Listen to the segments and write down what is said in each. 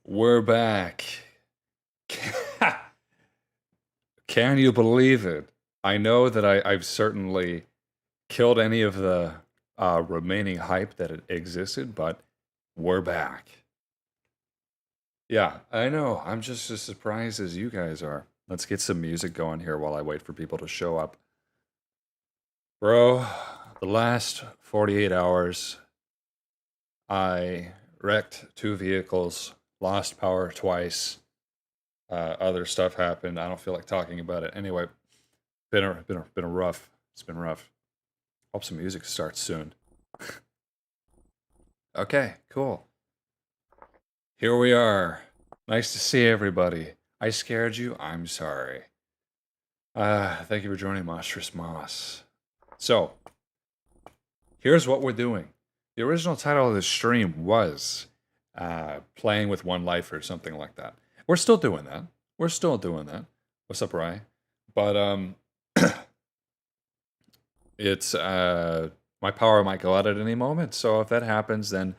We're back. Can you believe it? I know that I've certainly killed any of the remaining hype that it existed, but we're back. Yeah, I know. I'm just as surprised as you guys are. Let's get some music going here while I wait for people to show up. Bro, the last 48 hours, I wrecked 2 vehicles, lost power twice. Other stuff happened. I don't feel like talking about it. Anyway, been a rough. It's been rough. Hope some music starts soon. Okay, cool. Here we are. Nice to see everybody. I scared you. I'm sorry. Thank you for joining Monstrous Moss. So, here's what we're doing. The original title of this stream was playing with one life or something like that. We're still doing that. What's up, Rye? But it's my power might go out at any moment. So if that happens, then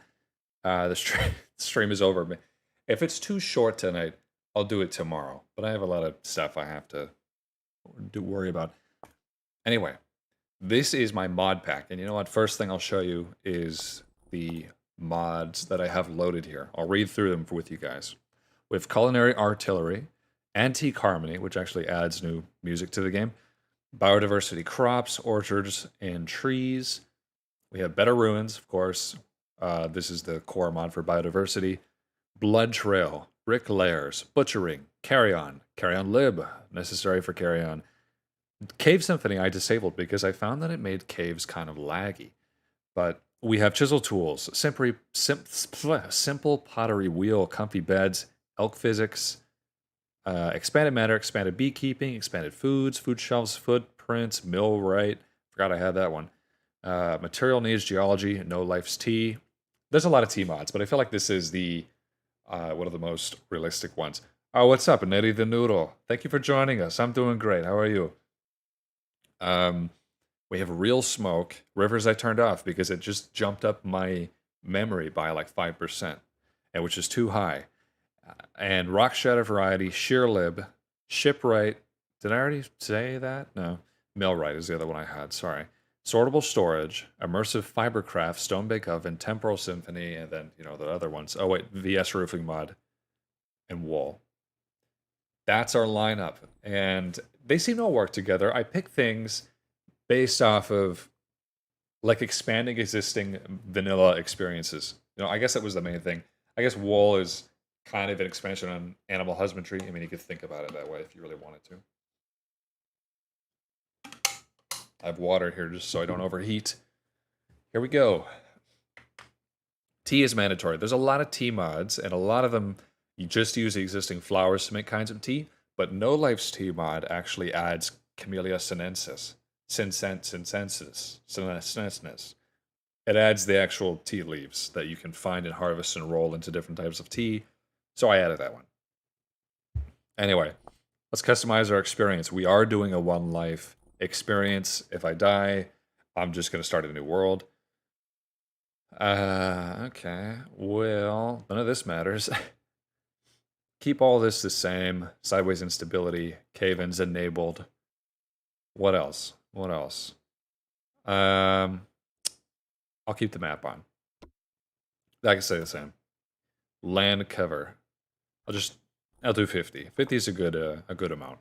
the stream is over. If it's too short tonight, I'll do it tomorrow. But I have a lot of stuff I have to worry about. Anyway, this is my mod pack. And you know what? First thing I'll show you is the mods that I have loaded here. I'll read through them with you guys. We have Culinary Artillery, Antique Harmony, which actually adds new music to the game, Biodiversity Crops, Orchards, and Trees. We have BetterRuins, of course. This is the core mod for Biodiversity. BloodTrail, Bricklayers, Butchering, CarryOnLib, necessary for CarryOn. Cave Symphony I disabled because I found that it made caves kind of laggy. But we have Chisel Tools, Simple Pottery Wheel, Comfy Beds, Elk Physics, Expanded Matter, Expanded Beekeeping, Expanded Foods, FoodShelves, Footprints, Millwright. Forgot I had that one. Material Needs, Geology, NoLife's Tea. There's a lot of tea mods, but I feel like this is the one of the most realistic ones. Oh, what's up, Nettie the Noodle? Thank you for joining us. I'm doing great. How are you? We have Real Smoke, Rivers I turned off because it just jumped up my memory by like 5%, and which is too high. And Rock Shadow Variety, ShearLib, Shipwright. Did I already say that? No. Millwright is the other one I had. Sorry. Sortable Storage, Immersive Fibercraft, Stone Bake Oven, Temporal Symphony, and then, the other ones. Oh, wait, VS Roofing Mod, and Wool. That's our lineup. And they seem to all work together. I pick things based off of, like, expanding existing vanilla experiences. I guess that was the main thing. I guess Wool is kind of an expansion on animal husbandry. I mean, you could think about it that way if you really wanted to. I have water here just so I don't overheat. Here we go. Tea is mandatory. There's a lot of tea mods, and a lot of them you just use the existing flowers to make kinds of tea, but NoLife's tea mod actually adds Camellia sinensis. It adds the actual tea leaves that you can find and harvest and roll into different types of tea. So I added that one. Anyway, let's customize our experience. We are doing a one life experience. If I die, I'm just going to start a new world. Okay. Well, none of this matters. Keep all this the same. Sideways instability. Cave-ins enabled. What else? I'll keep the map on. I can say the same. Land cover. I'll do 50. 50 is a good amount.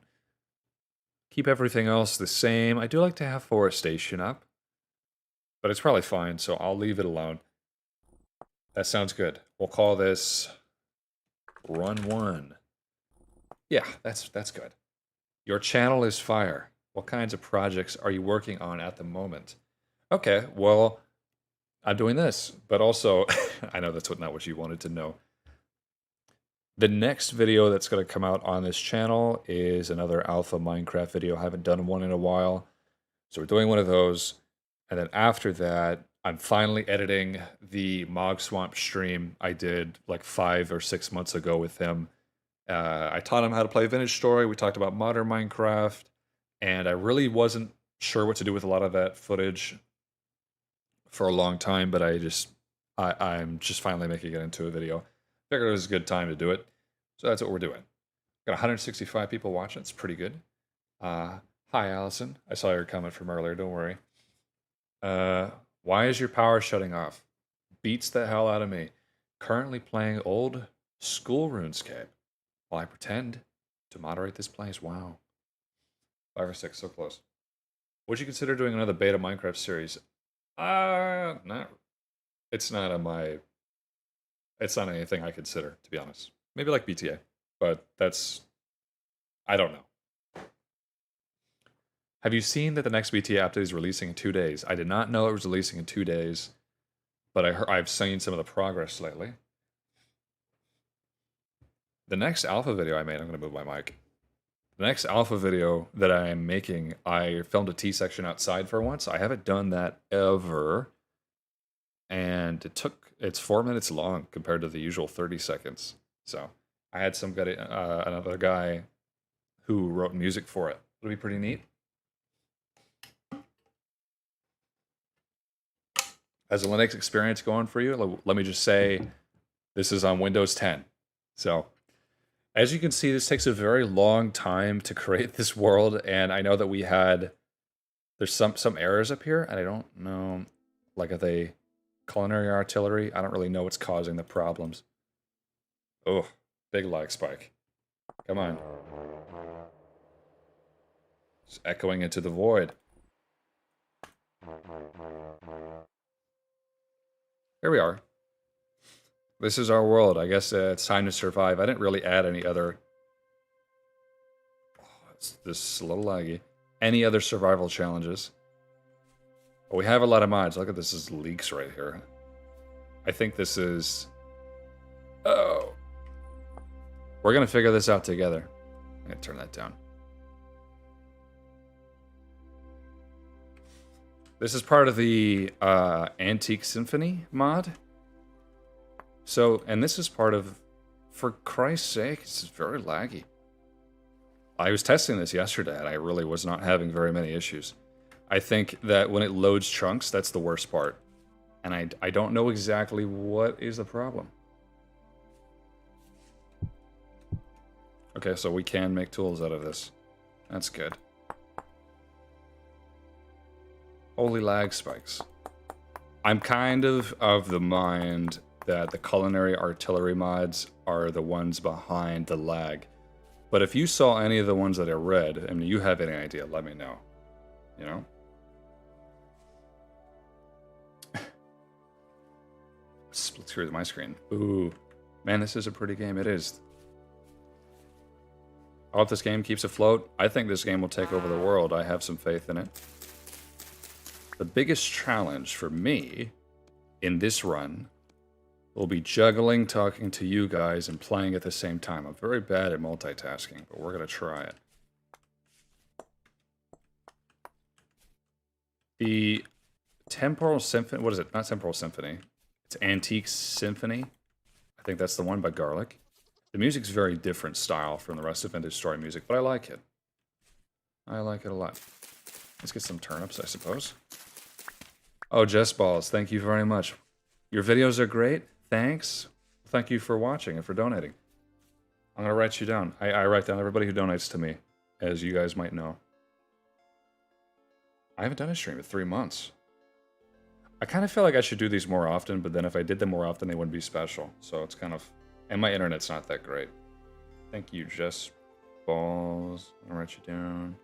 Keep everything else the same. I do like to have forestation up, but it's probably fine, so I'll leave it alone. That sounds good. We'll call this Run 1. Yeah, that's good. Your channel is fire. What kinds of projects are you working on at the moment? Okay, well, I'm doing this, but also, I know that's not what you wanted to know. The next video that's going to come out on this channel is another alpha Minecraft video. I haven't done one in a while, so we're doing one of those. And then after that, I'm finally editing the Mog Swamp stream I did like 5 or 6 months ago with him. I taught him how to play Vintage Story. We talked about modern Minecraft, and I really wasn't sure what to do with a lot of that footage for a long time, but I'm just finally making it into a video. Figured it was a good time to do it. So that's what we're doing. Got 165 people watching. It's pretty good. Hi, Allison. I saw your comment from earlier. Don't worry. Why is your power shutting off? Beats the hell out of me. Currently playing old school RuneScape while I pretend to moderate this place. Wow. 5 or 6, so close. Would you consider doing another beta Minecraft series? Not. It's not on my. It's not anything I consider, to be honest. Maybe like BTA, but that's. I don't know. Have you seen that the next BTA update is releasing in 2 days? I did not know it was releasing in 2 days, but I've seen some of the progress lately. The next alpha video I made, I'm going to move my mic. The next alpha video that I am making, I filmed a T section outside for once. I haven't done that ever. And it's 4 minutes long compared to the usual 30 seconds. So I had another guy who wrote music for it. It'll be pretty neat. Has a Linux experience going for you? Let me just say, this is on Windows 10. So, as you can see, this takes a very long time to create this world, and I know that there's some errors up here, and I don't know, like, are they culinary artillery? I don't really know what's causing the problems. Oh, big lag spike. Come on. Just echoing into the void. Here we are. This is our world. I guess it's time to survive. I didn't really add any other... This is a little laggy. Any other survival challenges. But we have a lot of mods. Look at this. This is leaks right here. I think this is... Oh. We're going to figure this out together. I'm going to turn that down. This is part of the Antique Symphony mod. So, and this is part of, for Christ's sake, this is very laggy. I was testing this yesterday, and I really was not having very many issues. I think that when it loads chunks, that's the worst part. And I don't know exactly what is the problem. Okay, so we can make tools out of this. That's good. Holy lag spikes. I'm kind of the mind that the culinary artillery mods are the ones behind the lag. But if you saw any of the ones that I read, and you have any idea, let me know. You know? Split screen my screen. Ooh. Man, this is a pretty game. It is. I hope this game keeps afloat. I think this game will take over the world. I have some faith in it. The biggest challenge for me in this run will be juggling, talking to you guys, and playing at the same time. I'm very bad at multitasking, but we're going to try it. The Temporal Symphony... What is it? Not Temporal Symphony. It's Antique Symphony. I think that's the one by Garlic. The music's very different style from the rest of Vintage Story music, but I like it. I like it a lot. Let's get some turnips, I suppose. Oh, Jess Balls, thank you very much. Your videos are great. Thanks. Thank you for watching and for donating. I'm going to write you down. I write down everybody who donates to me, as you guys might know. I haven't done a stream in 3 months. I kind of feel like I should do these more often, but then if I did them more often, they wouldn't be special. So it's kind of... And my internet's not that great. Thank you, Jess Balls. I'll write you down.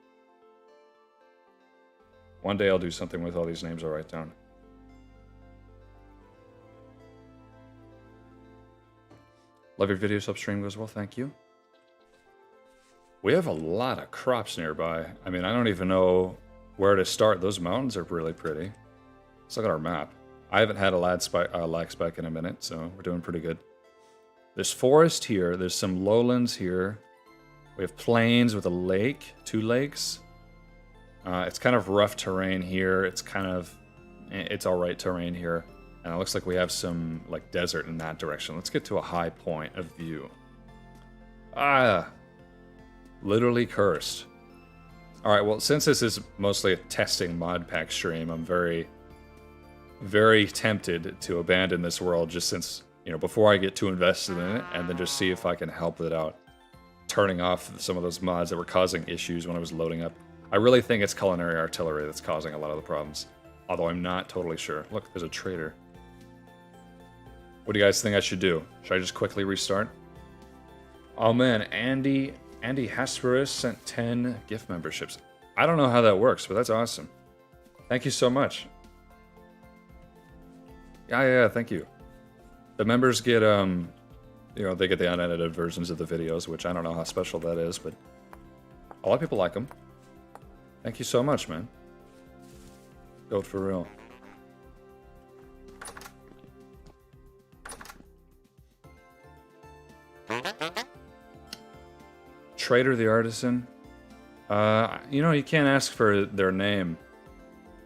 One day I'll do something with all these names I'll write down. Love your videos, upstream goes well, thank you. We have a lot of crops nearby. I mean, I don't even know where to start. Those mountains are really pretty. Let's look at our map. I haven't had a lag spike in a minute, so we're doing pretty good. There's forest here. There's some lowlands here. We have plains with a lake, 2 lakes. It's kind of rough terrain here. It's all right terrain here. And it looks like we have some like desert in that direction. Let's get to a high point of view. Literally cursed. All right, well, since this is mostly a testing mod pack stream, I'm very, very tempted to abandon this world just since you know, before I get too invested in it, and then just see if I can help it out. Turning off some of those mods that were causing issues when I was loading up. I really think it's culinary artillery that's causing a lot of the problems. Although I'm not totally sure. Look, there's a trader. What do you guys think I should do? Should I just quickly restart? Oh man, Andy Hesperus sent 10 gift memberships. I don't know how that works, but that's awesome. Thank you so much. Yeah, thank you. The members get, you know, they get the unedited versions of the videos, which I don't know how special that is, but a lot of people like them. Thank you so much, man. Goat for real. Trader the Artisan. You know, you can't ask for their name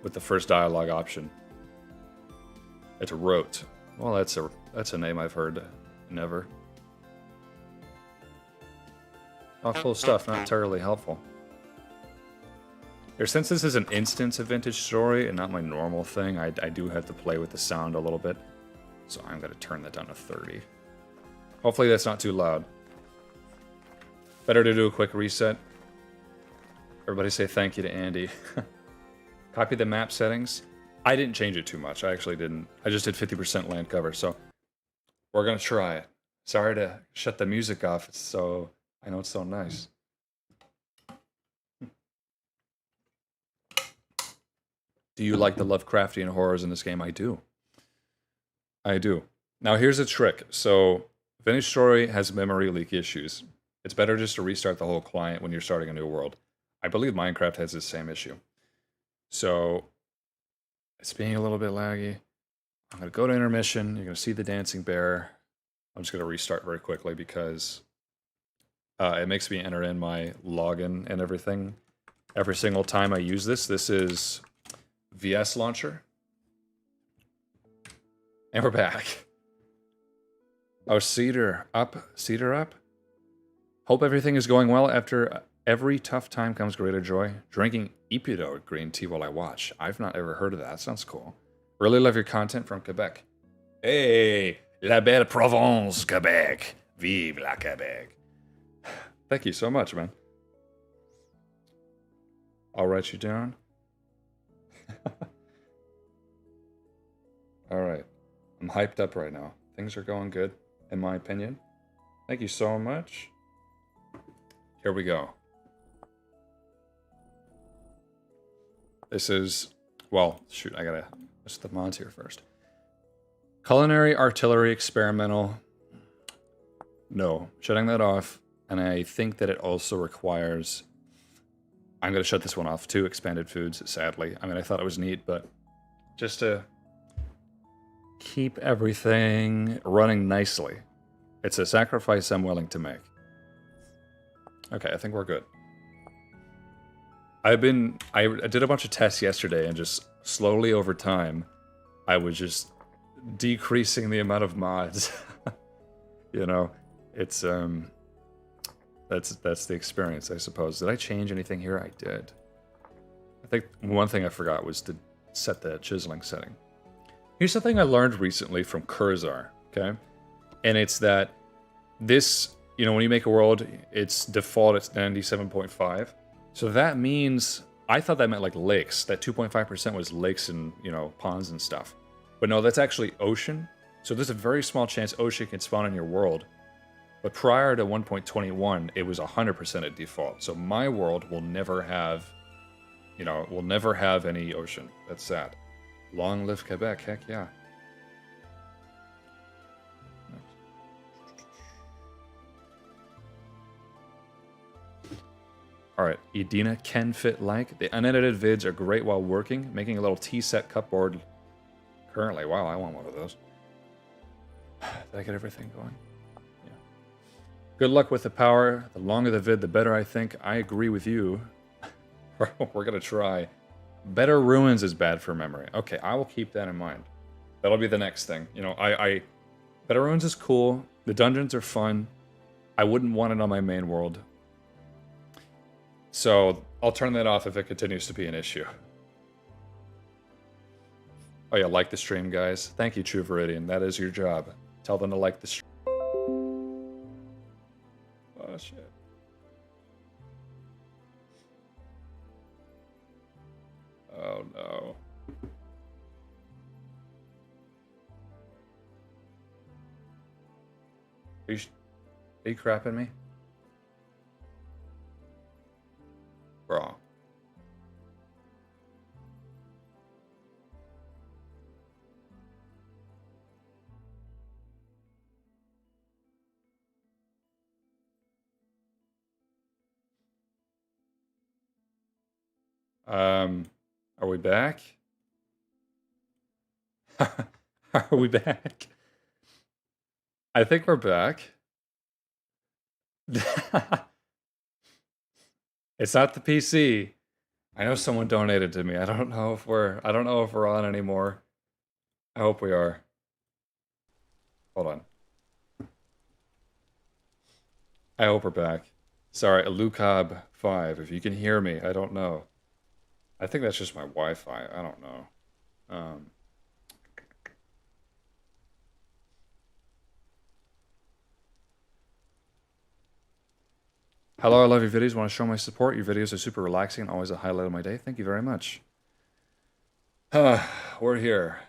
with the first dialogue option. It's Rote. Well, that's a name I've heard. Never. Oh, cool stuff. Not entirely helpful. Here, since this is an instance of Vintage Story and not my normal thing, I do have to play with the sound a little bit. So I'm going to turn that down to 30. Hopefully that's not too loud. Better to do a quick reset. Everybody say thank you to Andy. Copy the map settings. I didn't change it too much. I actually didn't. I just did 50% land cover, so we're going to try it. Sorry to shut the music off. It's so... I know it's so nice. Do you like the Lovecraftian horrors in this game? I do. I do. Now here's a trick. So Vintage Story has memory leak issues. It's better just to restart the whole client when you're starting a new world. I believe Minecraft has the same issue. So it's being a little bit laggy. I'm going to go to intermission. You're going to see the dancing bear. I'm just going to restart very quickly because it makes me enter in my login and everything every single time I use this. This is VS Launcher. And we're back. Oh, Cedar up. Cedar up. Hope everything is going well. After every tough time comes greater joy. Drinking Epido green tea while I watch. I've not ever heard of that. Sounds cool. Really love your content from Quebec. Hey, la belle Provence, Quebec. Vive la Quebec. Thank you so much, man. I'll write you down. All right. I'm hyped up right now. Things are going good, in my opinion. Thank you so much. Here we go. This is, well, shoot, I gotta, what's the mods here first? Culinary Artillery Experimental. No, shutting that off. And I think that it also requires, I'm gonna shut this one off too, Expanded Foods, sadly. I mean, I thought it was neat, but just to keep everything running nicely. It's a sacrifice I'm willing to make. Okay, I think we're good. I did a bunch of tests yesterday, and just slowly over time, I was just decreasing the amount of mods. You know, it's that's the experience, I suppose. Did I change anything here? I did. I think one thing I forgot was to set the chiseling setting. Here's something I learned recently from Cursor, okay? And it's that this, you know, when you make a world, its default, it's 97.5. So that means, I thought that meant like lakes. That 2.5% was lakes and, you know, ponds and stuff. But no, that's actually ocean. So there's a very small chance ocean can spawn in your world. But prior to 1.21, it was 100% at default. So my world will never have, you know, will never have any ocean. That's sad. Long live Quebec, heck yeah. Alright, Edina can fit like. The unedited vids are great while working, making a little tea-set cupboard currently. Wow, I want one of those. Did I get everything going? Yeah. Good luck with the power. The longer the vid, the better, I think. I agree with you. We're gonna try. BetterRuins is bad for memory. Okay, I will keep that in mind. That'll be the next thing. You know, BetterRuins is cool. The dungeons are fun. I wouldn't want it on my main world. So I'll turn that off if it continues to be an issue. Oh yeah, like the stream, guys. Thank you, True Viridian. That is your job. Tell them to like the stream. Oh, shit. Oh, no. Are you crapping me? Bro. Are we back? Are we back? I think we're back. It's not the PC. I know someone donated to me. I don't know if we're on anymore. I hope we are. Hold on. I hope we're back. Sorry, Lucab5. If you can hear me, I don't know. I think that's just my Wi-Fi. I don't know. Hello, I love your videos. Want to show my support. Your videos are super relaxing and always a highlight of my day. Thank you very much. We're here.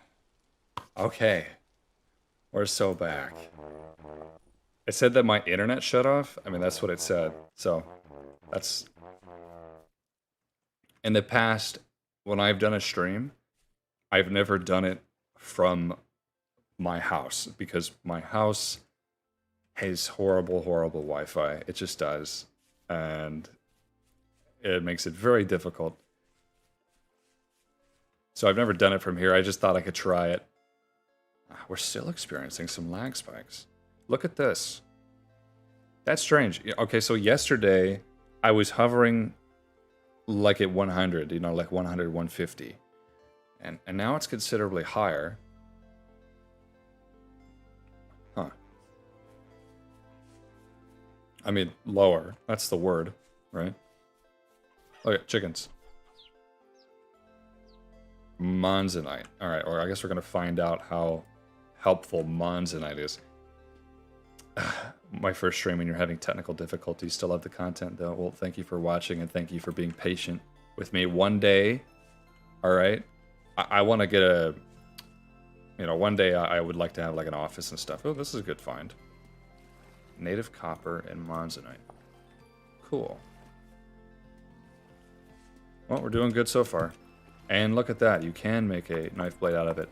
Okay. We're so back. It said that my internet shut off. I mean, that's what it said. So, that's... In the past, when I've done a stream, I've never done it from my house because my house has horrible, horrible Wi-Fi. It just does. And it makes it very difficult. So I've never done it from here. I just thought I could try it. We're still experiencing some lag spikes. Look at this. That's strange. Okay, so yesterday I was hovering like at 100, you know, like 100, 150. And now it's considerably higher. Huh. I mean, lower. That's the word, right? Look at chickens. Monzonite. Alright, or I guess we're going to find out how helpful Monzonite is. My first stream when you're having technical difficulties. Still love the content, though. Well, thank you for watching, and thank you for being patient with me. One day, alright, I want to get a... You know, one day I would like to have, like, an office and stuff. Oh, this is a good find. Native copper and Monzonite. Cool. Well, we're doing good so far. And look at that, you can make a knife blade out of it.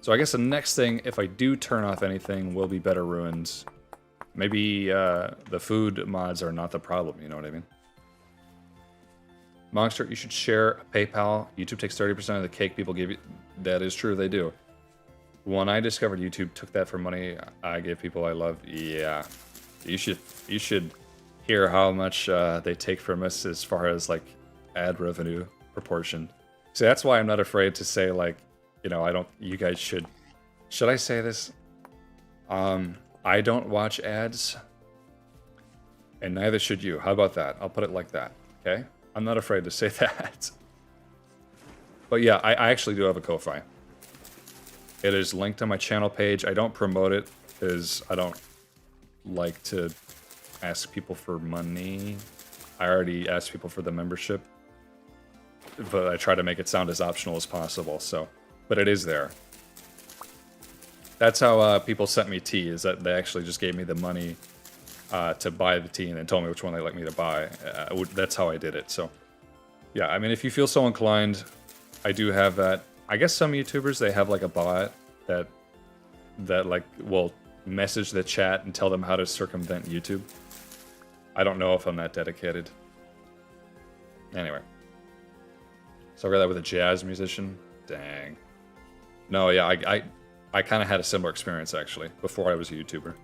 So I guess the next thing, if I do turn off anything, will be BetterRuins. Maybe the food mods are not the problem, you know what I mean? Monster, you should share PayPal. YouTube takes 30% of the cake people give you. That is true, they do. When I discovered YouTube took that for money I gave people I love, yeah. You should hear how much they take from us as far as like ad revenue proportion. So that's why I'm not afraid to say, like, you know, you guys should I say this? I don't watch ads, and neither should you. How about that? I'll put it like that, okay? I'm not afraid to say that. But yeah, I actually do have a Ko-Fi. It is linked on my channel page. I don't promote it because I don't like to ask people for money. I already asked people for the membership, but I try to make it sound as optional as possible, so... But it is there. That's how people sent me tea, is that they actually just gave me the money to buy the tea and then told me which one they'd like me to buy. That's how I did it, so... Yeah, I mean, if you feel so inclined, I do have that. I guess some YouTubers, they have like a bot that like will message the chat and tell them how to circumvent YouTube. I don't know if I'm that dedicated. Anyway. So I got that with a jazz musician. Dang. No, yeah, I kind of had a similar experience, actually, before I was a YouTuber.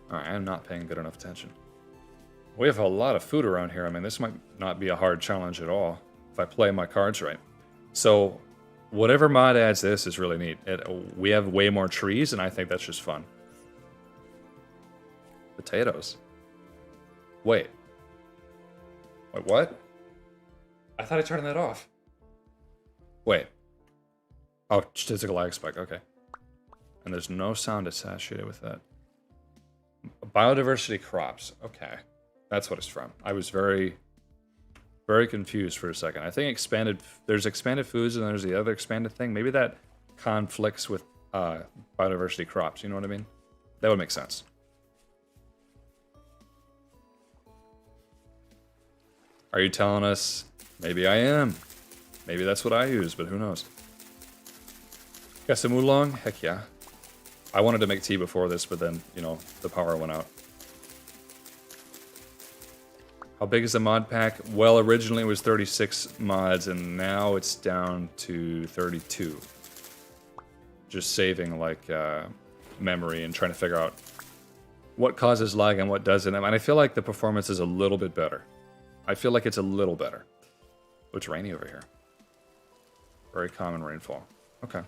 Alright, I'm not paying good enough attention. We have a lot of food around here. I mean, this might not be a hard challenge at all, if I play my cards right. So, whatever mod adds this is really neat. We have way more trees, and I think that's just fun. Potatoes. Wait. Wait, what? I thought I turned that off. Wait. Oh, statistical lag spike, okay. And there's no sound associated with that. Biodiversity crops. Okay. That's what it's from. I was very, very confused for a second. I think there's expanded foods and there's the other expanded thing. Maybe that conflicts with biodiversity crops. You know what I mean? That would make sense. Are you telling us? Maybe I am. Maybe that's what I use, but who knows? Got some oolong? Heck yeah. I wanted to make tea before this, but then, you know, the power went out. How big is the mod pack? Well, originally it was 36 mods, and now it's down to 32. Just saving, like, memory and trying to figure out what causes lag and what doesn't. And I feel like the performance is a little bit better. I feel like it's a little better. Oh, it's rainy over here. Very common rainfall. Okay.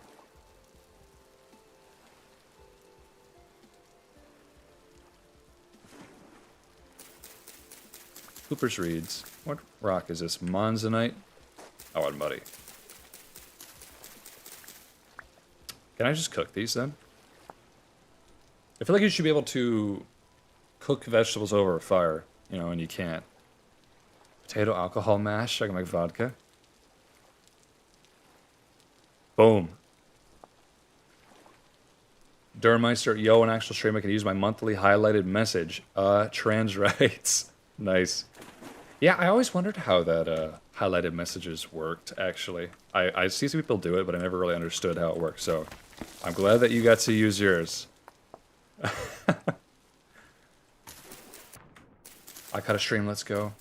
Cooper's Reeds. What rock is this? Monzonite? Oh, and muddy. Can I just cook these then? I feel like you should be able to cook vegetables over a fire, you know, and you can't. Potato alcohol mash. I can make vodka. Boom. Durmeister, yo, an actual stream, I can use my monthly highlighted message. Trans rights. Nice. Yeah, I always wondered how that highlighted messages worked, actually. I see some people do it, but I never really understood how it worked, so I'm glad that you got to use yours. I cut a stream, let's go.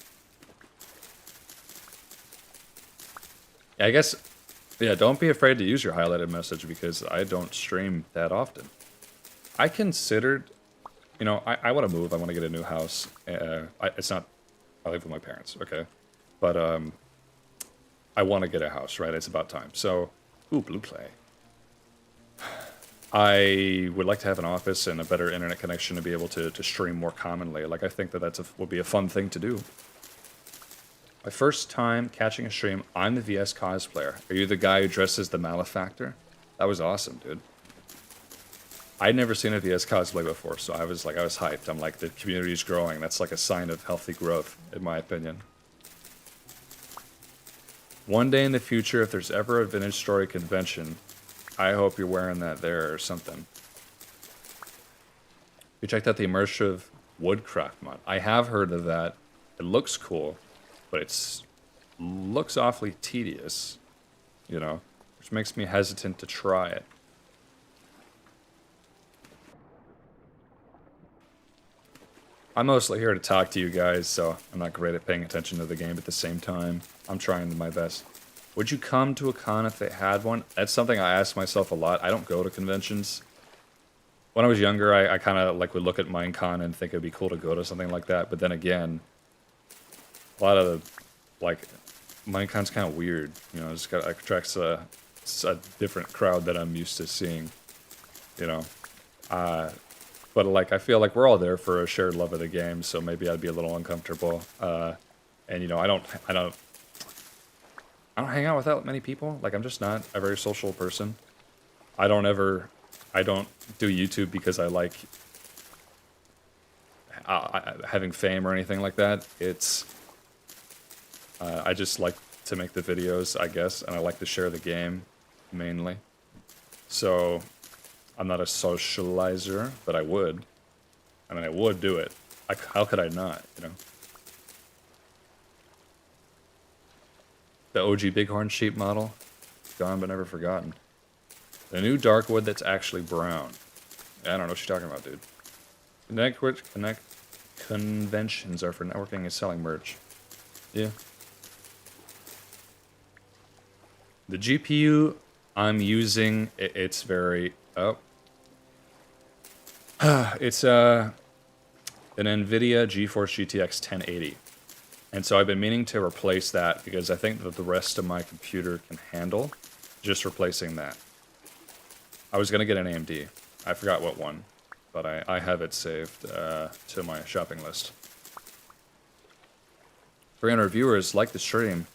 Yeah, I guess, yeah, don't be afraid to use your highlighted message because I don't stream that often. I considered, you know, I want to move. I want to get a new house. It's not, I live with my parents, okay? But I want to get a house, right? It's about time. So, ooh, blue clay. I would like to have an office and a better internet connection to be able to stream more commonly. Like, I think that would be a fun thing to do. My first time catching a stream, I'm the VS cosplayer. Are you the guy who dresses the Malefactor? That was awesome, dude. I'd never seen a VS cosplay before, so I was hyped. I'm like, the community's growing. That's like a sign of healthy growth, in my opinion. One day in the future, if there's ever a vintage story convention, I hope you're wearing that there or something. You checked out the Immersive Woodcraft mod. I have heard of that. It looks cool, but it looks awfully tedious, you know, which makes me hesitant to try it. I'm mostly here to talk to you guys, so I'm not great at paying attention to the game at the same time. I'm trying my best. Would you come to a con if they had one? That's something I ask myself a lot. I don't go to conventions. When I was younger, I kind of like would look at Minecon and think it would be cool to go to something like that. But then again, a lot of the, like, Minecon's kind of weird. You know, it just attracts a different crowd that I'm used to seeing, you know. But like, I feel like we're all there for a shared love of the game, so maybe I'd be a little uncomfortable. And you know, I don't hang out with that many people. Like, I'm just not a very social person. I don't do YouTube because I like having fame or anything like that. It's I just like to make the videos, I guess, and I like to share the game mainly. So I'm not a socializer, but I would. I mean, I would do it. How could I not, you know? The OG Bighorn sheep model. Gone but never forgotten. The new dark wood that's actually brown. I don't know what you're talking about, dude. Connect conventions are for networking and selling merch. Yeah. The GPU I'm using, it's very... Oh. It's an NVIDIA GeForce GTX 1080. And so I've been meaning to replace that because I think that the rest of my computer can handle just replacing that. I was going to get an AMD. I forgot what one, but I have it saved to my shopping list. 300 viewers like the stream.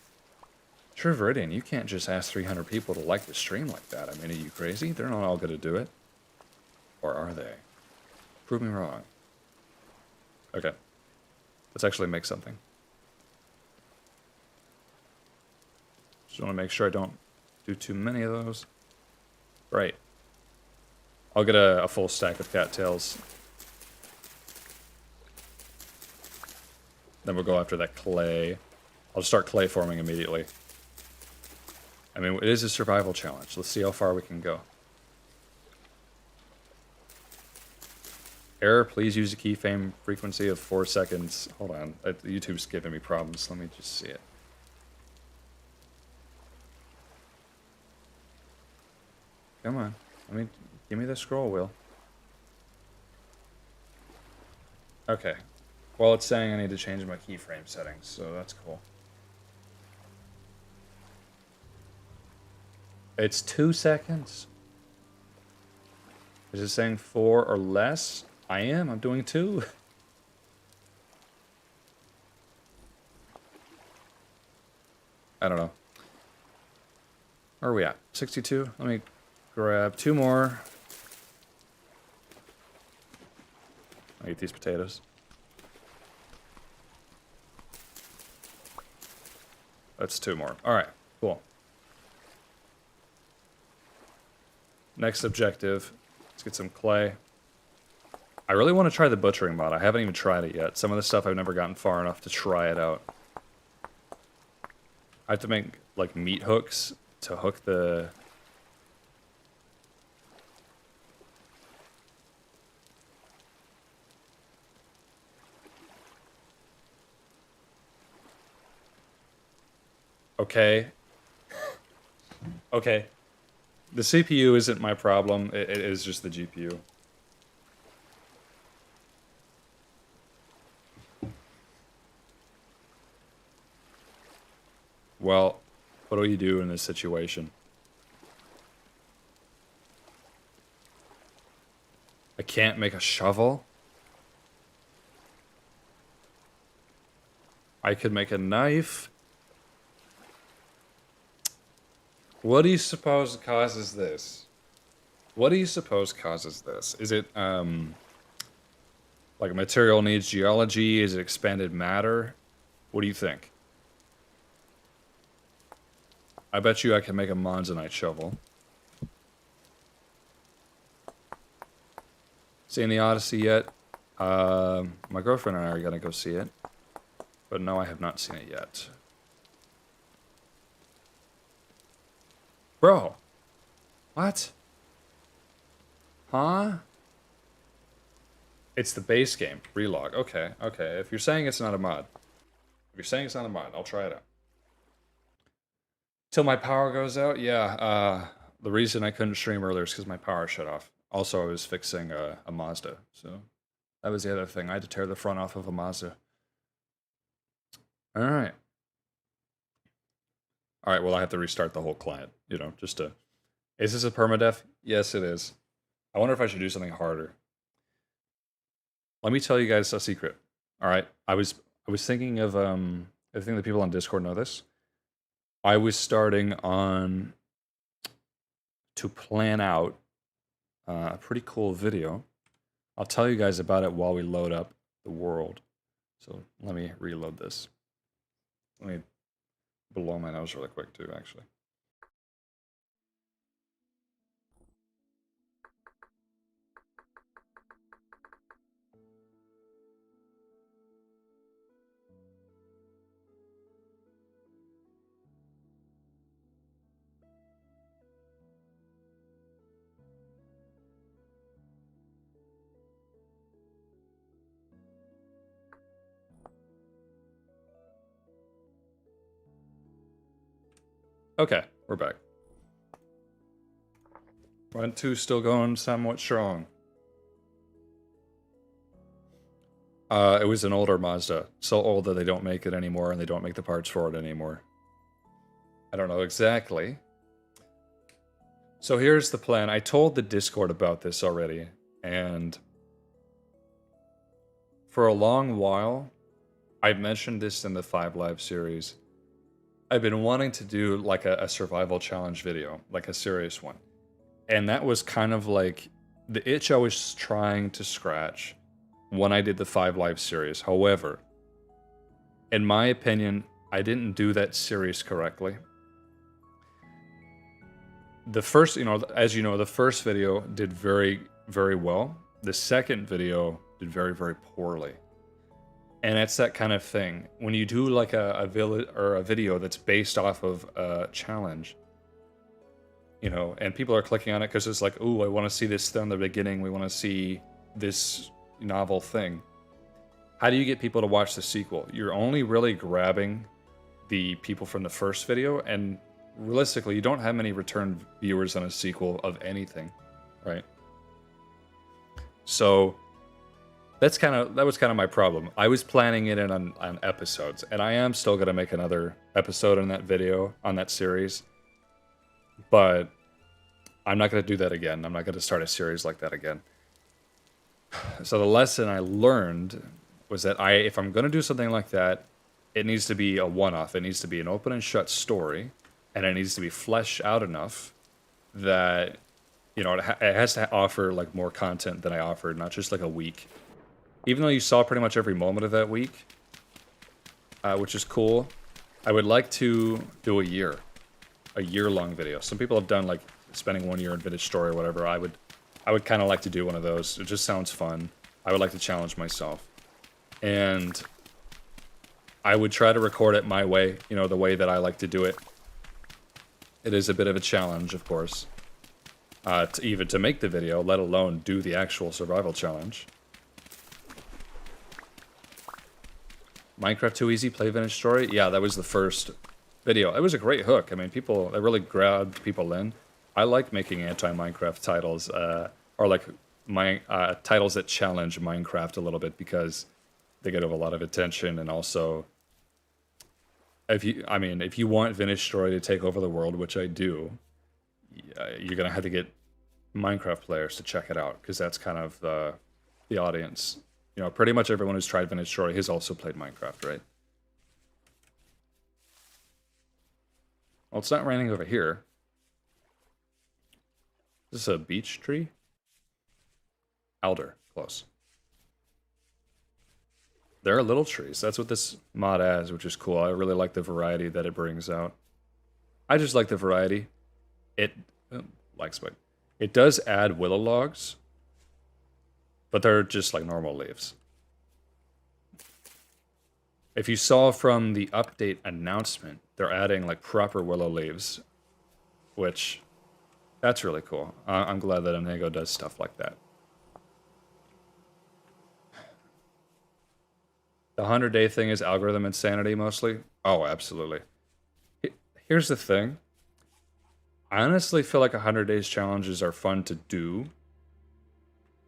True Viridian, you can't just ask 300 people to like the stream like that. I mean, are you crazy? They're not all going to do it. Or are they? Prove me wrong. Okay. Let's actually make something. Just want to make sure I don't do too many of those. Right. I'll get a full stack of cattails. Then we'll go after that clay. I'll just start clay forming immediately. I mean, it is a survival challenge. Let's see how far we can go. Error, please use a keyframe frequency of 4 seconds. Hold on. YouTube's giving me problems. Let me just see it. Come on. Give me the scroll wheel. Okay. Well, it's saying I need to change my keyframe settings, so that's cool. It's 2 seconds. Is it saying 4 or less? I'm doing 2. I don't know. Where are we at? 62? Let me grab 2 more. I'll eat these potatoes. That's 2 more. Alright, cool. Next objective. Let's get some clay. I really want to try the butchering mod. I haven't even tried it yet. Some of the stuff I've never gotten far enough to try it out. I have to make, like, meat hooks to hook the... Okay. Okay. The CPU isn't my problem. It is just the GPU. Well, what do you do in this situation? I can't make a shovel? I could make a knife? What do you suppose causes this? What do you suppose causes this? Is it, like a material needs geology? Is it expanded matter? What do you think? I bet you I can make a monzonite shovel. Seen the Odyssey yet? My girlfriend and I are gonna go see it. But no, I have not seen it yet. Bro. What? Huh? It's the base game. Relog. Okay, okay. If you're saying it's not a mod. If you're saying it's not a mod, I'll try it out. Till my power goes out? Yeah, the reason I couldn't stream earlier is because my power shut off. Also, I was fixing a Mazda, so that was the other thing. I had to tear the front off of a Mazda. Alright. Alright, well, I have to restart the whole client, you know, just to... Is this a permadeath? Yes, it is. I wonder if I should do something harder. Let me tell you guys a secret. Alright, I was thinking of, I think the people on Discord know this. I was starting on... to plan out a pretty cool video. I'll tell you guys about it while we load up the world. So let me reload this. Let me blow my nose really quick too, actually. Okay, we're back. Round 2 still going somewhat strong. It was an older Mazda. So old that they don't make it anymore and they don't make the parts for it anymore. I don't know exactly. So here's the plan. I told the Discord about this already, and for a long while, I've mentioned this in the 5 Live series. I've been wanting to do like a survival challenge video, like a serious one. And that was kind of like the itch I was trying to scratch when I did the 5 Live series. However, in my opinion, I didn't do that series correctly. The first, as you know, the first video did very, very well. The second video did very, very poorly. And it's that kind of thing. When you do like a video that's based off of a challenge, and people are clicking on it because it's like, ooh, I want to see this from the beginning. We want to see this novel thing. How do you get people to watch the sequel? You're only really grabbing the people from the first video, and realistically, you don't have many return viewers on a sequel of anything, right? So that was kind of my problem. I was planning it in on episodes, and I am still gonna make another episode on that video, on that series, but I'm not gonna do that again. I'm not gonna start a series like that again. So the lesson I learned was that if I'm gonna do something like that, it needs to be a one-off. It needs to be an open and shut story, and it needs to be fleshed out enough that it has to offer like more content than I offered, not just like a week. Even though you saw pretty much every moment of that week, which is cool, I would like to do a year-long video. Some people have done like spending 1 year in vintage story or whatever. I would kind of like to do one of those. It just sounds fun. I would like to challenge myself, and I would try to record it my way, the way that I like to do it. It is a bit of a challenge, of course, to make the video, let alone do the actual survival challenge. Minecraft too easy, play vintage story? Yeah, that was the first video. It was a great hook. I mean, it really grabbed people in. I like making anti-Minecraft titles, or like titles that challenge Minecraft a little bit, because they get a lot of attention, and also if you want vintage story to take over the world, which I do, you're gonna have to get Minecraft players to check it out, because that's kind of the audience. Pretty much everyone who's tried vintage story has also played Minecraft, right? Well, it's not raining over here. Is this a beech tree? Alder, close. There are little trees. That's what this mod has, which is cool. I really like the variety that it brings out. I just like the variety. It does add willow logs, but they're just like normal leaves. If you saw from the update announcement, they're adding like proper willow leaves, which that's really cool. I'm glad that Amigo does stuff like that. The 100-day thing is algorithm insanity mostly? Oh, absolutely. Here's the thing. I honestly feel like 100 days challenges are fun to do,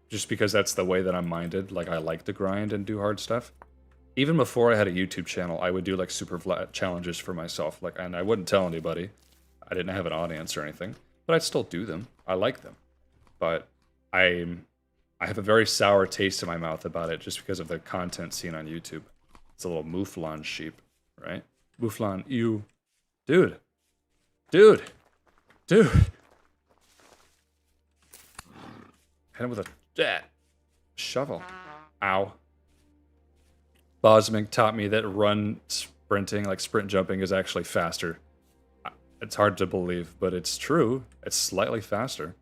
just because that's the way that I'm minded. Like, I like to grind and do hard stuff. Even before I had a YouTube channel, I would do like super flat challenges for myself. And I wouldn't tell anybody. I didn't have an audience or anything, but I'd still do them. I like them. But I have a very sour taste in my mouth about it, just because of the content seen on YouTube. It's a little mouflon sheep, right? Mouflon, you. Dude. Hit him with a shovel. Ow. Bosmic taught me that run sprinting, like sprint jumping, is actually faster. It's hard to believe, but it's true. It's slightly faster.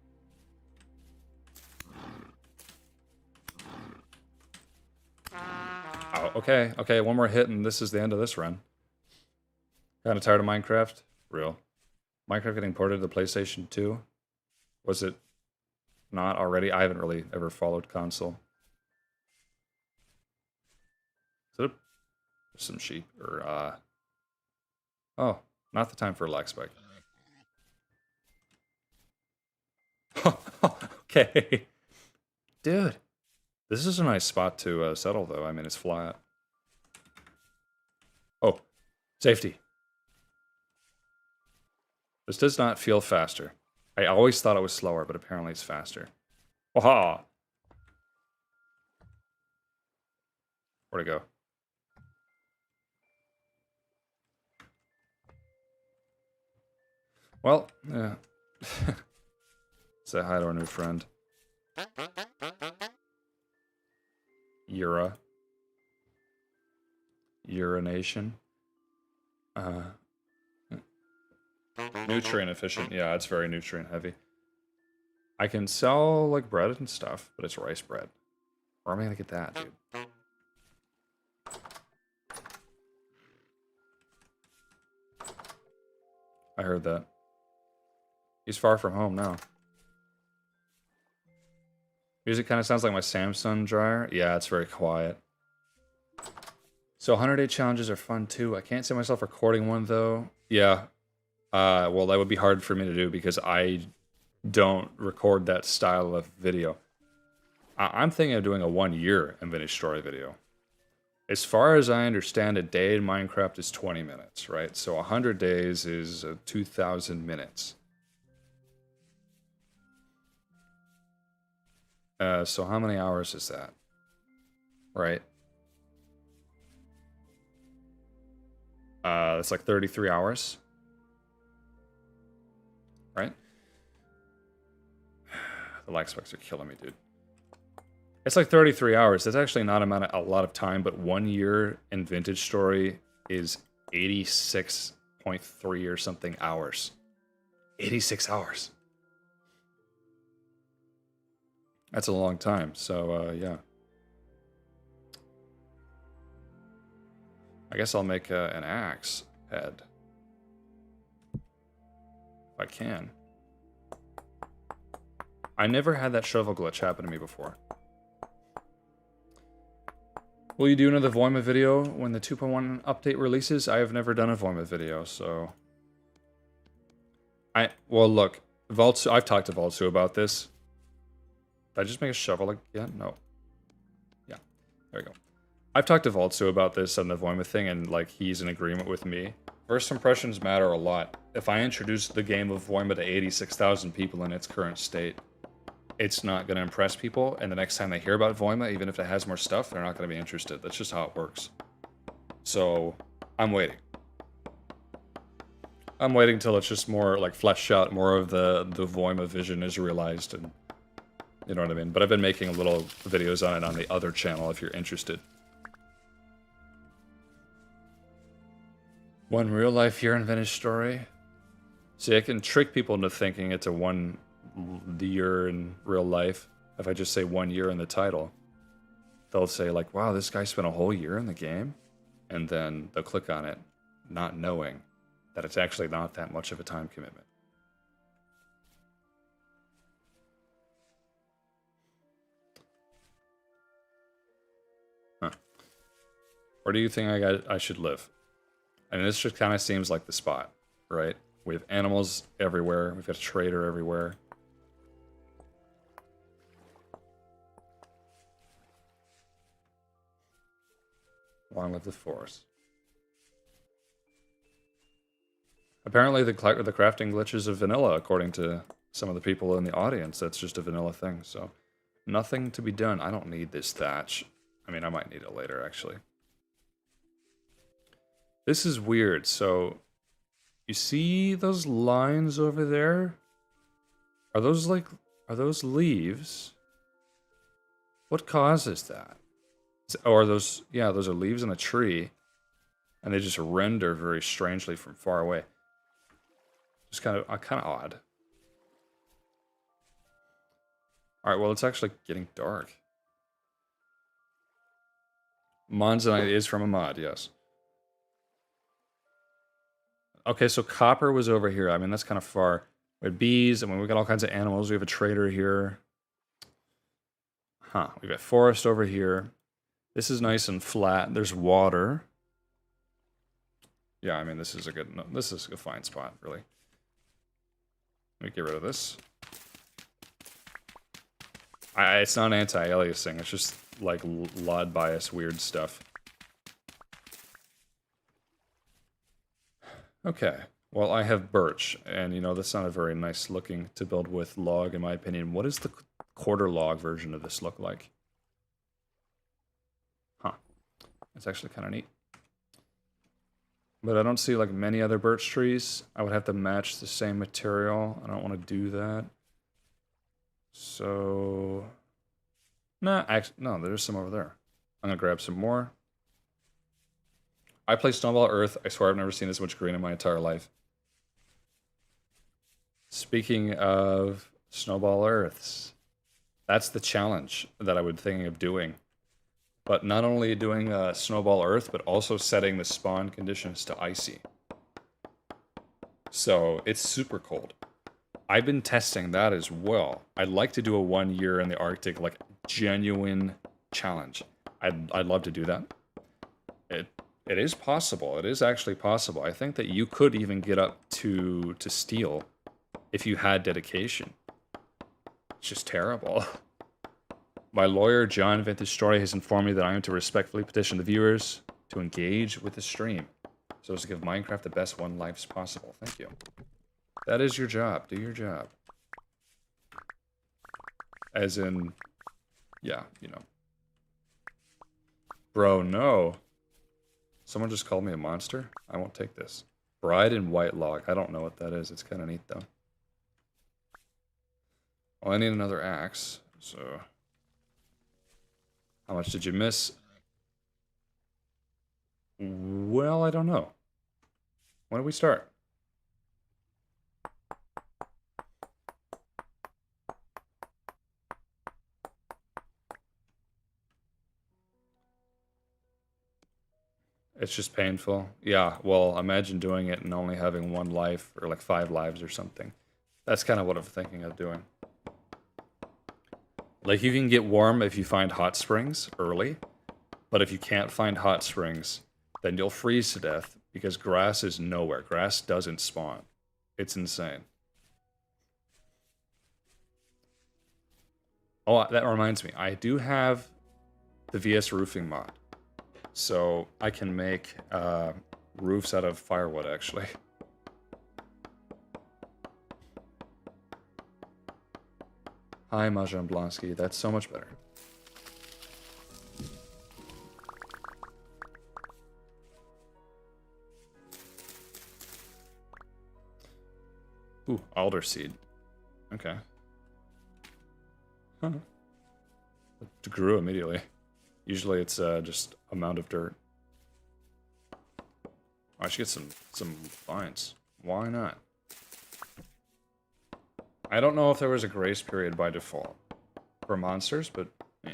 Oh, okay, one more hit and this is the end of this run. Kind of tired of Minecraft? Real. Minecraft getting ported to the PlayStation 2? Was it not already? I haven't really ever followed console. Is it some sheep? Or, oh, not the time for a lag spike. Okay. Dude. This is a nice spot to settle, though. I mean, it's flat. Oh, safety. This does not feel faster. I always thought it was slower, but apparently it's faster. Aha! Where'd it go? Well, yeah. Say hi to our new friend. Urination. Nutrient efficient. Yeah, it's very nutrient heavy. I can sell like bread and stuff, but it's rice bread. Where am I gonna get that, dude? I heard that. He's far from home now. Music kind of sounds like my Samsung dryer. Yeah, it's very quiet. So 100-day challenges are fun too. I can't see myself recording one though. Yeah. Well, that would be hard for me to do because I don't record that style of video. I'm thinking of doing a 1-year Infinity Story video. As far as I understand, a day in Minecraft is 20 minutes, right? So 100 days is 2,000 minutes. So how many hours is that? Right? It's like 33 hours. Right? The lag spikes are killing me, dude. It's like 33 hours. That's actually not a lot of time, but 1 year in Vintage Story is 86.3 or something hours. 86 hours. That's a long time, so yeah. I guess I'll make an axe head. If I can. I never had that shovel glitch happen to me before. Will you do another Voima video when the 2.1 update releases? I have never done a Voima video, so... Well, look, I've talked to Valtsu about this. Did I just make a shovel again? No. Yeah, there we go. I've talked to Valtsu about this on the Voima thing, and like he's in agreement with me. First impressions matter a lot. If I introduce the game of Voima to 86,000 people in its current state, it's not going to impress people, and the next time they hear about Voima, even if it has more stuff, they're not going to be interested. That's just how it works. So, I'm waiting. I'm waiting till it's just more like fleshed out, more of the Voima vision is realized, and you know what I mean? But I've been making little videos on it on the other channel if you're interested. One real life year in Vintage Story. See, I can trick people into thinking it's a 1 year in real life. If I just say 1 year in the title, they'll say like, wow, this guy spent a whole year in the game. And then they'll click on it, not knowing that it's actually not that much of a time commitment. Huh. Where do you think I should live? I mean, this just kind of seems like the spot, right? We have animals everywhere. We've got a trader everywhere. Long live the forest. Apparently, the crafting glitch is a vanilla, according to some of the people in the audience. That's just a vanilla thing, so nothing to be done. I don't need this thatch. I mean, I might need it later, actually. This is weird. So, you see those lines over there? Are those leaves? What causes that? Or are those, yeah, those are leaves in a tree, and they just render very strangely from far away. Just kind of odd. All right, well, it's actually getting dark. Monzonite is from a mod, yes. Okay, so copper was over here. I mean, that's kind of far. We had bees, and we got all kinds of animals. We have a trader here. Huh, we've got forest over here. This is nice and flat. There's water. Yeah, I mean, this is a fine spot, really. Let me get rid of this. It's not anti-aliasing. It's just, like, LOD bias weird stuff. Okay, well, I have birch, and, you know, that's not a very nice looking to build with log, in my opinion. What does the quarter log version of this look like? Huh. It's actually kind of neat. But I don't see, like, many other birch trees. I would have to match the same material. I don't want to do that. So, no, actually, no, there's some over there. I'm gonna grab some more. I play Snowball Earth. I swear I've never seen this much green in my entire life. Speaking of Snowball Earths, that's the challenge that I would think of doing. But not only doing Snowball Earth, but also setting the spawn conditions to icy. So it's super cold. I've been testing that as well. I'd like to do a 1 year in the Arctic, like genuine challenge. I'd love to do that. It is possible. It is actually possible. I think that you could even get up to steel if you had dedication. It's just terrible. My lawyer, John Vintage Story, has informed me that I am to respectfully petition the viewers to engage with the stream so as to give Minecraft the best one lives possible. Thank you. That is your job. Do your job. As in, yeah, you know. Bro, no. Someone just called me a monster? I won't take this. Bride in White Log. I don't know what that is. It's kind of neat, though. Well, I need another axe, so... How much did you miss? Well, I don't know. When did we start? It's just painful. Yeah, well, imagine doing it and only having 1 life, or like 5 lives or something. That's kind of what I'm thinking of doing. Like, you can get warm if you find hot springs early, but if you can't find hot springs, then you'll freeze to death because grass is nowhere. Grass doesn't spawn. It's insane. Oh, that reminds me. I do have the VS roofing mod. So I can make roofs out of firewood, actually. Hi, Majan Blonsky. That's so much better. Ooh, alder seed. Okay. Huh. It grew immediately. Usually it's just a mound of dirt. I should get some vines. Why not? I don't know if there was a grace period by default for monsters, but eh.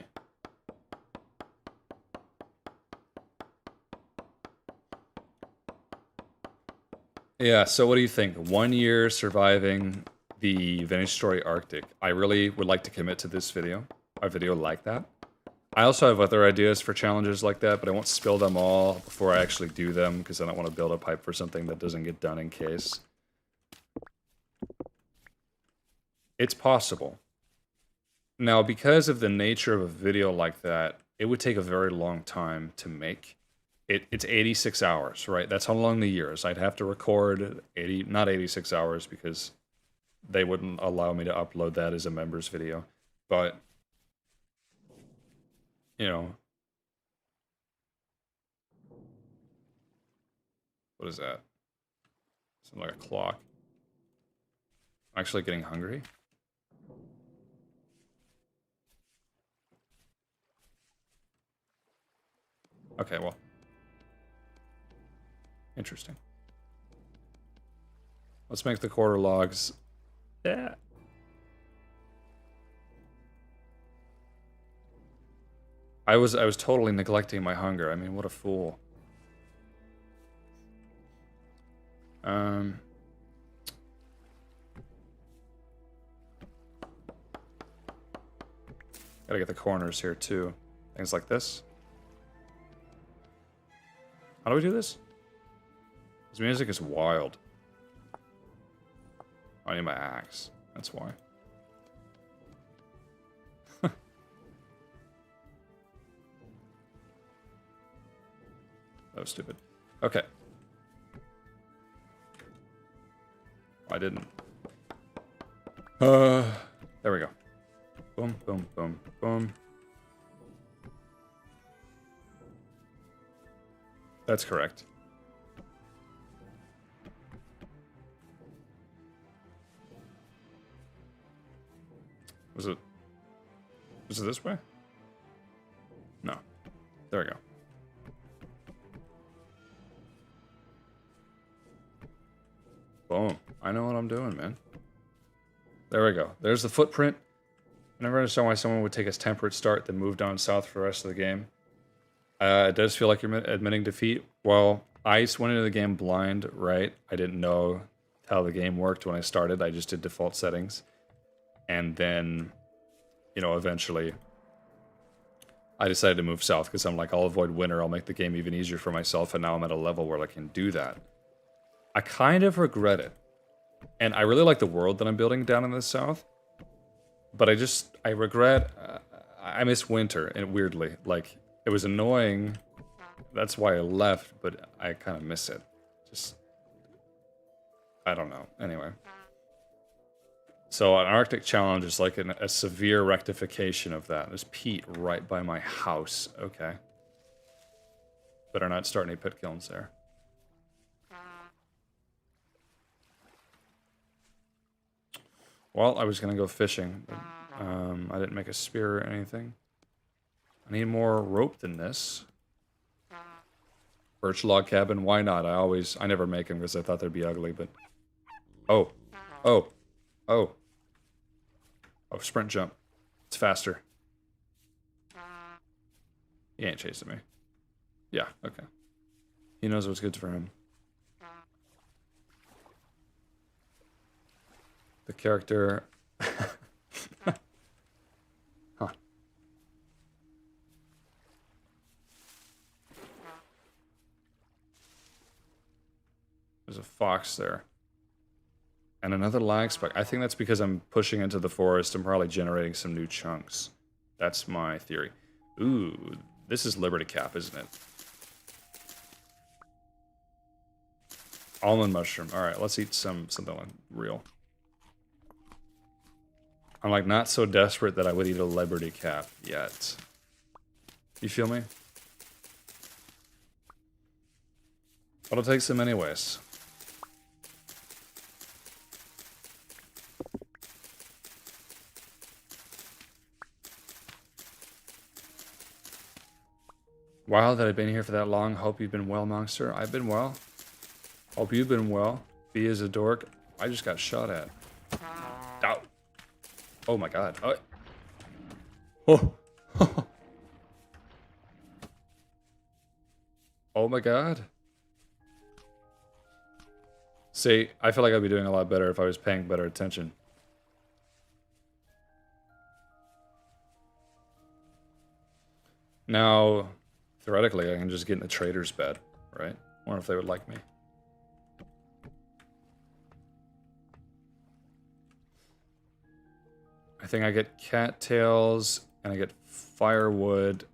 Yeah, so what do you think? 1 year surviving the Vintage Story Arctic. I really would like to commit to this video, a video like that. I also have other ideas for challenges like that, but I won't spill them all before I actually do them, because I don't want to build a pipe for something that doesn't get done in case. It's possible. Now, because of the nature of a video like that, it would take a very long time to make. It's 86 hours, right? That's how long the year is. I'd have to record not 86 hours, because they wouldn't allow me to upload that as a members video. But, you know, what is that? Something like a clock. I'm actually getting hungry. Okay, well. Interesting. Let's make the quarter logs. Yeah. I was totally neglecting my hunger. I mean, what a fool. Gotta get the corners here too. Things like this. How do we do this? This music is wild. I need my axe. That's why. That was stupid. Okay. I didn't. There we go. Boom, boom, boom, boom. That's correct. Was it this way? No. There we go. Boom. I know what I'm doing, man. There we go. There's the footprint. I never understand why someone would take a temperate start, then move down south for the rest of the game. It does feel like you're admitting defeat. Well, I went into the game blind, right? I didn't know how the game worked when I started. I just did default settings. And then, you know, eventually I decided to move south because I'm like, I'll avoid winter. I'll make the game even easier for myself. And now I'm at a level where I can do that. I kind of regret it. And I really like the world that I'm building down in the south. But I regret, I miss winter, and weirdly. Like, it was annoying. That's why I left, but I kind of miss it. Just, I don't know. Anyway. So an Arctic challenge is like a severe rectification of that. There's peat right by my house. Okay. Better not start any pit kilns there. Well, I was going to go fishing, but I didn't make a spear or anything. I need more rope than this. Birch log cabin, why not? I never make them because I thought they'd be ugly, but... Oh. Oh, sprint jump. It's faster. He ain't chasing me. Yeah, okay. He knows what's good for him. The character... Huh. There's a fox there. And another lag spike. I think that's because I'm pushing into the forest and probably generating some new chunks. That's my theory. Ooh, this is Liberty Cap, isn't it? Almond mushroom. Alright, let's eat something real. I'm like not so desperate that I would eat a Liberty Cap yet. You feel me? But I'll take some anyways. Wow, that I've been here for that long. Hope you've been well, Monster. I've been well. Hope you've been well. B is a dork. I just got shot at. Ow. Oh my god. Oh. Oh my god. See, I feel like I'd be doing a lot better if I was paying better attention. Now, theoretically, I can just get in the trader's bed, right? I wonder if they would like me. I think I get cattails, and I get firewood,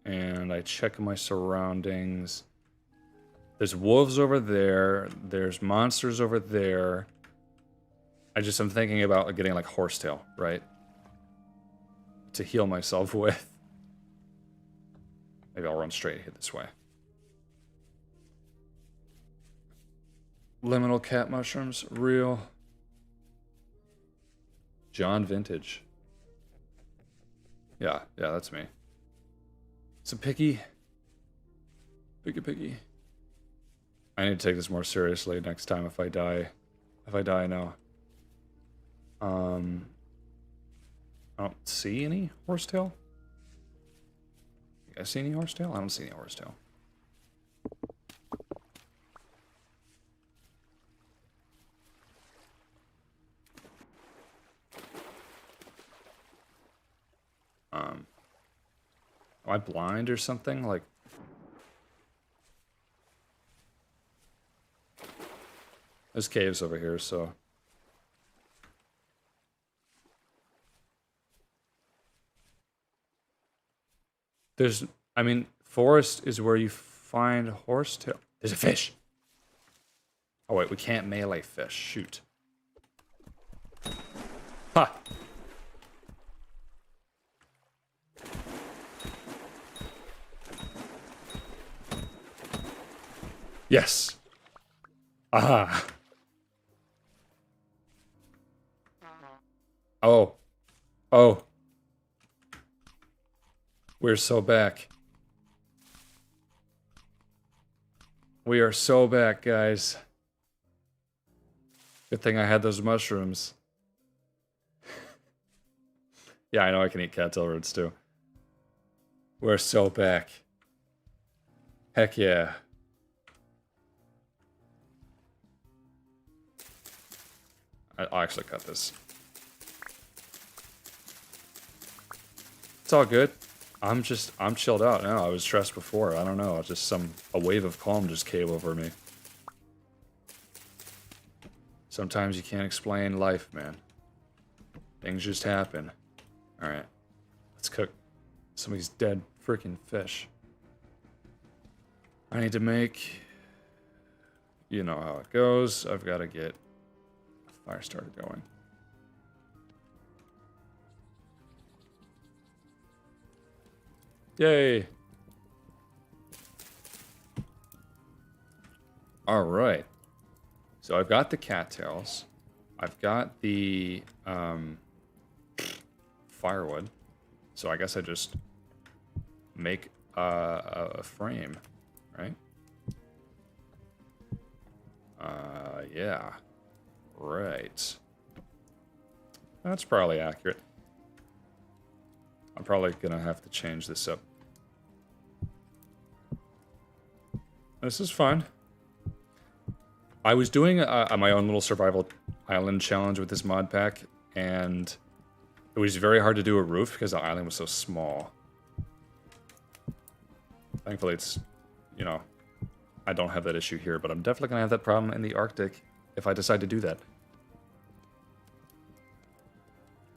and I check my surroundings. There's wolves over there. There's monsters over there. I'm thinking about getting like horsetail, right? To heal myself with. Maybe I'll run straight here this way. Liminal cat mushrooms, real. John Vintage. Yeah, that's me. Some picky. Picky. I need to take this more seriously next time if I die. If I die now. I don't see any horsetail. You guys see any horsetail? I don't see any horsetail. Am I blind or something? Like, there's caves over here, so. Forest is where you find horsetail. There's a fish. Oh wait, we can't melee fish. Shoot. Ha! Yes. Aha. Oh. Oh. We're so back. We are so back, guys. Good thing I had those mushrooms. Yeah, I know I can eat cattail roots too. We're so back. Heck yeah. I'll actually cut this. It's all good. I'm chilled out now. I was stressed before. I don't know. Just a wave of calm just came over me. Sometimes you can't explain life, man. Things just happen. Alright. Let's cook some of these dead freaking fish. I need to make... You know how it goes. I've got to get a fire starter going. Yay! Alright. So I've got the cattails. I've got the firewood. So I guess I just make a frame, right? Yeah. Right. That's probably accurate. I'm probably gonna have to change this up. This is fun. I was doing my own little survival island challenge with this mod pack, and it was very hard to do a roof because the island was so small. Thankfully, it's, you know, I don't have that issue here, but I'm definitely gonna have that problem in the Arctic if I decide to do that.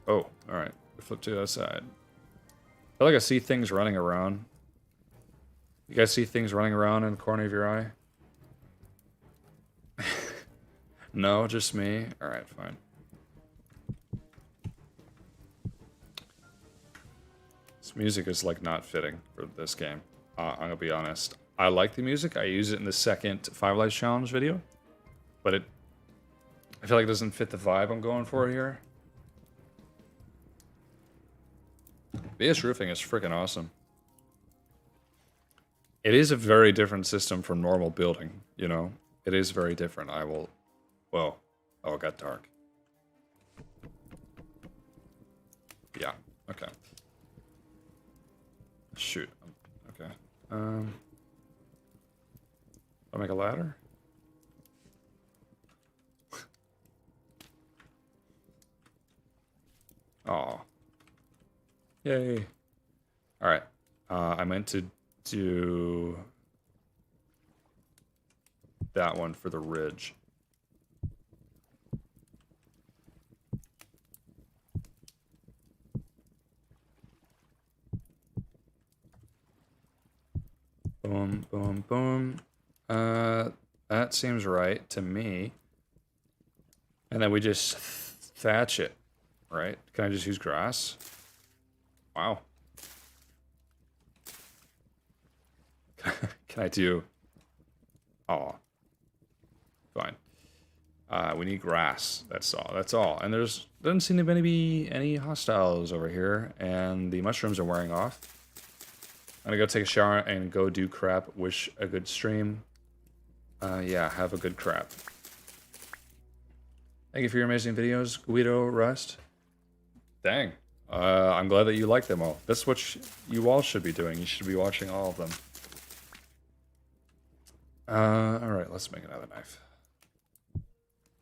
Oh, alright. Flip to the other side. I feel like I see things running around. You guys see things running around in the corner of your eye? No, just me? Alright, fine. This music is like not fitting for this game. I'm gonna be honest. I like the music. I use it in the second 5 Lives Challenge video. But I feel like it doesn't fit the vibe I'm going for here. BS roofing is freaking awesome. It is a very different system from normal building, you know? It is very different. Well, oh, it got dark. Yeah, okay. Shoot. Okay. I'll make a ladder? Aw. Yay. Alright. I meant to do that one for the ridge. Boom, boom, boom. That seems right to me. And then we just thatch it, right? Can I just use grass? Wow. Can I do... Oh. Fine. We need grass. That's all. That's all. And doesn't seem to be any hostiles over here. And the mushrooms are wearing off. I'm gonna go take a shower and go do crap. Wish a good stream. Yeah, have a good crap. Thank you for your amazing videos, Guido Rust. Dang. I'm glad that you like them all. That's what you all should be doing. You should be watching all of them. Alright, let's make another knife.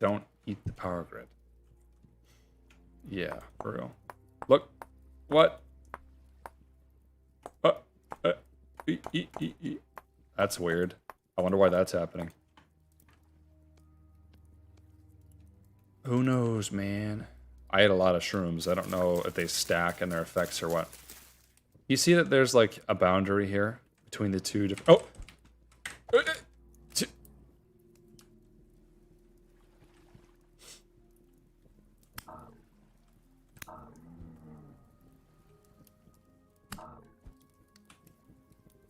Don't eat the power grid. Yeah, for real. Look. What? That's weird. I wonder why that's happening. Who knows, man? I ate a lot of shrooms. I don't know if they stack and their effects or what. You see that there's like a boundary here between the two different... Oh!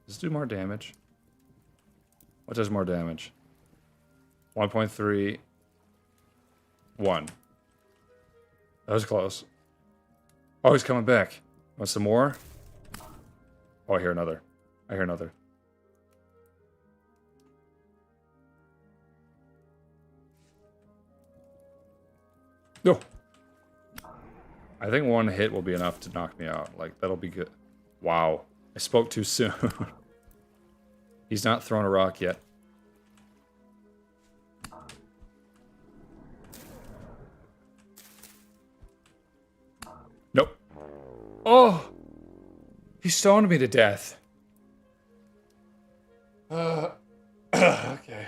Does it do more damage? What does more damage? 1.3. 1. That was close. Oh, he's coming back. Want some more? Oh, I hear another. I hear another. No. I think one hit will be enough to knock me out. Like, that'll be good. Wow. I spoke too soon. He's not thrown a rock yet. Nope. Oh! He stoned me to death. Okay.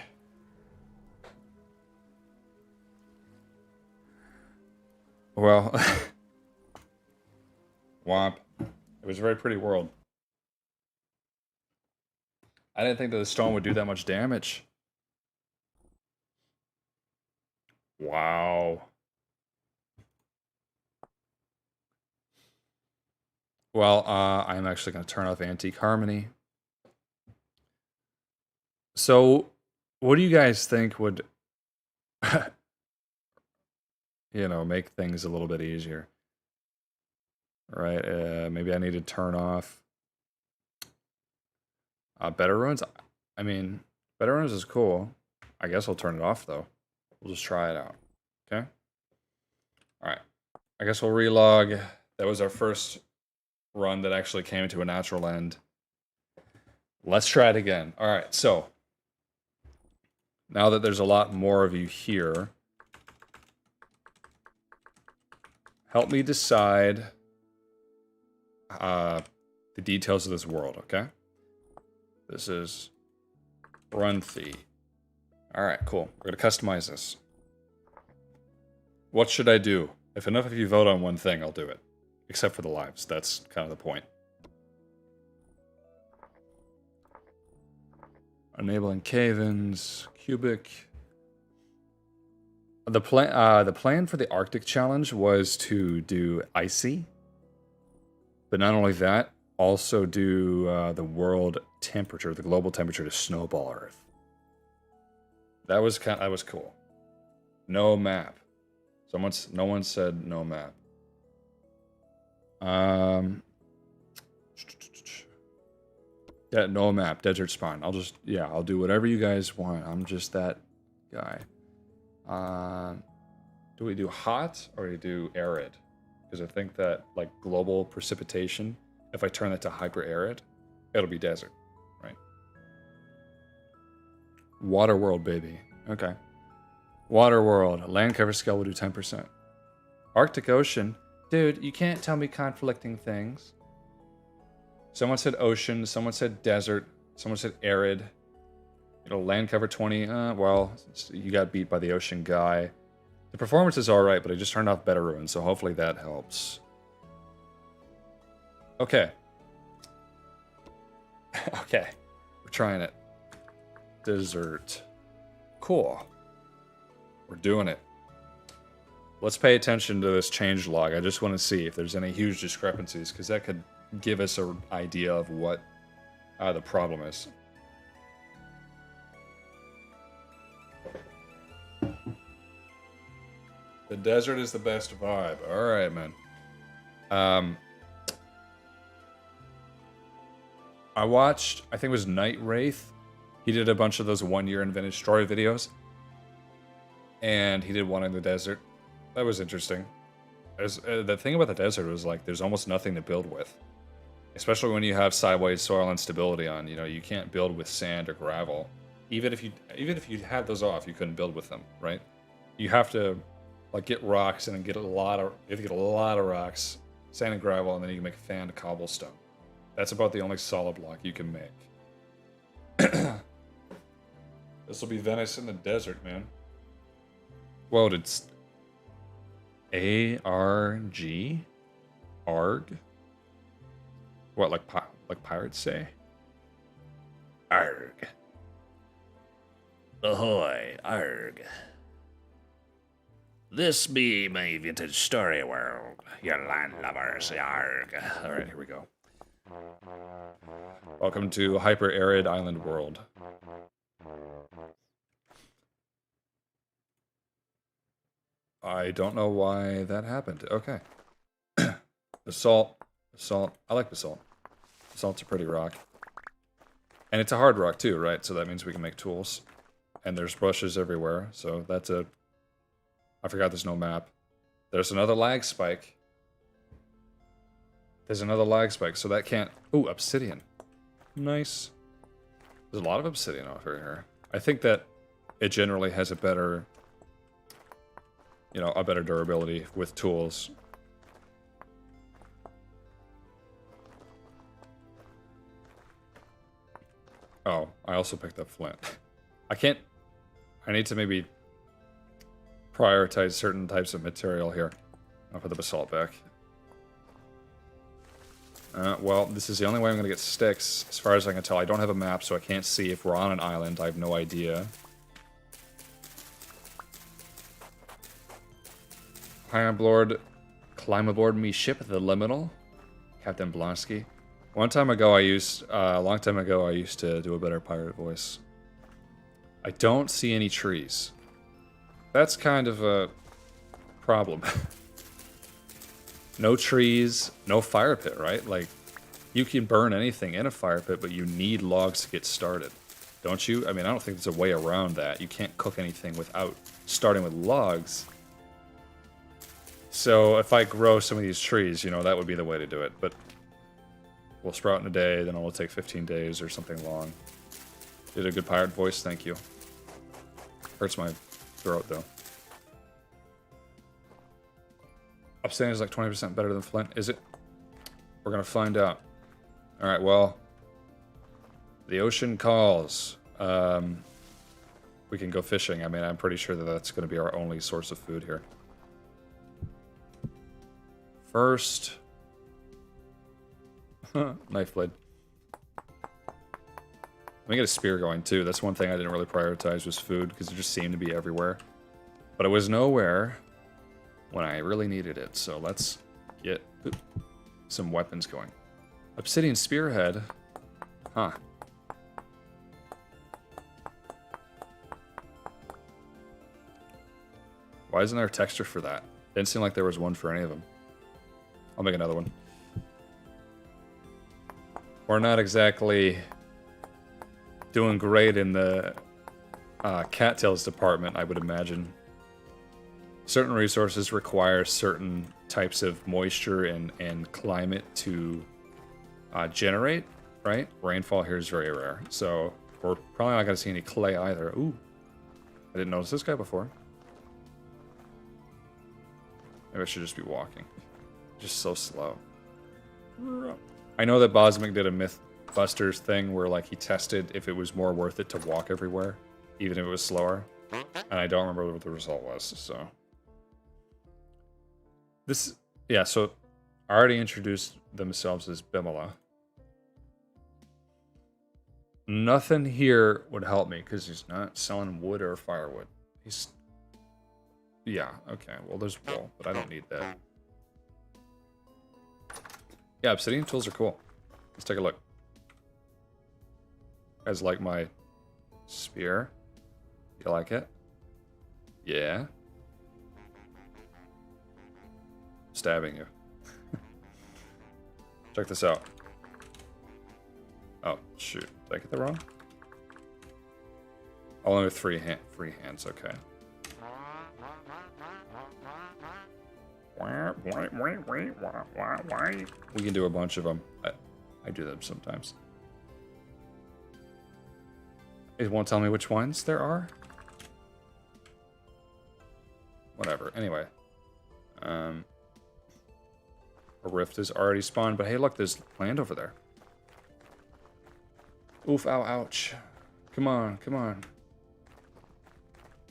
Well, womp. It was a very pretty world. I didn't think that the stone would do that much damage. Wow. Well, I'm actually going to turn off Antique Harmony. So, what do you guys think would, you know, make things a little bit easier? Right? Maybe I need to turn off BetterRuins. I mean, BetterRuins is cool. I guess I'll turn it off, though. We'll just try it out. Okay? Alright. I guess we'll relog. That was our first run that actually came to a natural end. Let's try it again. Alright, so now that there's a lot more of you here, help me decide the details of this world, okay? This is Runthi. Alright, cool. We're going to customize this. What should I do? If enough of you vote on one thing, I'll do it. Except for the lives. That's kind of the point. Enabling cave-ins, cubic. The plan for the Arctic challenge was to do icy, but not only that, also do the world temperature, the global temperature to snowball Earth. That was cool. No map. No one said no map. Yeah, no map, desert spawn. I'll do whatever you guys want. I'm just that guy. Do we do hot or do we do arid? Because I think that, like, global precipitation, if I turn that to hyper arid, it'll be desert, right? Water world, baby. Okay. Water world. Land cover scale will do 10%. Arctic Ocean. Dude, you can't tell me conflicting things. Someone said ocean, someone said desert, someone said arid. You know, land cover 20. Well, you got beat by the ocean guy. The performance is alright, but I just turned off BetterRuins, so hopefully that helps. Okay. Okay. We're trying it. Desert. Cool. We're doing it. Let's pay attention to this change log. I just want to see if there's any huge discrepancies, because that could give us an idea of what the problem is. The desert is the best vibe. Alright, man. I watched, I think it was Night Wraith. He did a bunch of those 1 year in Vintage Story videos. And he did one in the desert. That was interesting. The thing about the desert was, like, there's almost nothing to build with. Especially when you have sideways soil instability on. You know, you can't build with sand or gravel. Even if you had those off, you couldn't build with them, right? You have to, like, get rocks and then get a lot of rocks, sand and gravel, and then you can make a fan of cobblestone. That's about the only solid block you can make. This will be Venice in the desert, man. Whoa, it's ARG? ARG? What, like pirates say? Arg. Ahoy, arg. This be my vintage story world, your landlubbers, arg. Alright, here we go. Welcome to Hyper Arid Island World. I don't know why that happened. Okay. Basalt. Basalt. I like basalt. Basalt's a pretty rock. And it's a hard rock too, right? So that means we can make tools. And there's bushes everywhere, so that's a... I forgot there's no map. There's another lag spike. There's another lag spike, so that can't... Ooh, obsidian. Nice. There's a lot of obsidian over here. I think that it generally has a better... You know, a better durability with tools. Oh, I also picked up flint. I can't... I need to maybe prioritize certain types of material here. I'll put the basalt back. Well, this is the only way I'm going to get sticks. As far as I can tell, I don't have a map, so I can't see if we're on an island. I have no idea. Climb aboard me ship, the Liminal. Captain Blonsky. A long time ago, I used to do a better pirate voice. I don't see any trees. That's kind of a problem. No trees, no fire pit, right? Like, you can burn anything in a fire pit, but you need logs to get started. Don't you? I mean, I don't think there's a way around that. You can't cook anything without starting with logs. So if I grow some of these trees, you know, that would be the way to do it. But we'll sprout in a day, then it'll take 15 days or something long. Did a good pirate voice, thank you. Hurts my throat, though. Obsidian is like 20% better than flint, is it? We're gonna find out. Alright, well... The ocean calls. We can go fishing. I mean, I'm pretty sure that that's gonna be our only source of food here. First... Knife blade. Let me get a spear going, too. That's one thing I didn't really prioritize was food, because it just seemed to be everywhere. But it was nowhere when I really needed it, so let's get some weapons going. Obsidian spearhead. Huh. Why isn't there a texture for that? Didn't seem like there was one for any of them. I'll make another one. We're not exactly doing great in the cattails department, I would imagine. Certain resources require certain types of moisture and climate to generate, right? Rainfall here is very rare, so we're probably not going to see any clay either. Ooh, I didn't notice this guy before. Maybe I should just be walking. Just so slow. I know that Bosmic did a Mythbusters thing where like he tested if it was more worth it to walk everywhere, even if it was slower. And I don't remember what the result was, so... This, yeah, so I already introduced themselves as Bimala. Nothing here would help me because he's not selling wood or firewood. He's, yeah, okay, well there's wool, but I don't need that. Yeah, obsidian tools are cool. Let's take a look. You guys like my spear? You like it? Yeah. Stabbing you. Check this out. Oh, shoot. Did I get that wrong? Only with free hands, okay. We can do a bunch of them. I do them sometimes. It won't tell me which ones there are? Whatever. Anyway. A rift is already spawned, but hey, look, there's land over there. Oof, ow, ouch. Come on, come on.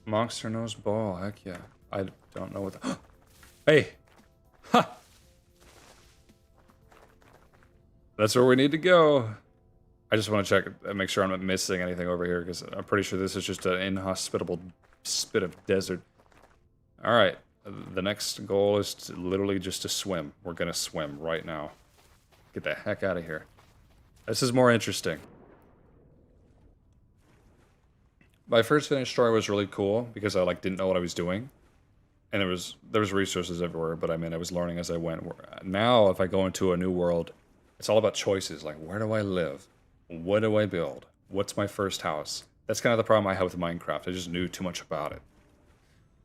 Monster nose ball, heck yeah. I don't know what the... Hey! Ha! That's where we need to go. I just want to check and make sure I'm not missing anything over here, because I'm pretty sure this is just an inhospitable spit of desert. Alright. The next goal is literally just to swim. We're gonna swim right now. Get the heck out of here. This is more interesting. My first finished story was really cool because I like didn't know what I was doing. and there was resources everywhere, but I mean, I was learning as I went. Now, if I go into a new world, it's all about choices. Like, where do I live? What do I build? What's my first house? That's kind of the problem I have with Minecraft. I just knew too much about it.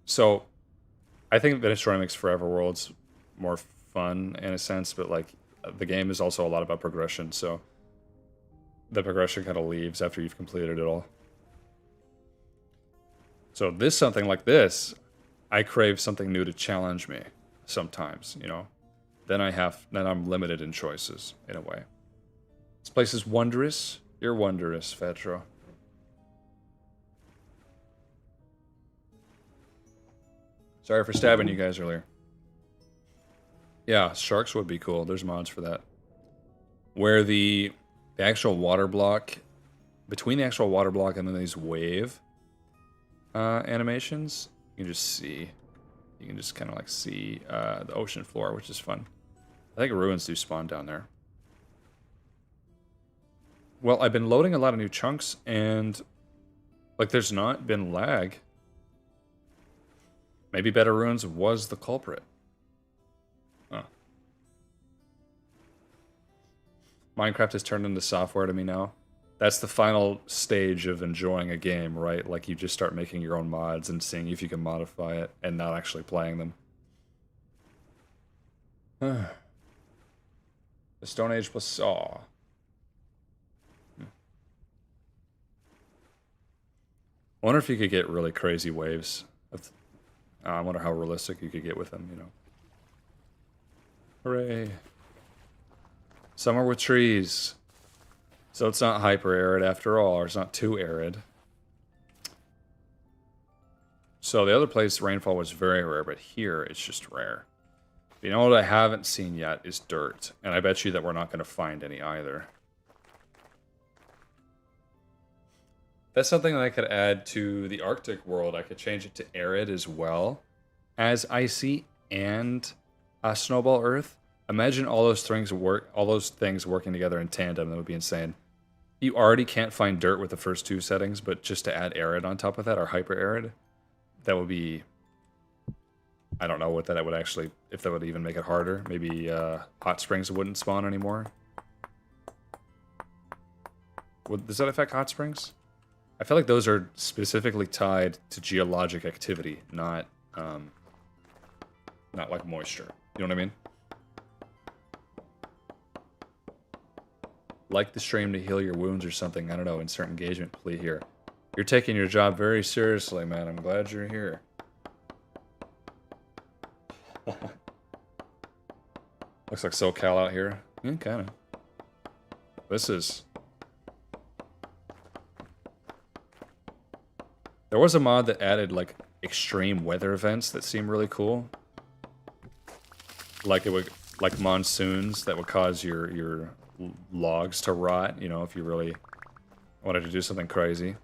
So, I think that Destroy makes Forever Worlds more fun in a sense, but like, the game is also a lot about progression, so the progression kind of leaves after you've completed it all. So this, something like this, I crave something new to challenge me sometimes, you know. Then I'm limited in choices, in a way. This place is wondrous. You're wondrous, Fetro. Sorry for stabbing you guys earlier. Yeah, sharks would be cool. There's mods for that. Where the actual water block, between the actual water block and then these wave animations, you can just see. You can just kind of like see the ocean floor, which is fun. I think ruins do spawn down there. Well, I've been loading a lot of new chunks, and like there's not been lag. Maybe BetterRuins was the culprit. Huh. Minecraft has turned into software to me now. That's the final stage of enjoying a game, right? Like you just start making your own mods and seeing if you can modify it and not actually playing them. The Stone Age plus saw. I wonder if you could get really crazy waves. I wonder how realistic you could get with them, you know. Hooray. Somewhere with trees. So it's not hyper arid after all, or it's not too arid. So the other place rainfall was very rare, but here it's just rare. You know what I haven't seen yet is dirt, and I bet you that we're not going to find any either. That's something that I could add to the Arctic world. I could change it to arid as well as icy and snowball earth. Imagine all those things working together in tandem. That would be insane. You already can't find dirt with the first two settings, but just to add arid on top of that, or hyper arid, that would be, I don't know what that would actually, if that would even make it harder. Maybe hot springs wouldn't spawn anymore. Does that affect hot springs? I feel like those are specifically tied to geologic activity, not like moisture. You know what I mean? Like the stream to heal your wounds or something. I don't know. Insert engagement plea here. You're taking your job very seriously, man. I'm glad you're here. Looks like SoCal out here. Yeah, kind of. This is... There was a mod that added, like, extreme weather events that seemed really cool. Like, it would... Like, monsoons that would cause your logs to rot, you know, if you really wanted to do something crazy.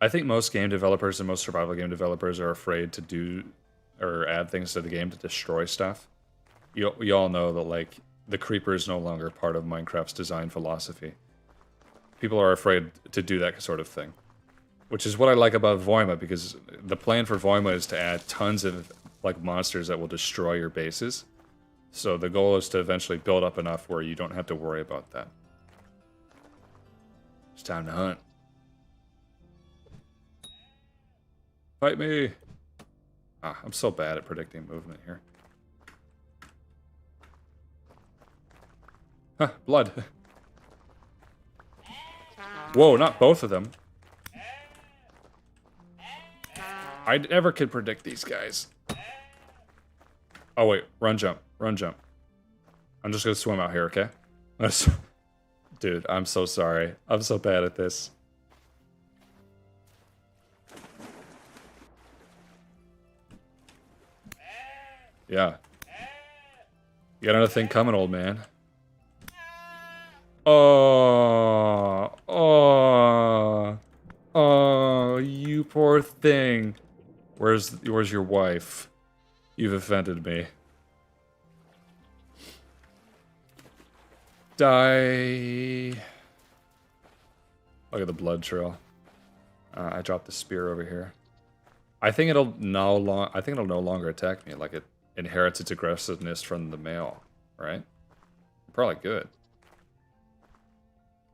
I think most game developers and most survival game developers are afraid to do or add things to the game to destroy stuff. You all know that, like, the creeper is no longer part of Minecraft's design philosophy. People are afraid to do that sort of thing. Which is what I like about Voima, because the plan for Voima is to add tons of, like, monsters that will destroy your bases. So the goal is to eventually build up enough where you don't have to worry about that. It's time to hunt. Fight me! Ah, I'm so bad at predicting movement here. Huh, blood. Whoa, not both of them. I never could predict these guys. Oh wait, run jump, run jump. I'm just gonna swim out here, okay? Dude, I'm so sorry. I'm so bad at this. Yeah. You got another thing coming, old man. Oh, oh, oh, you poor thing. Where's your wife? You've offended me. Die. Look at the blood trail. I dropped the spear over here. I think it'll no longer attack me. Like it inherits its aggressiveness from the male, right? Probably good.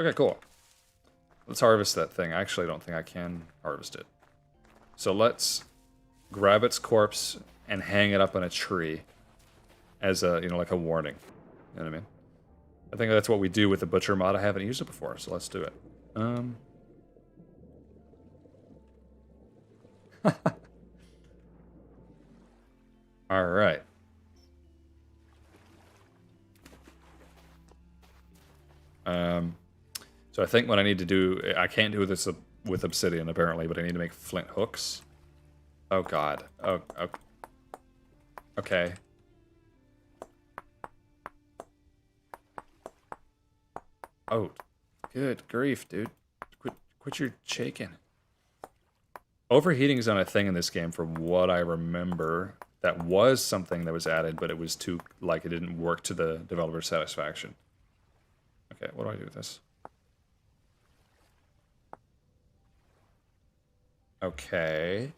Okay, cool. Let's harvest that thing. I actually don't think I can harvest it. So let's grab its corpse and hang it up on a tree as a, you know, like a warning. You know what I mean? I think that's what we do with the butcher mod. I haven't used it before, so let's do it. All right. So I think what I need to do, I can't do this with obsidian apparently, but I need to make flint hooks. Oh god. Oh, okay. Oh, good grief, dude. Quit your shaking. Overheating is not a thing in this game from what I remember. That was something that was added, but it was too, like, it didn't work to the developer's satisfaction. Okay, what do I do with this? Okay.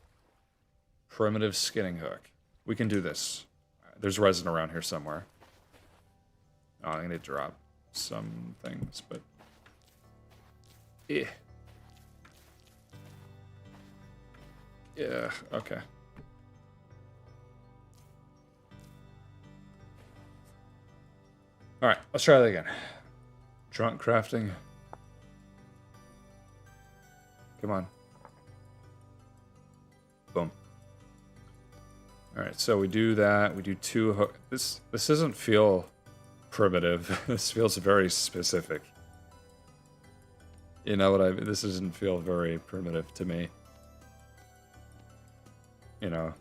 Primitive skinning hook. We can do this. There's resin around here somewhere. Oh, I'm gonna drop some things, but... Yeah, okay. Alright, let's try that again. Drunk crafting. Come on. Boom. Alright, so we do that. We do 2 hook. This doesn't feel primitive. This feels very specific. You know what I mean? This doesn't feel very primitive to me. You know,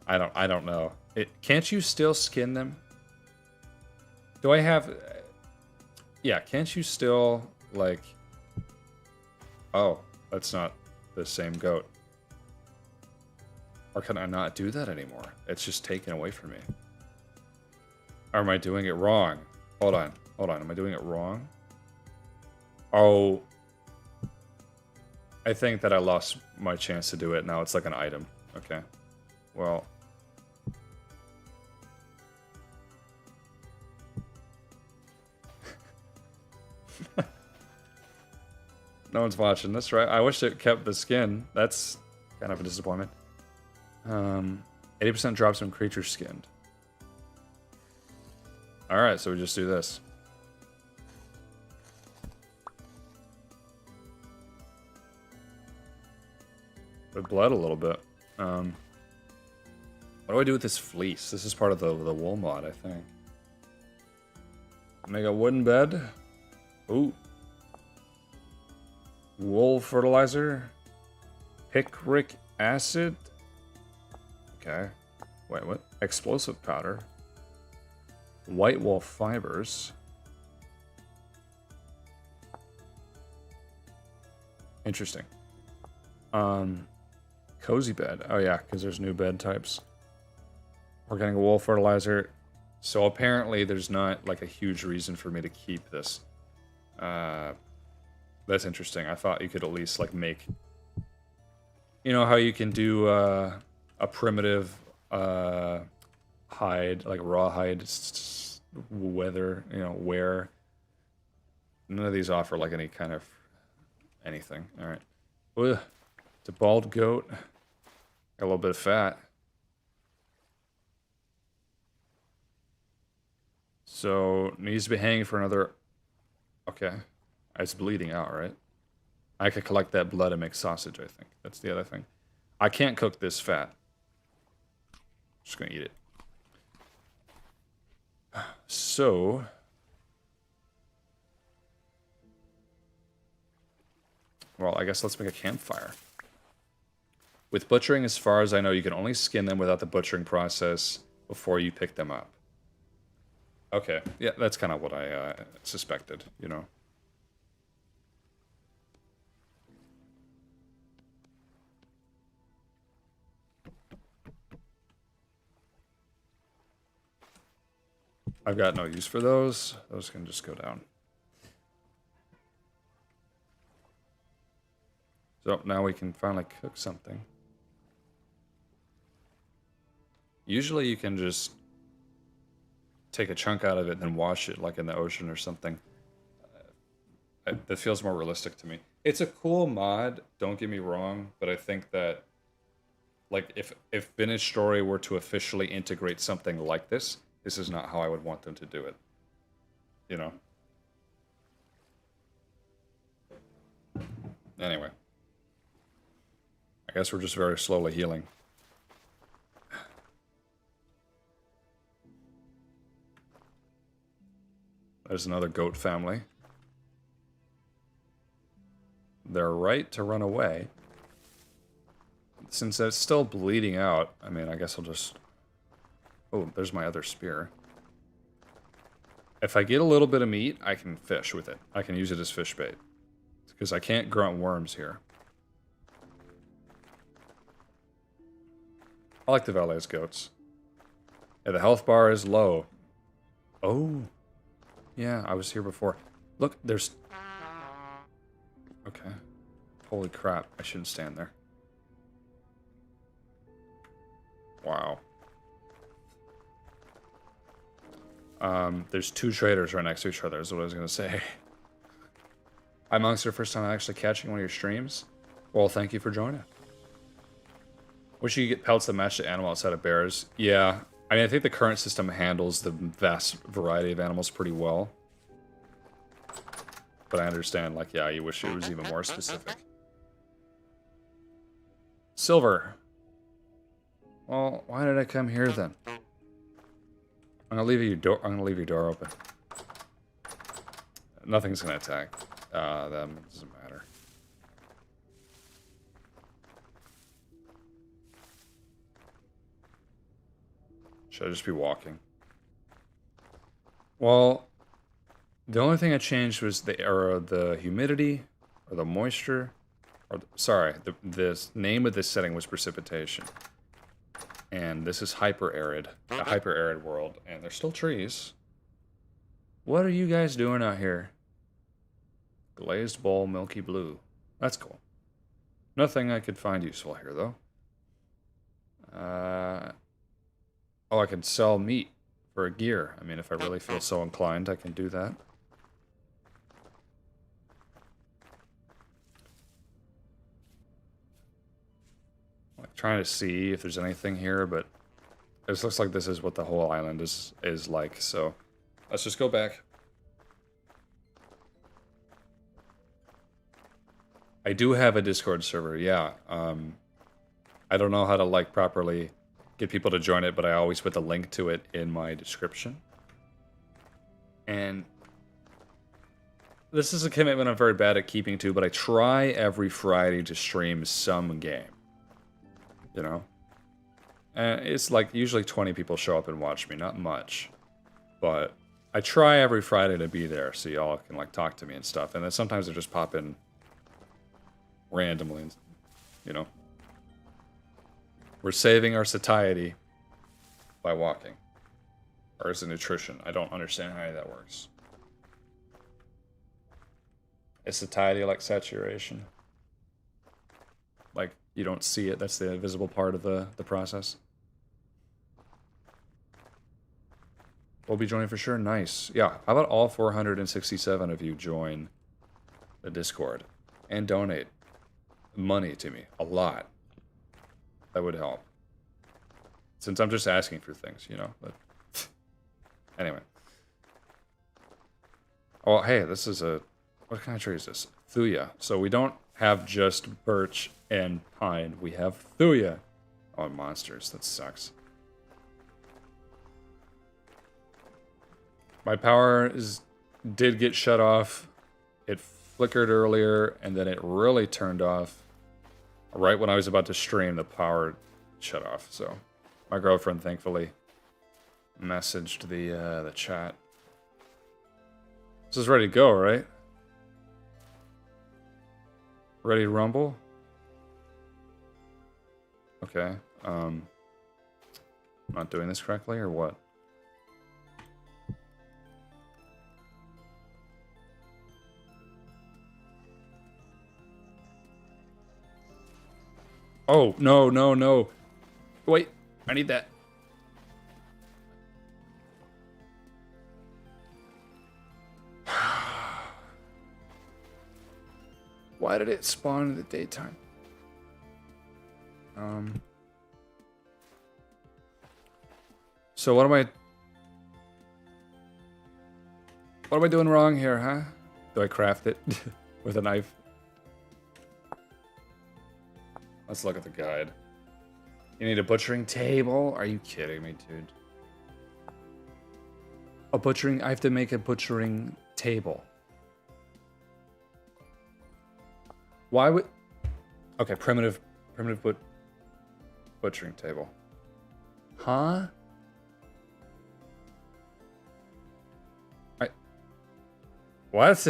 I don't know. Can't you still skin them? Do I have... Yeah, can't you still, like... Oh, that's not the same goat. Or can I not do that anymore? It's just taken away from me. Or am I doing it wrong? Hold on. Am I doing it wrong? Oh. I think that I lost my chance to do it. Now it's like an item. Okay. Well. No one's watching this, right? I wish it kept the skin. That's kind of a disappointment. 80% drops when creature skinned. Alright, so we just do this. It bled a little bit. What do I do with this fleece? This is part of the wool mod, I think. Make a wooden bed. Ooh. Wool fertilizer. Picric acid. Okay. Wait, what? Explosive powder. White wool fibers. Interesting. Cozy bed. Oh yeah, because there's new bed types. We're getting a wool fertilizer. So apparently there's not like a huge reason for me to keep this. That's interesting. I thought you could at least like make... You know how you can do a primitive hide, like raw hide wear. None of these offer like any kind of anything. All right. Ugh. It's a bald goat. Got a little bit of fat. So needs to be hanging for another... Okay. It's bleeding out, right? I could collect that blood and make sausage, I think. That's the other thing. I can't cook this fat. Just gonna eat it. So... Well, I guess let's make a campfire. With butchering, as far as I know, you can only skin them without the butchering process before you pick them up. Okay, yeah, that's kind of what I suspected, you know. I've got no use for those. Those can just go down. So now we can finally cook something. Usually you can just take a chunk out of it and then wash it like in the ocean or something. That feels more realistic to me. It's a cool mod, don't get me wrong, but I think that like if Vintage Story were to officially integrate something like this is not how I would want them to do it. You know? Anyway. I guess we're just very slowly healing. There's another goat family. They're right to run away. Since it's still bleeding out, I mean, I guess I'll just... Oh, there's my other spear. If I get a little bit of meat, I can fish with it. I can use it as fish bait. Because I can't grunt worms here. I like the valet's goats. Yeah, the health bar is low. Oh. Yeah, I was here before. Look, there's... Okay. Holy crap, I shouldn't stand there. Wow. There's two traders right next to each other is what I was going to say. Hi, Monster. First time actually catching one of your streams. Well, thank you for joining. Wish you could get pelts that match the animal outside of bears. Yeah. I mean, I think the current system handles the vast variety of animals pretty well. But I understand, like, yeah, you wish it was even more specific. Silver. Well, why did I come here then? I'm gonna leave your door open. Nothing's gonna attack them. It doesn't matter. Should I just be walking? Well, the only thing I changed was the humidity or the moisture. Or sorry, the name of this setting was precipitation. And this is hyper-arid, a hyper-arid world, and there's still trees. What are you guys doing out here? Glazed bowl, milky blue. That's cool. Nothing I could find useful here, though. Oh, I can sell meat for a gear. I mean, if I really feel so inclined, I can do that. Like, trying to see if there's anything here, but this looks like this is what the whole island is like, so let's just go back. I do have a Discord server, yeah. I don't know how to, like, properly get people to join it, but I always put the link to it in my description. And this is a commitment I'm very bad at keeping to, but I try every Friday to stream some game. You know? And it's like usually 20 people show up and watch me, not much. But I try every Friday to be there so y'all can, like, talk to me and stuff. And then sometimes I just pop in randomly, you know? We're saving our satiety by walking. Or is it nutrition? I don't understand how that works. Is satiety like saturation? Like, you don't see it, that's the invisible part of the process? We'll be joining for sure, nice. Yeah, how about all 467 of you join the Discord and donate money to me, a lot. That would help. Since I'm just asking for things, you know. But anyway. Oh, hey, this is a... What kind of tree is this? Thuya. So we don't have just birch and pine. We have Thuya. Oh, monsters. That sucks. My power did get shut off. It flickered earlier, and then it really turned off. Right when I was about to stream, the power shut off. So my girlfriend thankfully messaged the chat. This is ready to go, right? Ready to rumble? Okay. I'm not doing this correctly or what? Oh, no, no, no. Wait, I need that. Why did it spawn in the daytime? So what am I doing wrong here, huh? Do I craft it with a knife? Let's look at the guide. You need a butchering table? Are you kidding me, dude? I have to make a butchering table. Why would... Okay, primitive butchering table. Huh? What?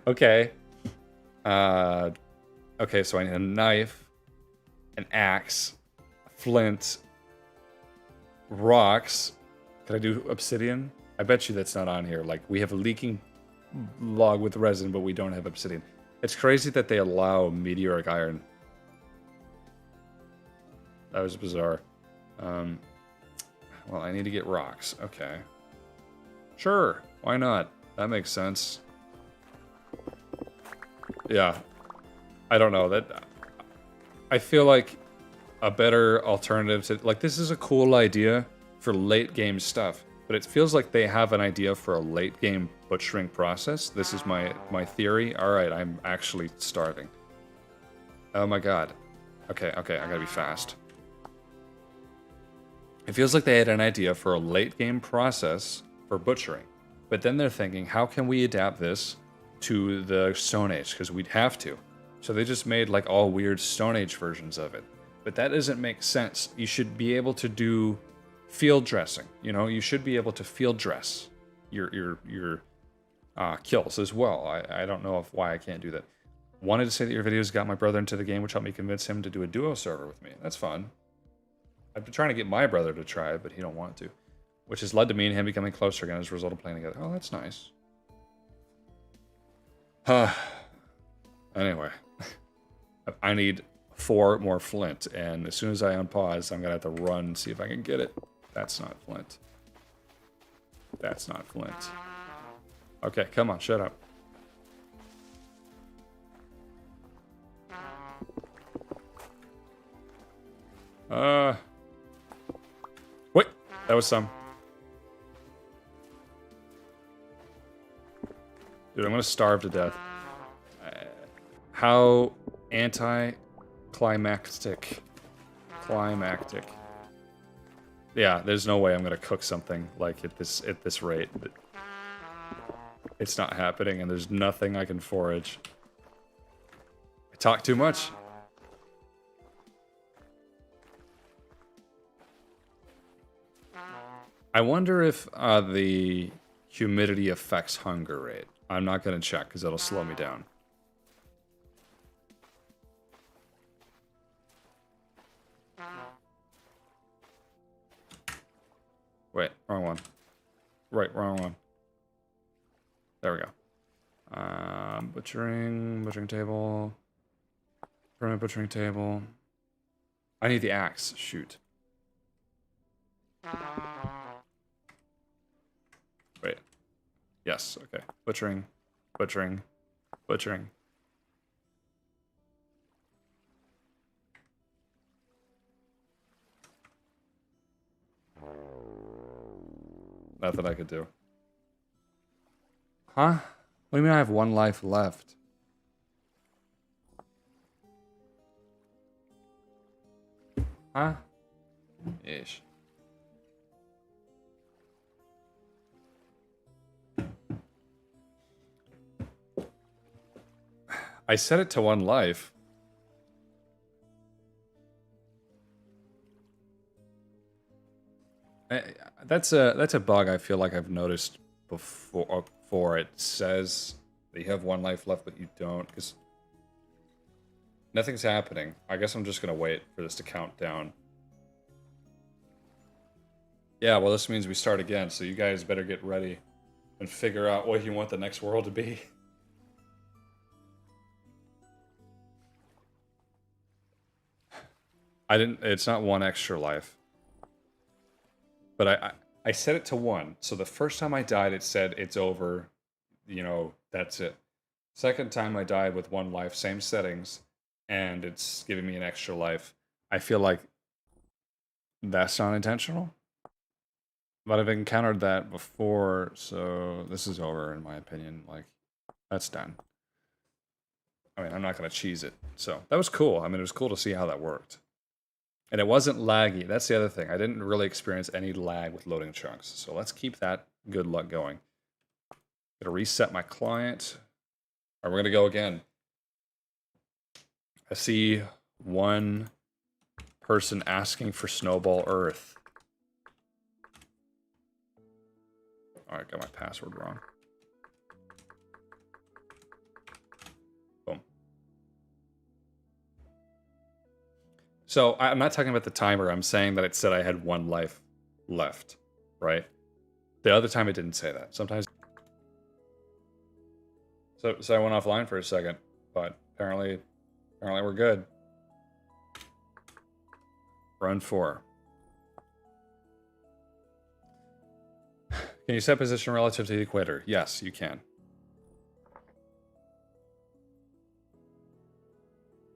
Okay. Okay, so I need a knife, an axe, a flint, rocks. Can I do obsidian? I bet you that's not on here. Like, we have a leaking log with resin, but we don't have obsidian. It's crazy that they allow meteoric iron. That was bizarre. Well, I need to get rocks. Okay. Sure. Why not? That makes sense. Yeah. I don't know. I feel like a better alternative to... Like, this is a cool idea for late game stuff, but it feels like they have an idea for a late game butchering process. This is my theory. All right, I'm actually starving. Oh my god. Okay, I gotta be fast. It feels like they had an idea for a late game process for butchering, but then they're thinking, how can we adapt this to the Stone Age? Because we'd have to. So they just made like all weird Stone Age versions of it. But that doesn't make sense. You should be able to do field dressing. You know, you should be able to field dress your kills as well. I don't know why I can't do that. Wanted to say that your videos got my brother into the game, which helped me convince him to do a duo server with me. That's fun. I've been trying to get my brother to try it, but he don't want to. Which has led to me and him becoming closer again as a result of playing together. Oh, that's nice. Anyway. I need 4 more flint, and as soon as I unpause, I'm gonna have to run and see if I can get it. That's not flint. That's not flint. Okay, come on, shut up. Wait, that was some. Dude, I'm gonna starve to death. How anti-climactic. Climactic. Yeah, there's no way I'm gonna cook something like at this rate. It's not happening, and there's nothing I can forage. I talk too much. I wonder if the humidity affects hunger rate. I'm not gonna check because that'll slow me down. Wait, wrong one. Right, wrong one. There we go. Butchering table. Permanent butchering table. I need the axe. Shoot. Wait. Yes, okay. Butchering. Nothing I could do. Huh? What do you mean I have 1 life left? Huh? Ish. I set it to 1 life. That's a bug I feel like I've noticed before. It says that you have 1 life left, but you don't, because nothing's happening. I guess I'm just gonna wait for this to count down. Yeah, well, this means we start again, so you guys better get ready and figure out what you want the next world to be. It's not 1 extra life. But I set it to 1. So the first time I died, it said it's over. You know, that's it. Second time I died with 1 life, same settings, and it's giving me an extra life. I feel like that's not intentional. But I've encountered that before, so this is over in my opinion. Like, that's done. I mean, I'm not going to cheese it. So that was cool. I mean, it was cool to see how that worked. And it wasn't laggy. That's the other thing. I didn't really experience any lag with loading chunks. So let's keep that good luck going. Gonna reset my client. All right, we're gonna go again. I see one person asking for Snowball Earth. All right, got my password wrong. Boom. So I'm not talking about the timer. I'm saying that it said I had 1 life left, right? The other time it didn't say that. Sometimes. So I went offline for a second, but apparently we're good. Run 4. Can you set position relative to the equator? Yes, you can.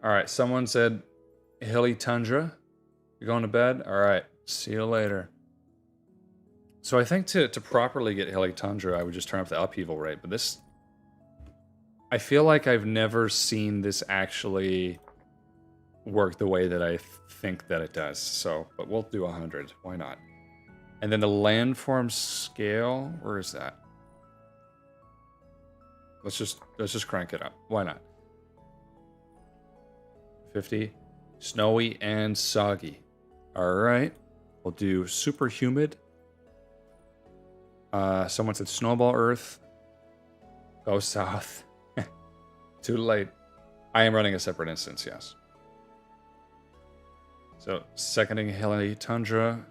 All right, someone said hilly tundra. You're going to bed? All right, see you later. So I think to properly get hilly tundra, I would just turn up the upheaval rate, but this... I feel like I've never seen this actually work the way that I think that it does. So, but we'll do 100. Why not? And then the landform scale, where is that? Let's just crank it up. Why not? 50. Snowy and soggy. All right. We'll do super humid. Someone said snowball earth. Go south. Too late. I am running a separate instance, yes. So, seconding hilly tundra.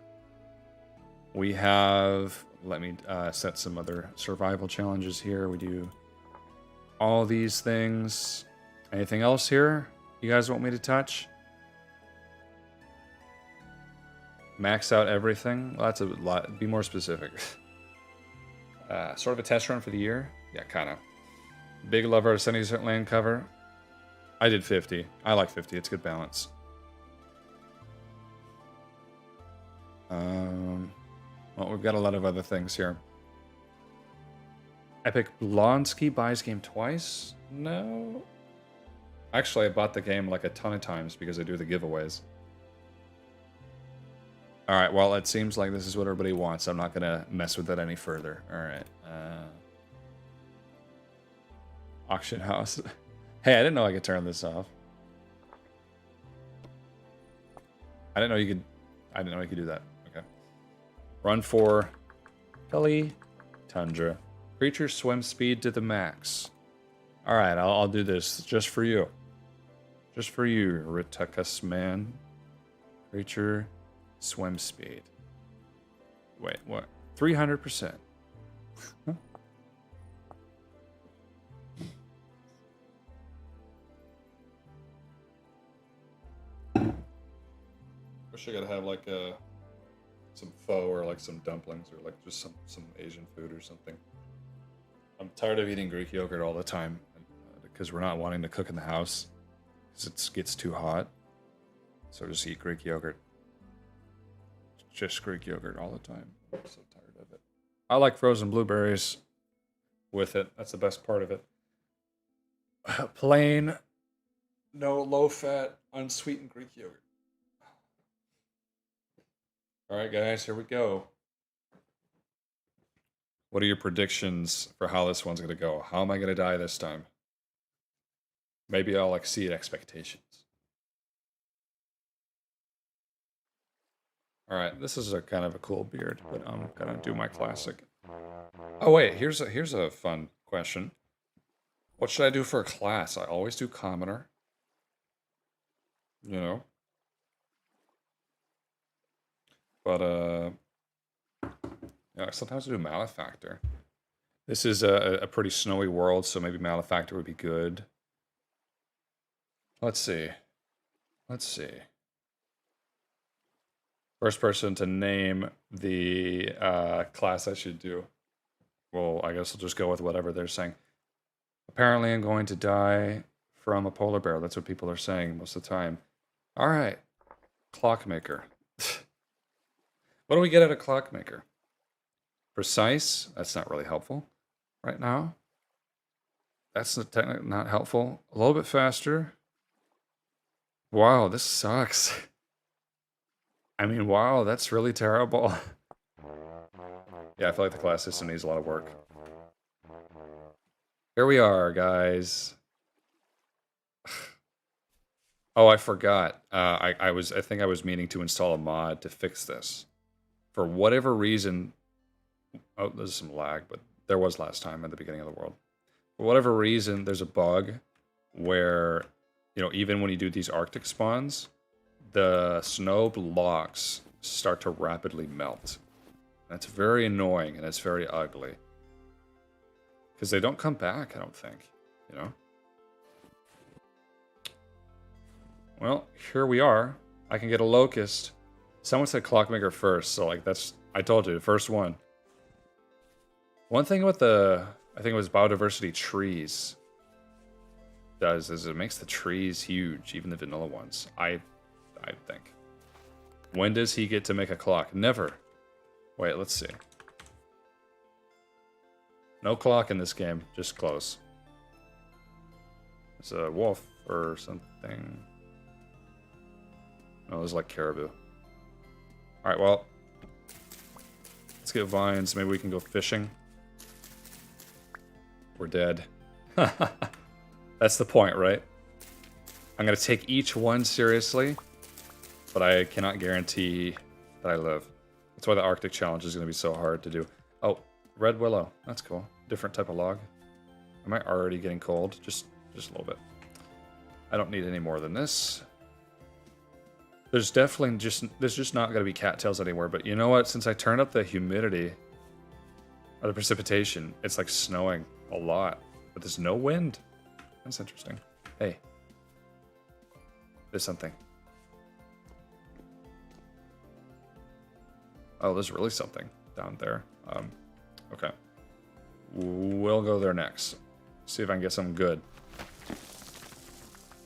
We have, let me set some other survival challenges here. We do all these things. Anything else here you guys want me to touch? Max out everything? Well, that's a lot. Be more specific. Sort of a test run for the year? Yeah, kind of. Big lover of 70% land cover. I did 50. I like 50. It's good balance. Well, we've got a lot of other things here. Epic Blonsky buys game twice? No. Actually, I bought the game like a ton of times because I do the giveaways. All right, well, it seems like this is what everybody wants. I'm not going to mess with it any further. All right. Auction house. Hey, I didn't know I could turn this off. I didn't know you could do that. Okay. Run 4. Hilly tundra. Creature swim speed to the max. All right, I'll do this just for you. Just for you, Ritucus man. Creature swim speed. Wait, what? 300%. Huh? Wish I could have like some pho or like some dumplings or like just some Asian food or something. I'm tired of eating Greek yogurt all the time because we're not wanting to cook in the house because it gets too hot. So just eat Greek yogurt. Just Greek yogurt all the time. I'm so tired of it. I like frozen blueberries with it. That's the best part of it. Plain, no low-fat, unsweetened Greek yogurt. All right, guys, here we go. What are your predictions for how this one's going to go? How am I going to die this time? Maybe I'll exceed expectations. All right, this is a kind of a cool beard, but I'm going to do my classic. Oh, wait, here's a fun question. What should I do for a class? I always do commoner. You know? But, yeah, sometimes I do malefactor. This is a pretty snowy world, so maybe malefactor would be good. Let's see. First person to name the class I should do. Well, I guess I'll just go with whatever they're saying. Apparently I'm going to die from a polar bear. That's what people are saying most of the time. All right. Clockmaker. What do we get at a clockmaker? Precise. That's not really helpful right now. That's technically not helpful. A little bit faster. Wow, this sucks. I mean, wow, that's really terrible. Yeah, I feel like the class system needs a lot of work. Here we are, guys. Oh, I forgot. I think I was meaning to install a mod to fix this. For whatever reason, oh, there's some lag, but there was last time at the beginning of the world. For whatever reason, there's a bug where, you know, even when you do these Arctic spawns, the snow blocks start to rapidly melt. That's very annoying and it's very ugly. Because they don't come back, I don't think, you know? Well, here we are. I can get a locust. Someone said clockmaker first, so like that's, I told you, the first one. One thing with the, I think it was biodiversity trees does is it makes the trees huge, even the vanilla ones, I think. When does he get to make a clock? Never. Wait, let's see. No clock in this game, just close. It's a wolf or something. No, it's like caribou. Alright, well. Let's get vines. Maybe we can go fishing. We're dead. That's the point, right? I'm going to take each one seriously, but I cannot guarantee that I live. That's why the Arctic challenge is going to be so hard to do. Oh, red willow. That's cool. Different type of log. Am I already getting cold? Just a little bit. I don't need any more than this. There's definitely there's just not going to be cattails anywhere, but you know what? Since I turned up the humidity or the precipitation, it's like snowing a lot, but there's no wind. That's interesting. Hey. There's something. Oh, there's really something down there. Okay. We'll go there next. See if I can get something good.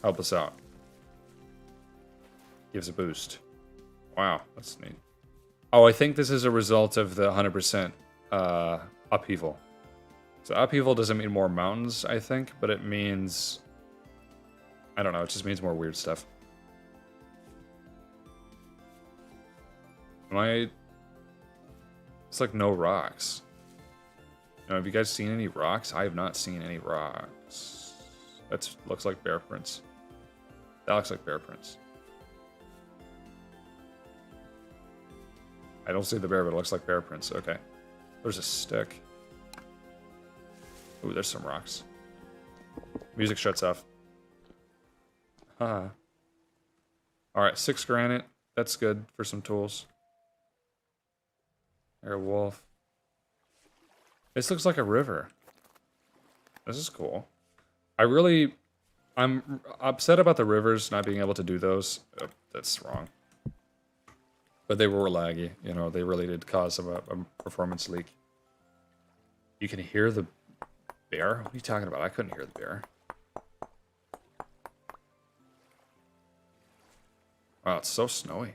Help us out. Gives a boost. Wow, that's neat. Oh, I think this is a result of the 100% upheaval. So upheaval doesn't mean more mountains, I think, but it means... I don't know, it just means more weird stuff. It's like no rocks. You know, have you guys seen any rocks? I have not seen any rocks. That looks like bear prints. That looks like bear prints. I don't see the bear, but it looks like bear prints. Okay. There's a stick. Ooh, there's some rocks. Music shuts off. Alright, 6 granite. That's good for some tools. There, a wolf. This looks like a river. This is cool. I'm upset about the rivers not being able to do those. Oh, that's wrong. But they were laggy, you know, they really did cause a performance leak. You can hear the bear? What are you talking about? I couldn't hear the bear. Wow, it's so snowy.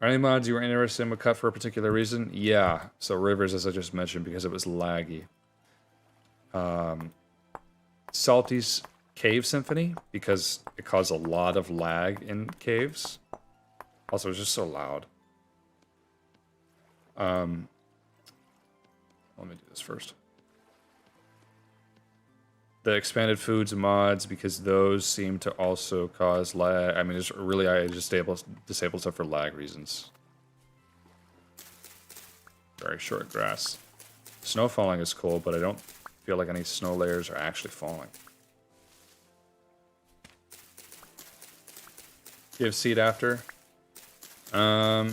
Are any mods you were interested in would cut for a particular reason? Yeah, so rivers, as I just mentioned, because it was laggy. Salty's Cave Symphony, because it caused a lot of lag in caves. Also, it's just so loud. Let me do this first. The expanded foods mods, because those seem to also cause lag. I mean, it's really, I just disable stuff for lag reasons. Very short grass. Snow falling is cool, but I don't feel like any snow layers are actually falling. Give seed after. Yeah.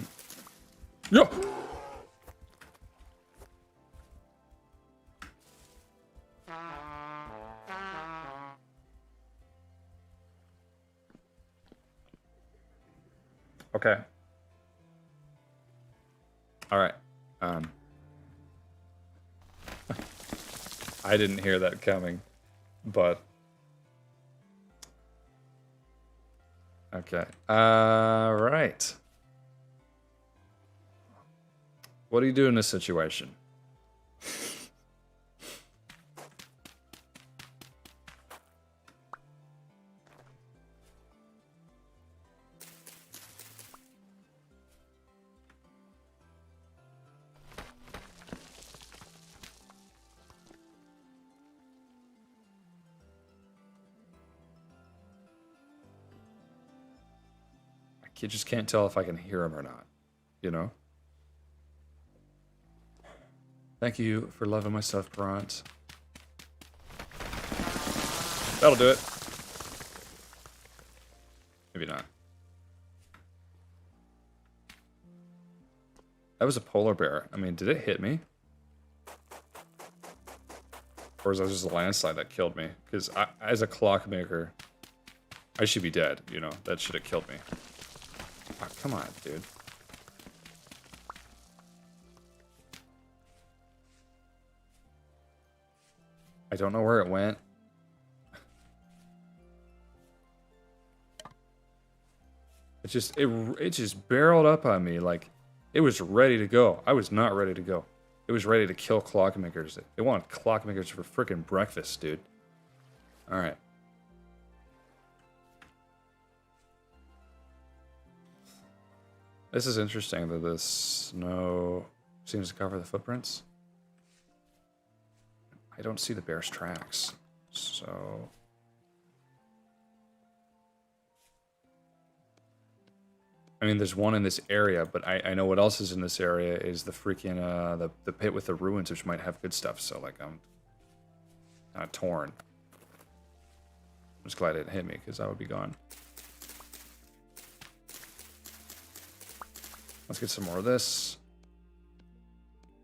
Okay. All right. I didn't hear that coming, but okay. Right. What do you do in this situation? I just can't tell if I can hear him or not, you know? Thank you for loving my stuff, Bront. That'll do it. Maybe not. That was a polar bear. I mean, did it hit me? Or was that just a landslide that killed me? Because as a clockmaker, I should be dead, you know? That should have killed me. Oh, come on, dude. I don't know where it went. It just barreled up on me like it was ready to go. I was not ready to go. It was ready to kill clockmakers. It wanted clockmakers for freaking breakfast, dude. All right. This is interesting that the snow seems to cover the footprints. I don't see the bear's tracks, so... I mean, there's one in this area, but I know what else is in this area is the freaking, the pit with the ruins, which might have good stuff, so, like, I'm kind of torn. I'm just glad it didn't hit me, because I would be gone. Let's get some more of this.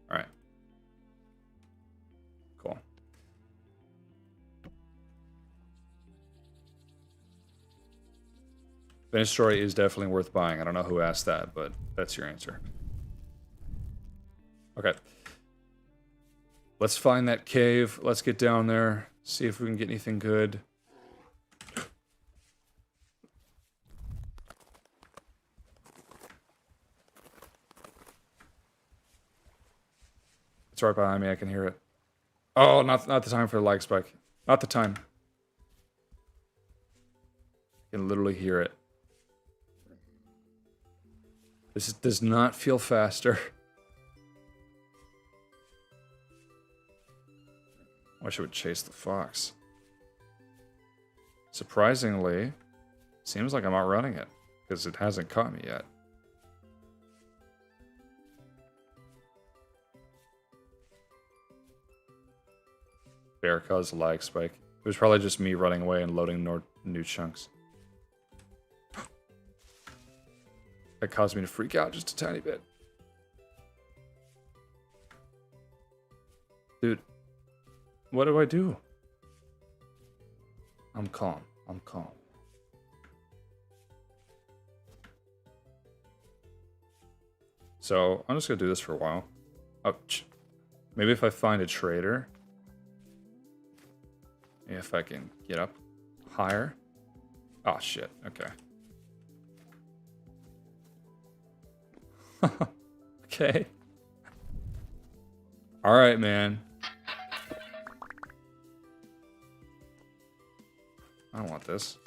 Alright. Cool. Finished story is definitely worth buying. I don't know who asked that, but that's your answer. Okay. Let's find that cave. Let's get down there. See if we can get anything good. It's right behind me. I can hear it. Oh, not the time for the lag spike. Not the time. I can literally hear it. This does not feel faster. I wish I would chase the fox. Surprisingly, seems like I'm outrunning it because it hasn't caught me yet. Bear caused a lag spike. It was probably just me running away and loading new chunks. That caused me to freak out just a tiny bit. Dude, what do I do? I'm calm. I'm calm. So, I'm just gonna do this for a while. Oh, maybe if I find a trader. If I can get up higher. Oh, shit. Okay. Okay. All right, man. I don't want this.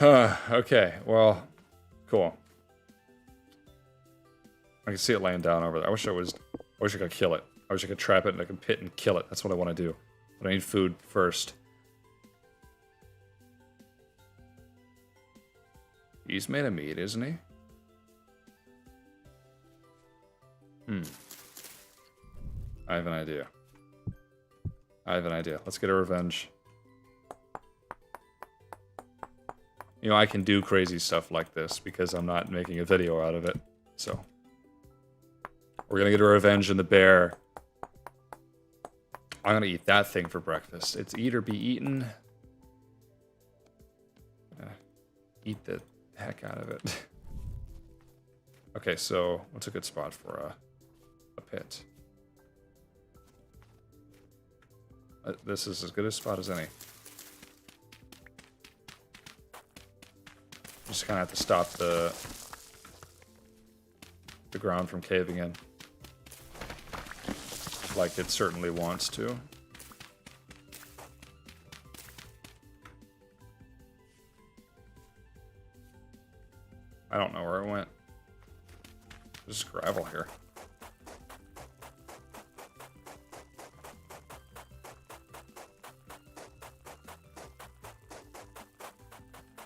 Okay, well, cool. I can see it laying down over there. I wish I could kill it. I wish I could trap it in a pit and kill it. That's what I want to do. But I need food first. He's made of meat, isn't he? I have an idea. Let's get a revenge. You know, I can do crazy stuff like this because I'm not making a video out of it. So, we're gonna get a revenge on the bear. I'm gonna eat that thing for breakfast. It's eat or be eaten. Eat the heck out of it. Okay, so what's a good spot for a pit? This is as good a spot as any. Just kind of have to stop the ground from caving in. Like it certainly wants to. I don't know where it went. There's gravel here.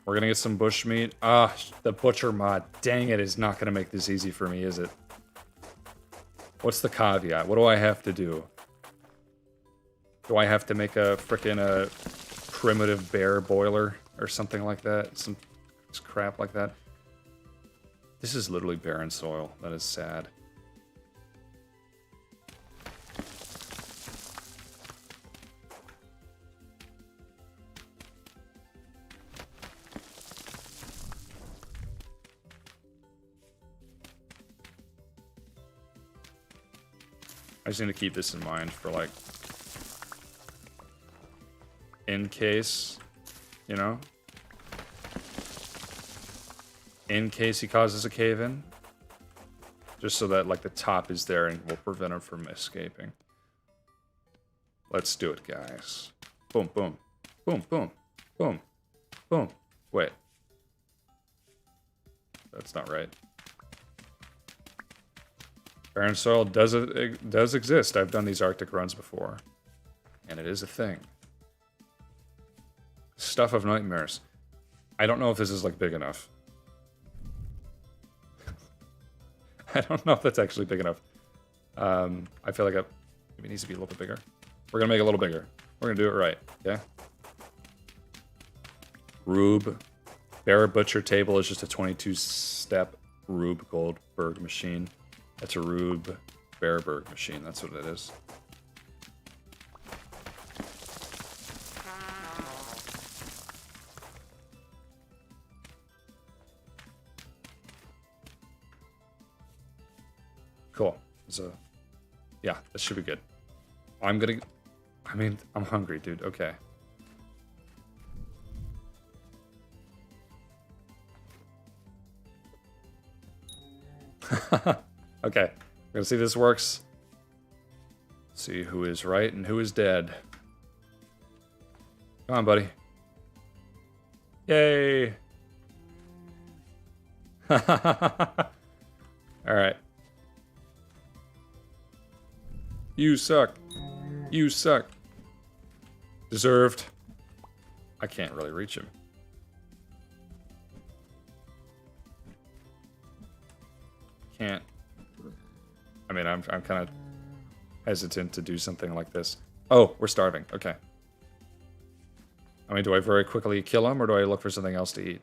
We're gonna get some bush meat. Ah, the butcher mod. Dang it, is not gonna make this easy for me, is it? What's the caveat? What do I have to do? Do I have to make a frickin' primitive bear boiler or something like that? Some crap like that? This is literally barren soil. That is sad. I just need to keep this in mind for, like, in case, you know? In case he causes a cave-in. Just so that, like, the top is there and will prevent him from escaping. Let's do it, guys. Boom, boom. Boom, boom. Boom. Boom. Wait. That's not right. Barren soil does exist. I've done these Arctic runs before. And it is a thing. Stuff of nightmares. I don't know if this is, like, big enough. I don't know if that's actually big enough. I feel like maybe it needs to be a little bit bigger. We're going to make it a little bigger. We're going to do it right, okay? Rube. Bear Butcher table is just a 22-step Rube Goldberg machine. That's a Rube Bearberg machine. That's what it is. Cool. So, yeah, this should be good. I'm hungry, dude. Okay. Okay. We're gonna see if this works. See who is right and who is dead. Come on, buddy. Yay! Alright. You suck. You suck. Deserved. I can't really reach him. Can't. I mean, I'm kind of hesitant to do something like this. Oh, we're starving. Okay. I mean, do I very quickly kill him, or do I look for something else to eat?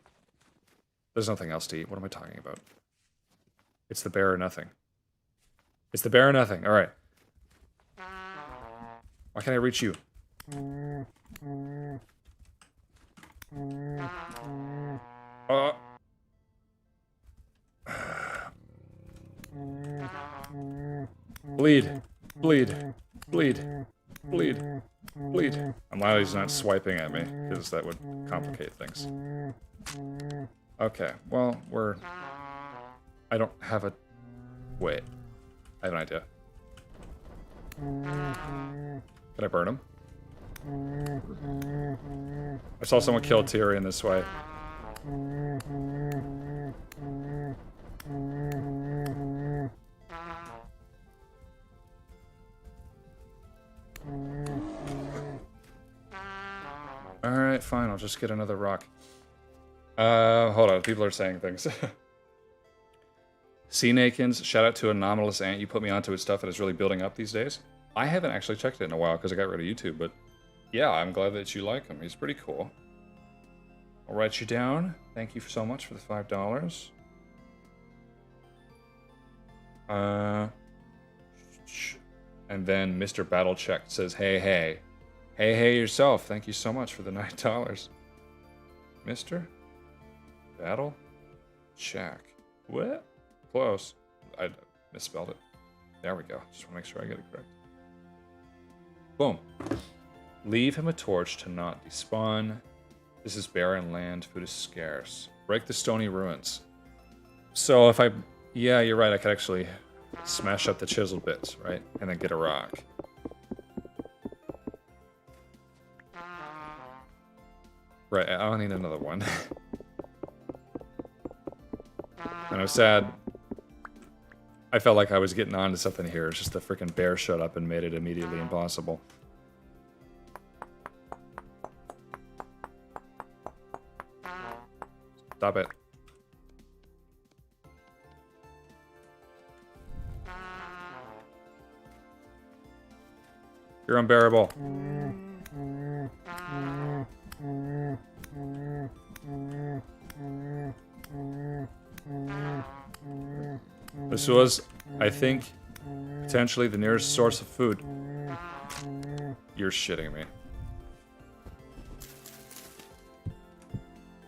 There's nothing else to eat. What am I talking about? It's the bear or nothing. It's the bear or nothing. All right. Why can't I reach you? Bleed. Bleed. Bleed. Bleed. Bleed. I'm glad he's not swiping at me, because that would complicate things. Okay, well, I don't have a... Wait. I have an idea. Can I burn him? I saw someone kill Tyrion this way. Alright, fine, I'll just get another rock. Hold on, people are saying things. Sea Nakins, shout out to Anomalous Ant. You put me onto his stuff and it's really building up these days. I haven't actually checked it in a while because I got rid of YouTube, but yeah, I'm glad that you like him. He's pretty cool. I'll write you down. Thank you so much for the $5. And then Mr. Battlecheck says, hey, hey. Hey, hey yourself. Thank you so much for the $9. Mr. Battlecheck. What? close. I misspelled it. There we go. Just want to make sure I get it correct. Boom. Leave him a torch to not despawn. This is barren land. Food is scarce. Break the stony ruins. So if I... Yeah, you're right. I could actually smash up the chiseled bits, right? And then get a rock. Right, I don't need another one. And I was sad. I felt like I was getting onto something here. It's just the freaking bear showed up and made it immediately impossible. Stop it. You're unbearable. This was, I think, potentially the nearest source of food. You're shitting me.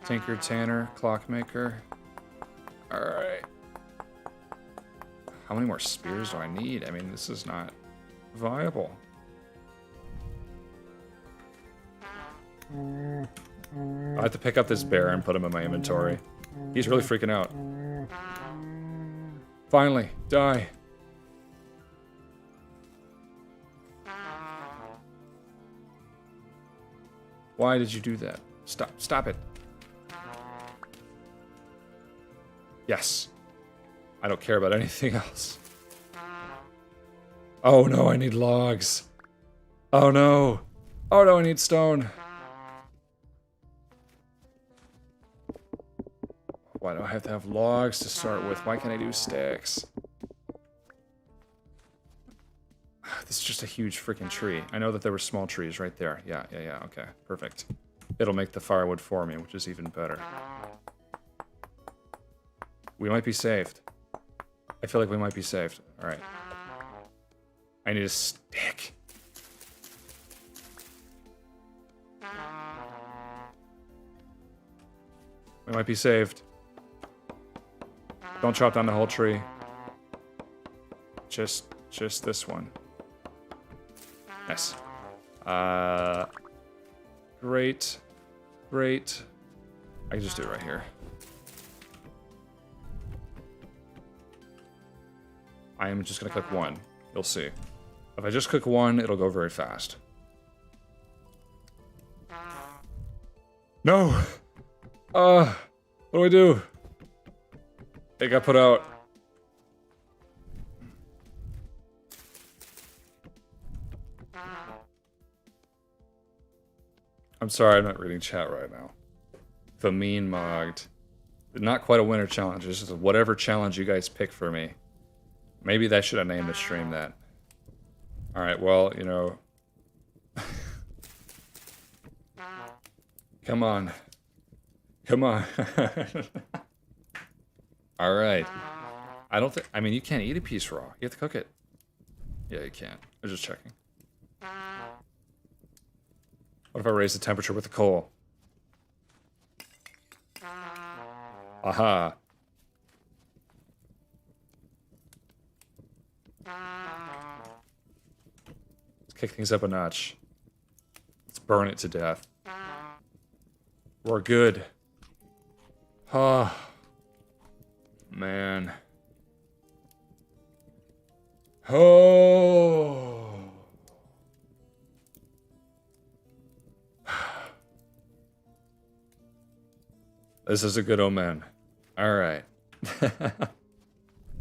Tinker, Tanner, Clockmaker. Alright. How many more spears do I need? I mean, this is not viable. I have to pick up this bear and put him in my inventory. He's really freaking out. Finally, die. Why did you do that? Stop it. Yes. I don't care about anything else. Oh no, I need logs. Oh no. Oh no, I need stone. Why do I have to have logs to start with? Why can't I do sticks? This is just a huge freaking tree. I know that there were small trees right there. Yeah, okay, perfect. It'll make the firewood for me, which is even better. We might be saved. I feel like we might be saved. Alright. I need a stick. We might be saved. Don't chop down the whole tree. Just this one. Nice. Great. Great. I can just do it right here. I am just gonna click one. You'll see. If I just click one, it'll go very fast. No! What do I do? It got put out. I'm sorry, I'm not reading chat right now. The mean mogged. Not quite a winter challenge. This is whatever challenge you guys pick for me. Maybe that should have named the stream that. Alright, well, you know. Come on. Come on. Alright. I don't think... I mean, you can't eat a piece raw. You have to cook it. Yeah, you can. I'm just checking. What if I raise the temperature with the coal? Aha. Let's kick things up a notch. Let's burn it to death. We're good. Oh. Man. Oh. This is a good omen. Alright. I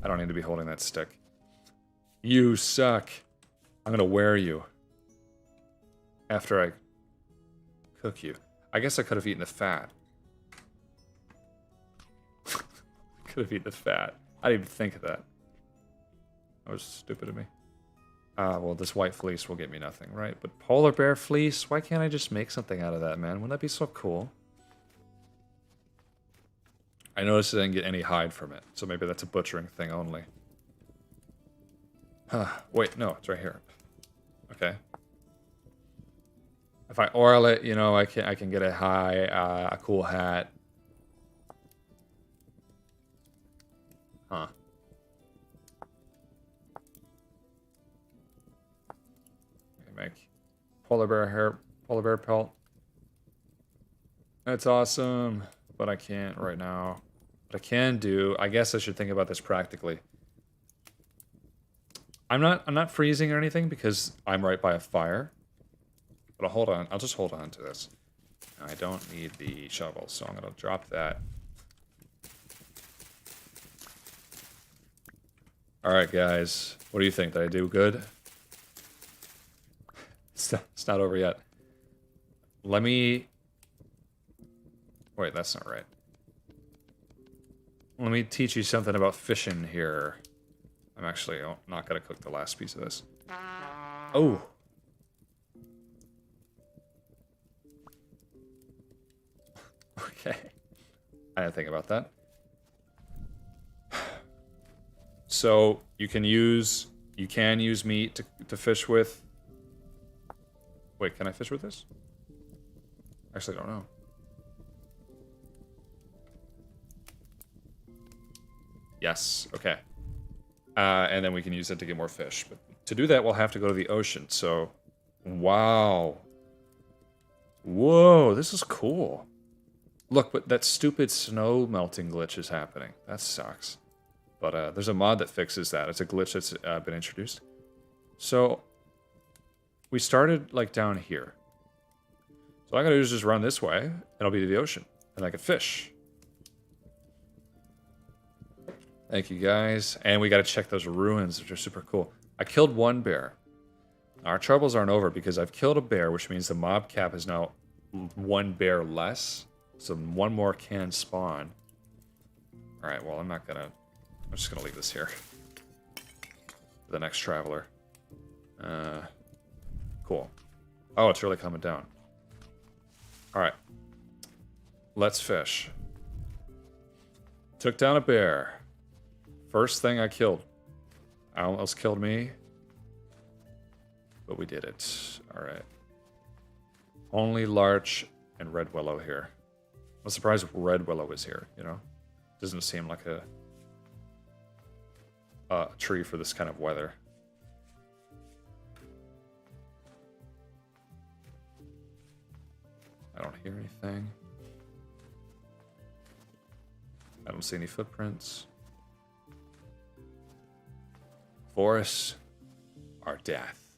don't need to be holding that stick. You suck. I'm gonna wear you. After I cook you. I guess I could have eaten the fat. Could have eaten the fat. I didn't even think of that. That was stupid of me. Well, this white fleece will get me nothing, right? But polar bear fleece? Why can't I just make something out of that, man? Wouldn't that be so cool? I noticed I didn't get any hide from it, so maybe that's a butchering thing only. Wait, no, it's right here. Okay. If I oil it, you know, I can get a cool hat. Huh. make polar bear pelt. That's awesome, but I can't right now. What I can do, I guess I should think about this practically. I'm not freezing or anything because I'm right by a fire. But I'll hold on. I'll just hold on to this. I don't need the shovel, so I'm gonna drop that. Alright guys, what do you think? Did I do good? It's not over yet. Let me... Wait, that's not right. Let me teach you something about fishing here. I'm actually not gonna cook the last piece of this. Oh! Okay. I didn't think about that. So, you can use meat to fish with. Wait, can I fish with this? Actually, I don't know. Yes, okay. And then we can use it to get more fish. But to do that, we'll have to go to the ocean, so... Wow. Whoa, this is cool. Look, but that stupid snow melting glitch is happening. That sucks. But there's a mod that fixes that. It's a glitch that's been introduced. So, we started, like, down here. So all I gotta do is just run this way, and I'll be to the ocean. And I can fish. Thank you, guys. And we gotta check those ruins, which are super cool. I killed one bear. Our troubles aren't over, because I've killed a bear, which means the mob cap is now one bear less. So one more can spawn. Alright, well, I'm just gonna leave this here. For the next traveler. Cool. Oh, it's really coming down. Alright. Let's fish. Took down a bear. First thing I killed. Almost killed me. But we did it. Alright. Only larch and red willow here. I'm surprised red willow is here, you know? Doesn't seem like a tree for this kind of weather. I don't hear anything. I don't see any footprints. Forests are death.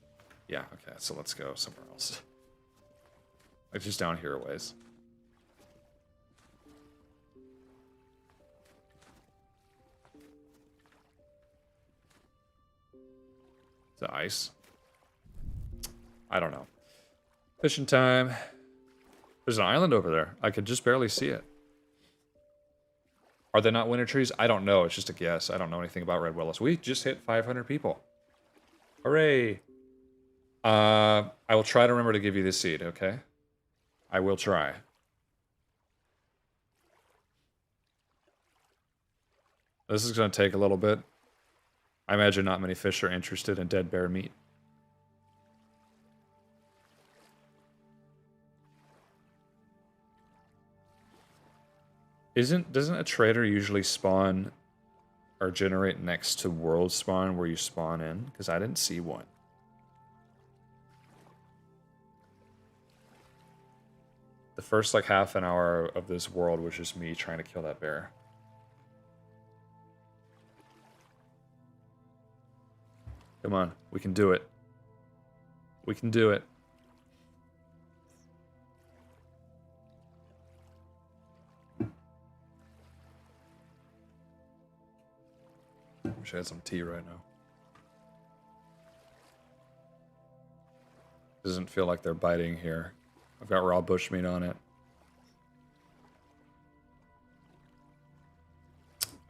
Yeah, okay, so let's go somewhere else. Like just down here a ways. The ice? I don't know. Fishing time. There's an island over there. I could just barely see it. Are they not winter trees? I don't know. It's just a guess. I don't know anything about red willows. We just hit 500 people. Hooray! I will try to remember to give you this seed, okay? I will try. This is going to take a little bit. I imagine not many fish are interested in dead bear meat. Doesn't a trader usually spawn or generate next to world spawn where you spawn in? Because I didn't see one. The first like half an hour of this world was just me trying to kill that bear. Come on, we can do it. We can do it. Wish I had some tea right now. Doesn't feel like they're biting here. I've got raw bushmeat on it.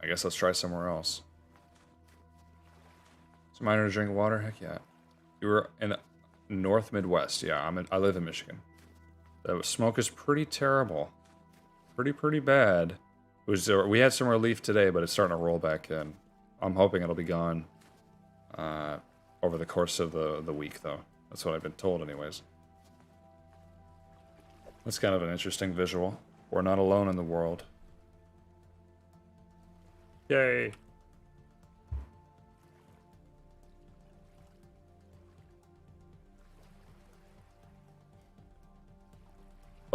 I guess let's try somewhere else. Is it minor to drink water? Heck yeah. You were in the North Midwest. Yeah, I live in Michigan. The smoke is pretty terrible. Pretty bad. It was, we had some relief today, but it's starting to roll back in. I'm hoping it'll be gone over the course of the week, though. That's what I've been told, anyways. That's kind of an interesting visual. We're not alone in the world. Yay!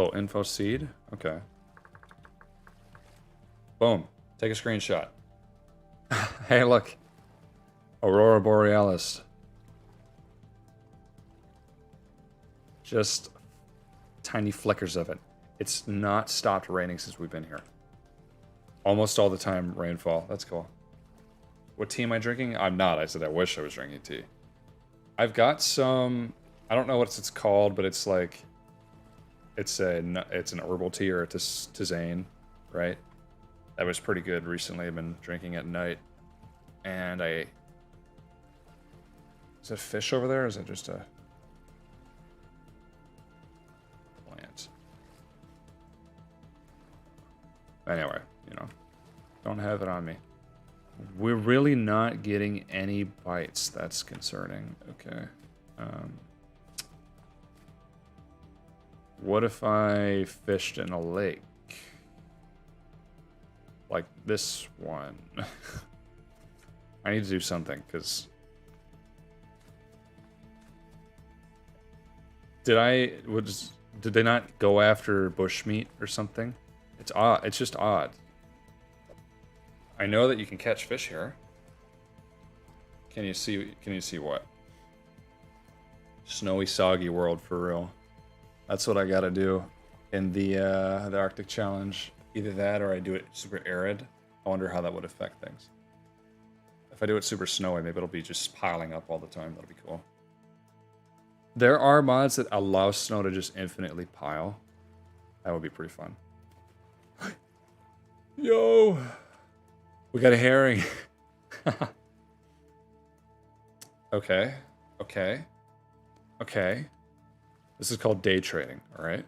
Oh, info seed? Okay. Boom. Take a screenshot. Hey, look. Aurora Borealis. Just tiny flickers of it. It's not stopped raining since we've been here. Almost all the time rainfall. That's cool. What tea am I drinking? I'm not. I said I wish I was drinking tea. I've got some... I don't know what it's called, but it's like... It's an herbal tea or a tisane, right? That was pretty good recently. I've been drinking at night. And I... Is that fish over there? Or is it just a... plant? Anyway, you know. Don't have it on me. We're really not getting any bites. That's concerning. Okay. What if I fished in a lake? Like this one. I need to do something, because... Did they not go after bushmeat or something? It's odd. It's just odd. I know that you can catch fish here. Can you see what? Snowy, soggy world for real. That's what I gotta do in the Arctic Challenge. Either that or I do it super arid. I wonder how that would affect things. If I do it super snowy, maybe it'll be just piling up all the time. That'll be cool. There are mods that allow snow to just infinitely pile. That would be pretty fun. Yo! We got a herring. Okay. Okay. Okay. This is called day trading, alright?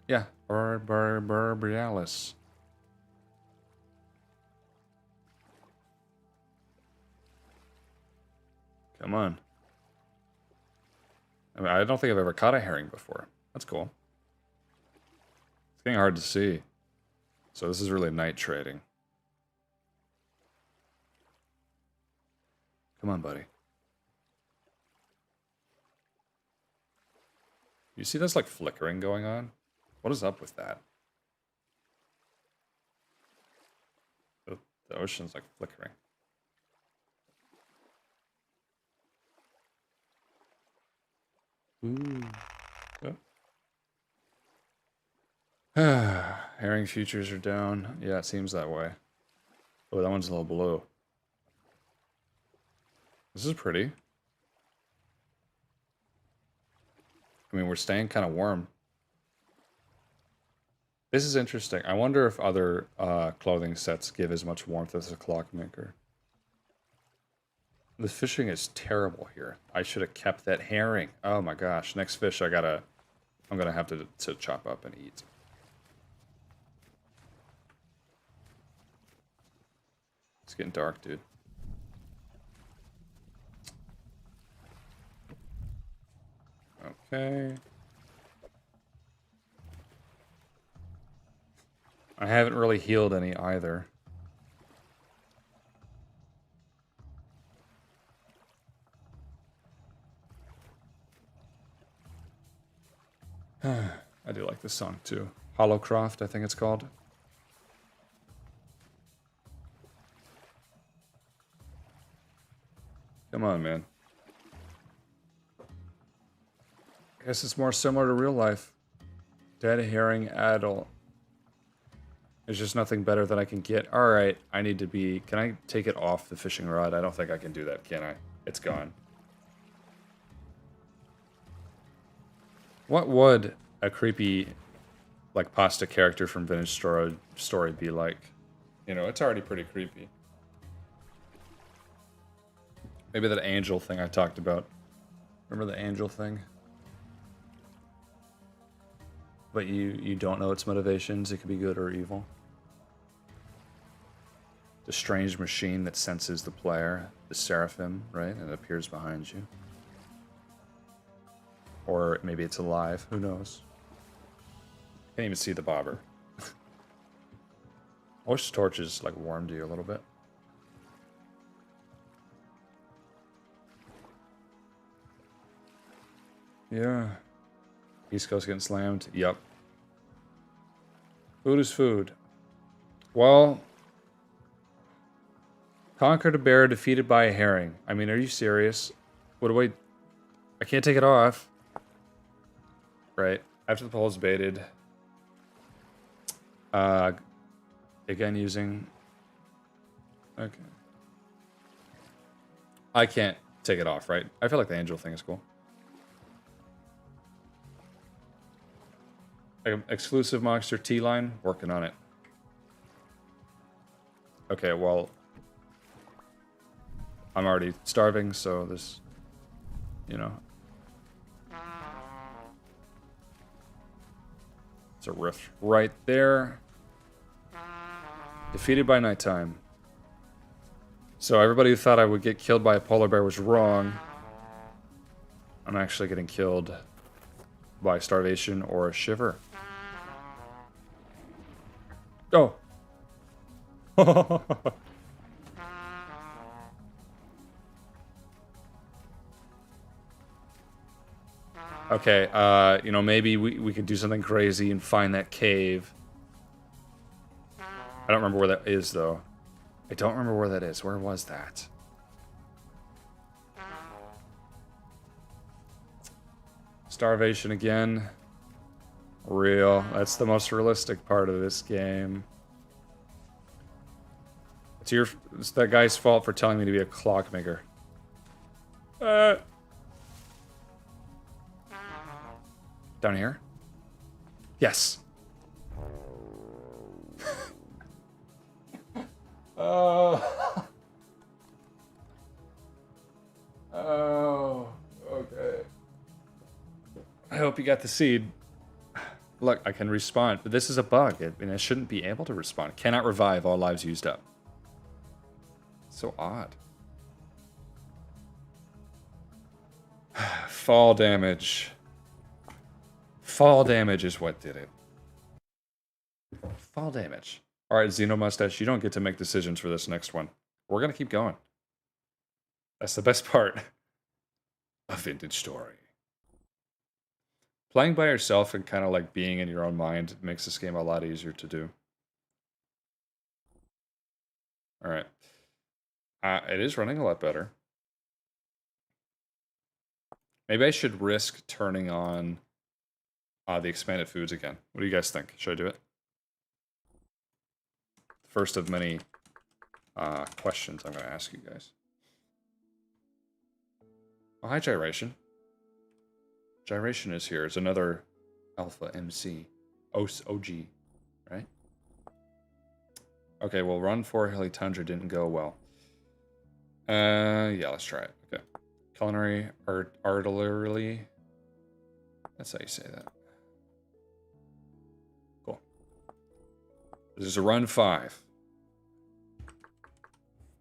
Yeah. Borealis. Come on. I mean, I don't think I've ever caught a herring before. That's cool. It's getting hard to see. So this is really night trading. Come on, buddy. You see this like flickering going on? What is up with that? The ocean's like flickering. Ooh. Oh. Herring futures are down. Yeah, it seems that way. Oh, that one's a little blue. This is pretty. I mean, we're staying kind of warm. This is interesting. I wonder if other clothing sets give as much warmth as a clockmaker. The fishing is terrible here. I should have kept that herring. Oh my gosh. Next fish I'm gonna have to chop up and eat. It's getting dark, dude. Okay. I haven't really healed any either. I do like this song too. Hollowcroft, I think it's called. Come on, man. I guess it's more similar to real life. Dead herring adult. There's just nothing better that I can get. Alright, I need to be... Can I take it off the fishing rod? I don't think I can do that, can I? It's gone. What would a creepy, like, pasta character from Vintage Story be like? You know, it's already pretty creepy. Maybe that angel thing I talked about. Remember the angel thing? But you don't know its motivations. It could be good or evil. The strange machine that senses the player. The seraphim, right? And it appears behind you. Or maybe it's alive. Who knows? Can't even see the bobber. I wish the torches like warmed you a little bit. Yeah. East Coast getting slammed. Yep. Food is food. Well, conquered a bear defeated by a herring. I mean, are you serious? What do I can't take it off. Right. After the pole is baited. Again using... Okay. I can't take it off, right? I feel like the angel thing is cool. Exclusive monster T-line, working on it. Okay, well, I'm already starving, so this, you know. It's a rift right there. Defeated by nighttime. So everybody who thought I would get killed by a polar bear was wrong. I'm actually getting killed by starvation or a shiver. Oh. Okay, you know, maybe we could do something crazy and find that cave. I don't remember where that is, though. I don't remember where that is. Where was that? Starvation again. Real. That's the most realistic part of this game. It's that guy's fault for telling me to be a clockmaker. Down here? Yes. Oh. Oh. Okay. I hope you got the seed. Look, I can respawn, but this is a bug, and I shouldn't be able to respawn. Cannot revive all lives used up. So odd. Fall damage. Fall damage is what did it. Fall damage. Alright, Xeno Mustache, you don't get to make decisions for this next one. We're gonna keep going. That's the best part. A vintage story. Playing by yourself and kind of like being in your own mind makes this game a lot easier to do. Alright. It is running a lot better. Maybe I should risk turning on the expanded foods again. What do you guys think? Should I do it? First of many questions I'm going to ask you guys. Oh, hi, Gyration. Gyration is here. It's another Alpha MC. OG, right? Okay, well, Run 4 Hilly Tundra didn't go well. Yeah, let's try it. Okay. Culinary artillery. That's how you say that. Cool. This is a Run 5.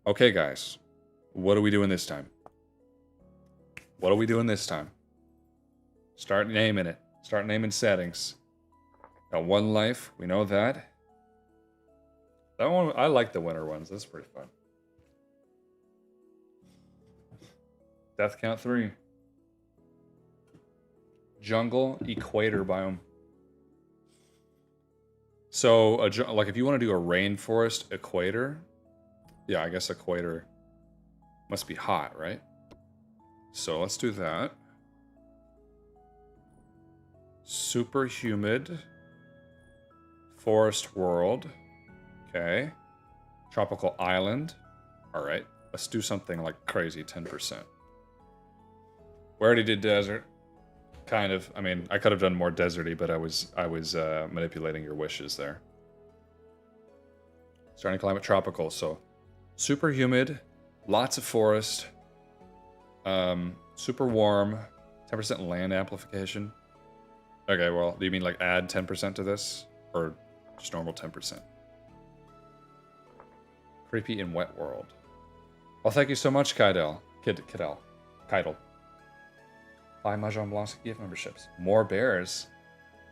Okay, guys. What are we doing this time? What are we doing this time? Start naming it. Start naming settings. Got 1 life. We know that. That one, I like the winter ones. That's pretty fun. Death count 3. Jungle equator biome. So, like, if you want to do a rainforest equator, yeah, I guess equator must be hot, right? So let's do that. Super humid. Forest world. Okay. Tropical island. All right. Let's do something like crazy, 10%. We already did desert. Kind of. I mean, I could have done more deserty, but I was manipulating your wishes there. Starting climate tropical, so super humid, lots of forest, super warm, 10% land amplification. Okay, well, do you mean like add 10% to this, or just normal 10%? Creepy in wet world. Well, thank you so much, Kydel. Kydel. 5 Mahjong Blanc gift memberships. More bears.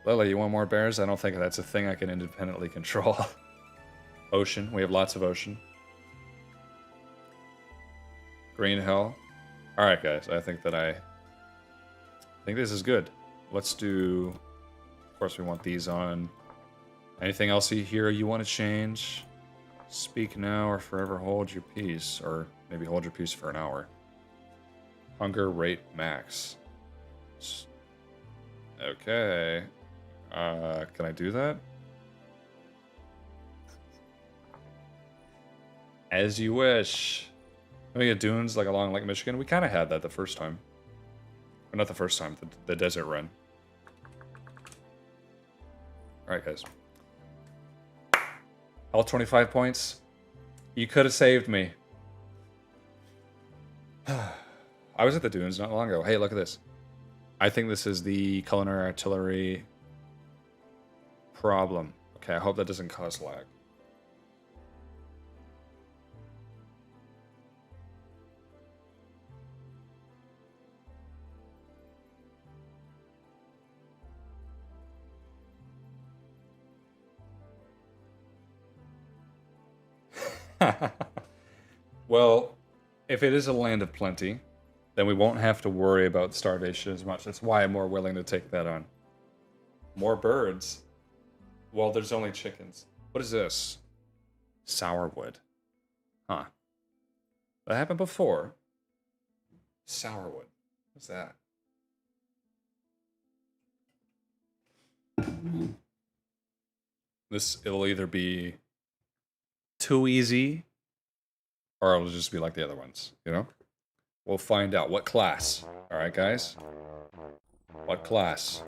Lily, you want more bears? I don't think that's a thing I can independently control. Ocean. We have lots of ocean. Green hell. Alright, guys. I think that I think this is good. Let's do... Of course, we want these on. Anything else here you want to change? Speak now or forever hold your peace. Or maybe hold your peace for an hour. Hunger rate max. Okay. Can I do that? As you wish. Let me get dunes like along Lake Michigan. We kind of had that the first time. Or not the first time, the desert run. Alright, guys. All 25 points. You could have saved me. I was at the dunes not long ago. Hey, look at this. I think this is the culinary artillery problem. Okay, I hope that doesn't cause lag. Well, if it is a land of plenty, then we won't have to worry about starvation as much. That's why I'm more willing to take that on. More birds? Well, there's only chickens. What is this? Sourwood. Huh. That happened before. Sourwood. What's that? It'll either be too easy, or it'll just be like the other ones, you know? We'll find out. What class? Alright, guys? What class?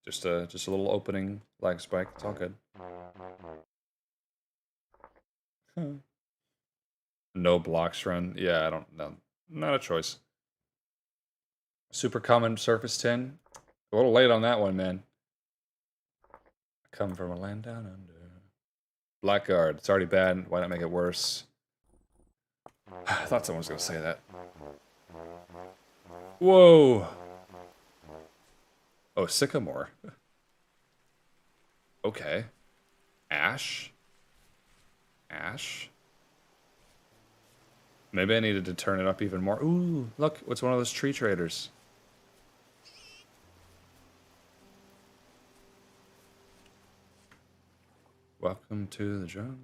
Just a little opening lag spike. It's all good. No blocks run. Yeah, I don't know. Not a choice. Super common surface tin. A little late on that one, man. I come from a land down under. Blackguard. It's already bad. Why not make it worse? I thought someone was going to say that. Whoa! Oh, sycamore. Okay. Ash? Ash? Maybe I needed to turn it up even more. Ooh, look. What's one of those tree traders? Welcome to the jungle.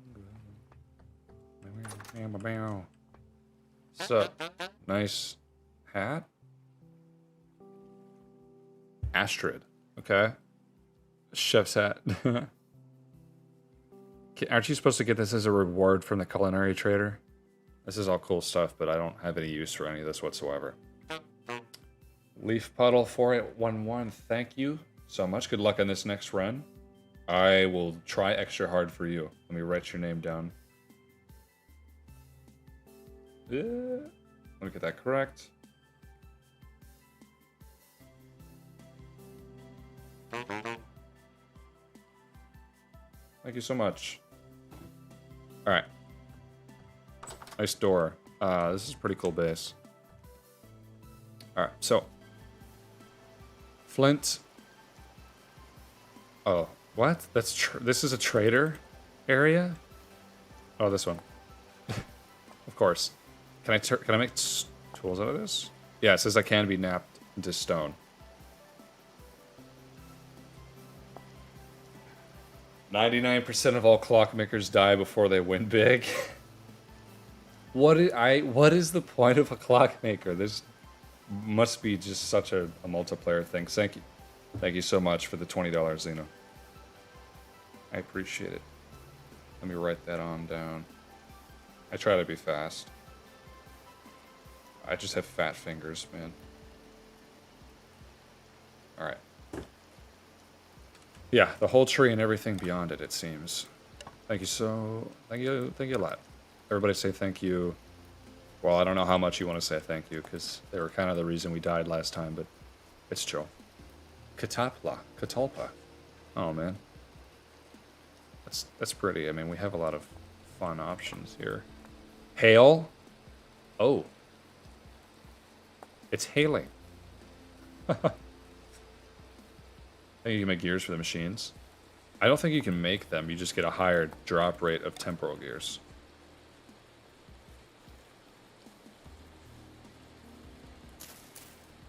Sup? Nice hat? Astrid. Okay. Chef's hat. Aren't you supposed to get this as a reward from the culinary trader? This is all cool stuff, but I don't have any use for any of this whatsoever. Leaf Puddle 4811, thank you so much. Good luck on this next run. I will try extra hard for you. Let me write your name down. Let me get that correct. Thank you so much. Alright. Nice door. This is a pretty cool base. Alright, so. Flint. Oh, what? This is a trader area? Oh, this one. Of course. Can I make tools out of this? Yeah, it says I can be napped into stone. 99% of all clockmakers die before they win big. What is the point of a clockmaker? This must be just such a multiplayer thing. Thank you so much for the $20, Zeno. I appreciate it. Let me write that on down. I try to be fast. I just have fat fingers, man. All right. Yeah, the whole tree and everything beyond it, it seems. Thank you a lot. Everybody say thank you. Well, I don't know how much you want to say thank you, because they were kind of the reason we died last time, but it's chill. Catalpa. Oh, man. That's pretty. I mean, we have a lot of fun options here. Hail? Oh. It's hailing. I think you can make gears for the machines. I don't think you can make them. You just get a higher drop rate of temporal gears.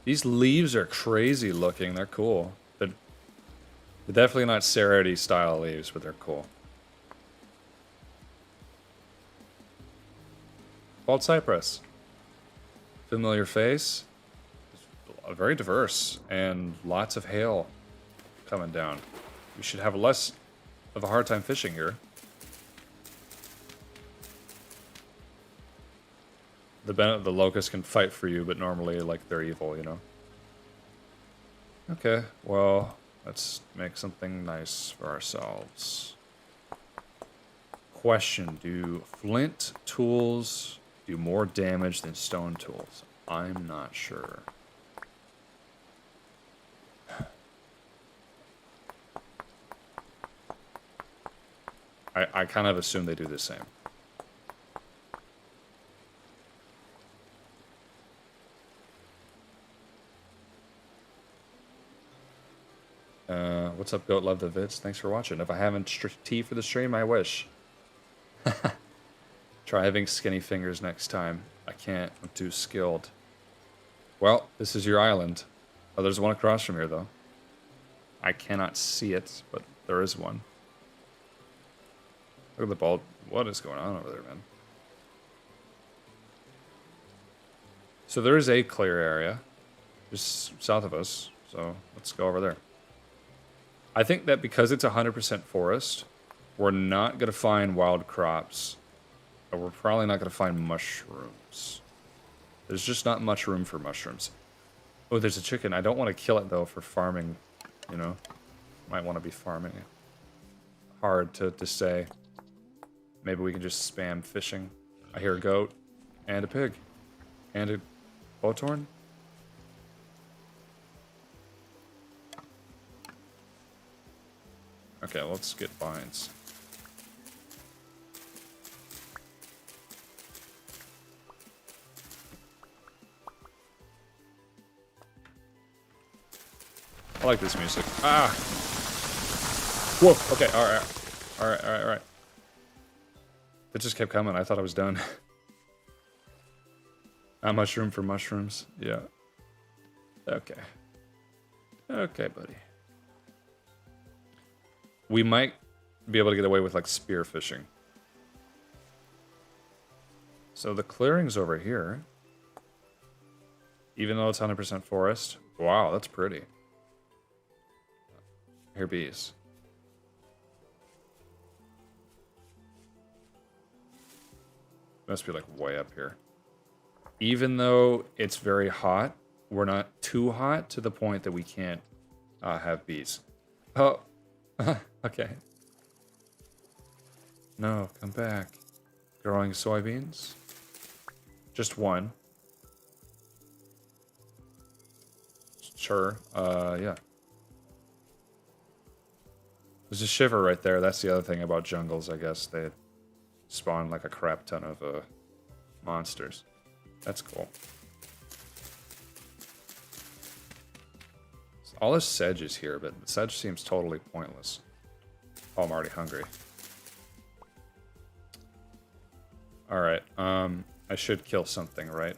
These leaves are crazy looking. They're cool. They're definitely not Serity style leaves, but they're cool. Bald cypress. Familiar face. Very diverse and lots of hail coming down. We should have less of a hard time fishing here. The locusts can fight for you, but normally, like, they're evil, you know? Okay, well, let's make something nice for ourselves. Question, do flint tools do more damage than stone tools? I'm not sure. I kind of assume they do the same. What's up, Goat? Love the vids. Thanks for watching. If I haven't tea for the stream, I wish. Try having skinny fingers next time. I can't. I'm too skilled. Well, this is your island. Oh, there's one across from here, though. I cannot see it, but there is one. Look at the ball. What is going on over there, man? So there is a clear area just south of us. So let's go over there. I think that because it's 100% forest, we're not going to find wild crops. But we're probably not going to find mushrooms. There's just not much room for mushrooms. Oh, there's a chicken. I don't want to kill it, though, for farming, you know. Might want to be farming it. Hard to say. Maybe we can just spam fishing. I hear a goat. And a pig. And a bowthorn. Okay, let's get vines. I like this music. Ah! Whoa, okay, alright. It just kept coming. I thought I was done. Not much room for mushrooms. Yeah. Okay. Okay, buddy. We might be able to get away with, like, spear fishing. So the clearing's over here. Even though it's 100% forest. Wow, that's pretty. Here, bees. Must be, like, way up here. Even though it's very hot, we're not too hot to the point that we can't have bees. Oh. Okay. No, come back. Growing soybeans? Just one. Sure. Yeah. There's a shiver right there. That's the other thing about jungles, I guess. They spawn like a crap ton of monsters. That's cool. All this sedge is here, but the sedge seems totally pointless. Oh, I'm already hungry. Alright, I should kill something, right?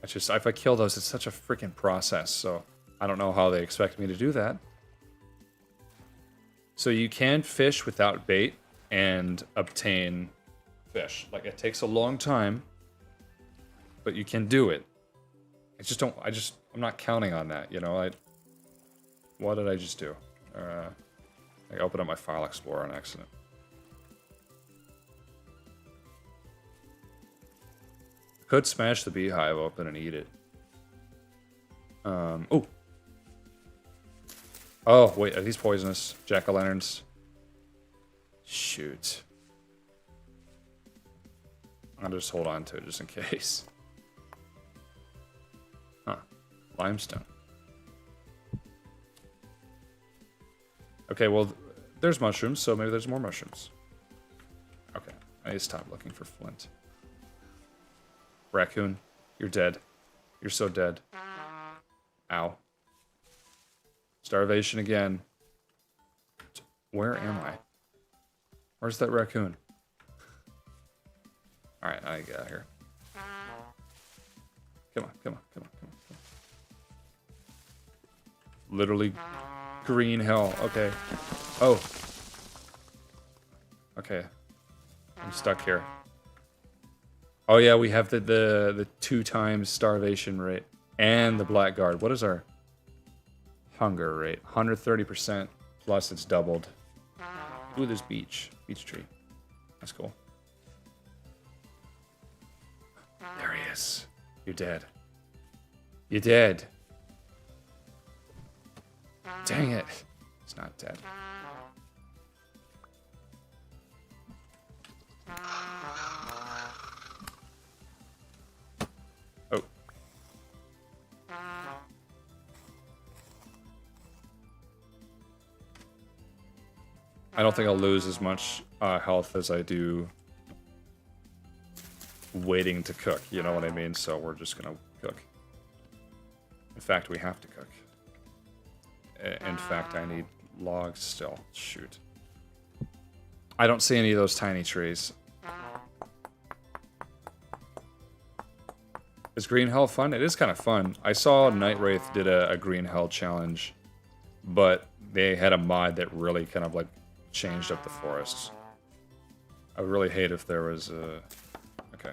If I kill those, it's such a freaking process, so I don't know how they expect me to do that. So you can fish without bait and obtain fish. Like, it takes a long time, but you can do it. I'm not counting on that, you know? What did I just do? I opened up my file explorer on accident. Could smash the beehive open and eat it. Oh. Oh, wait, are these poisonous? Jack-o'-lanterns. Shoot. I'll just hold on to it just in case. Huh. Limestone. Okay, well, there's mushrooms, so maybe there's more mushrooms. Okay, I need to stop looking for flint. Raccoon, you're dead. You're so dead. Ow. Starvation again. Where am I? Where's that raccoon? Alright, I get out of here. Come on. Literally green hell. Okay. Oh. Okay. I'm stuck here. Oh yeah, we have the 2 times starvation rate and the blackguard. What is our hunger rate? 130% plus it's doubled. Ooh, this beech tree. That's cool. There he is. You're dead. You're dead. Dang it. It's not dead. Oh. I don't think I'll lose as much health as I do waiting to cook, you know what I mean? So we're just gonna cook. In fact, we have to cook. In fact, I need logs still. Shoot. I don't see any of those tiny trees. Is green hell fun? It is kind of fun. I saw Night Wraith did a green hell challenge, but they had a mod that really kind of like changed up the forests. I would really hate if there was a... Okay.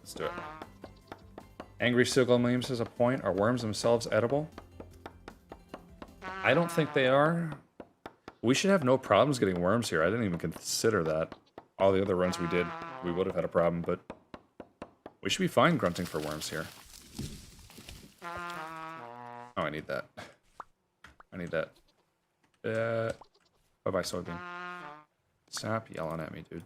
Let's do it. Angry Sigil Memes has a point. Are worms themselves edible? I don't think they are. We should have no problems getting worms here. I didn't even consider that. All the other runs we did, we would have had a problem, but we should be fine grunting for worms here. Oh, I need that. I need that. Bye-bye, soybean. Stop yelling at me, dude.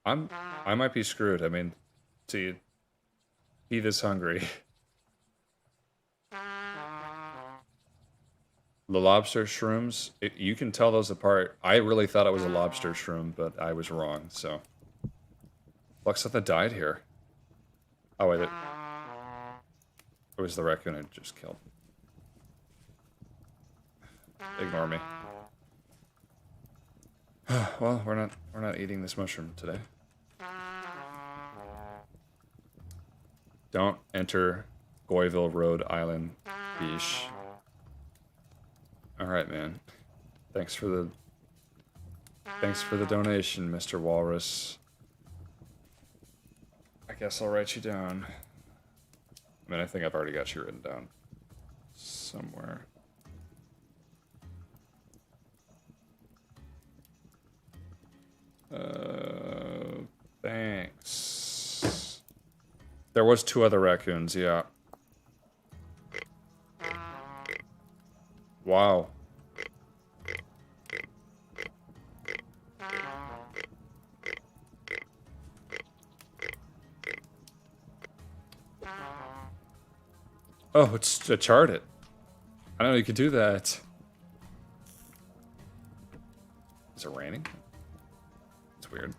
I might be screwed. I mean, to be this hungry. The lobster shrooms, you can tell those apart. I really thought it was a lobster shroom, but I was wrong, so. Look, something died here. Oh, wait. It was the raccoon I just killed. Ignore me. Well, we're not eating this mushroom today. Don't enter Goyville Road Island Beach. Alright, man. Thanks for the donation, Mr. Walrus. I guess I'll write you down. I mean, I think I've already got you written down somewhere. Thanks. There was 2 other raccoons, yeah. Wow. Oh, it's a chart it. I don't know you could do that. Is it raining? It's weird.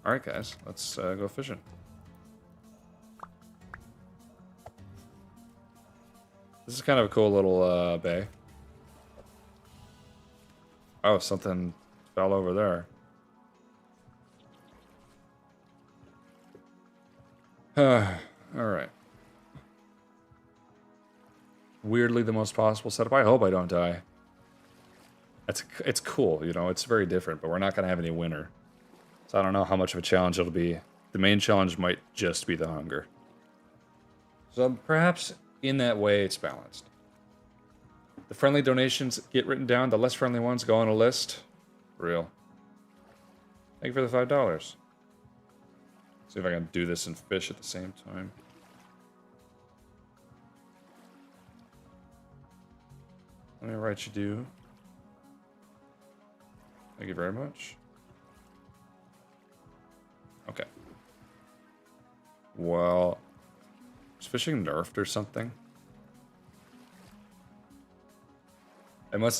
Alright guys, let's go fishing. This is kind of a cool little bay. Oh, something fell over there. Alright. Weirdly the most possible setup. I hope I don't die. It's cool, you know, it's very different, but we're not going to have any winter. So I don't know how much of a challenge it'll be. The main challenge might just be the hunger. So perhaps in that way it's balanced. The friendly donations get written down, the less friendly ones go on a list. Real. Thank you for the $5. See if I can do this and fish at the same time. Let me write you do. Thank you very much. Okay. Well, is fishing nerfed or something?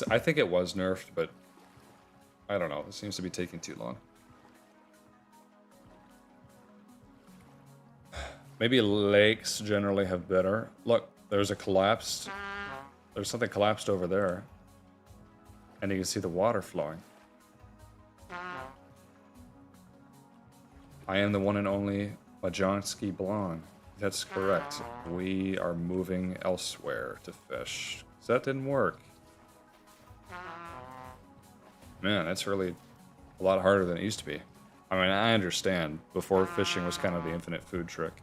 I think it was nerfed, but I don't know. It seems to be taking too long. Maybe lakes generally have better. Look, there's a collapsed. There's something collapsed over there. And you can see the water flowing. I am the one and only Majonski Blonde. That's correct. We are moving elsewhere to fish. So that didn't work. Man, that's really a lot harder than it used to be. I mean, I understand. Before, fishing was kind of the infinite food trick.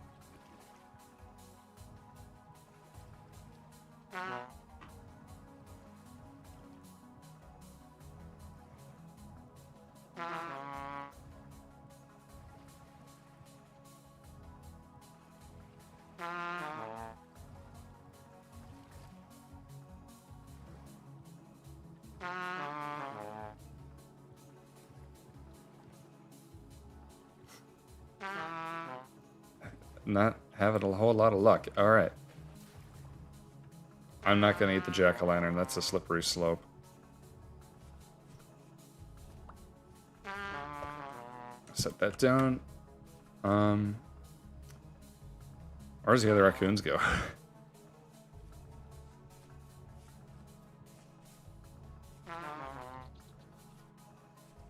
Not having a whole lot of luck. Alright. I'm not going to eat the jack-o'-lantern. That's a slippery slope. Set that down. Where's the other raccoons go?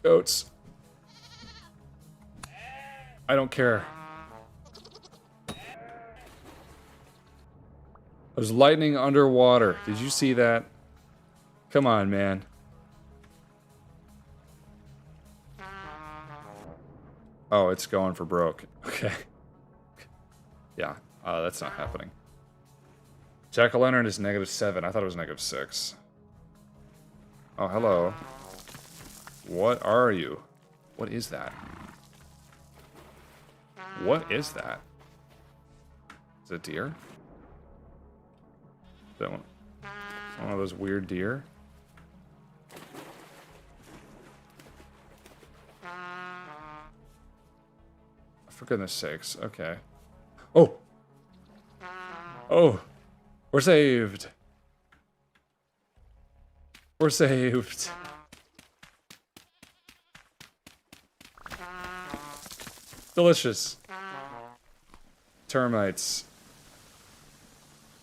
Goats. I don't care. There's lightning underwater. Did you see that? Come on, man. Oh, it's going for broke. Okay. Yeah, that's not happening. Jack-o'-lantern is -7. I thought it was -6. Oh, hello. What are you? What is that? What is that? Is it deer? Is that one of those weird deer? For goodness sakes. Okay. Oh! Oh! We're saved! We're saved! Delicious. Termites.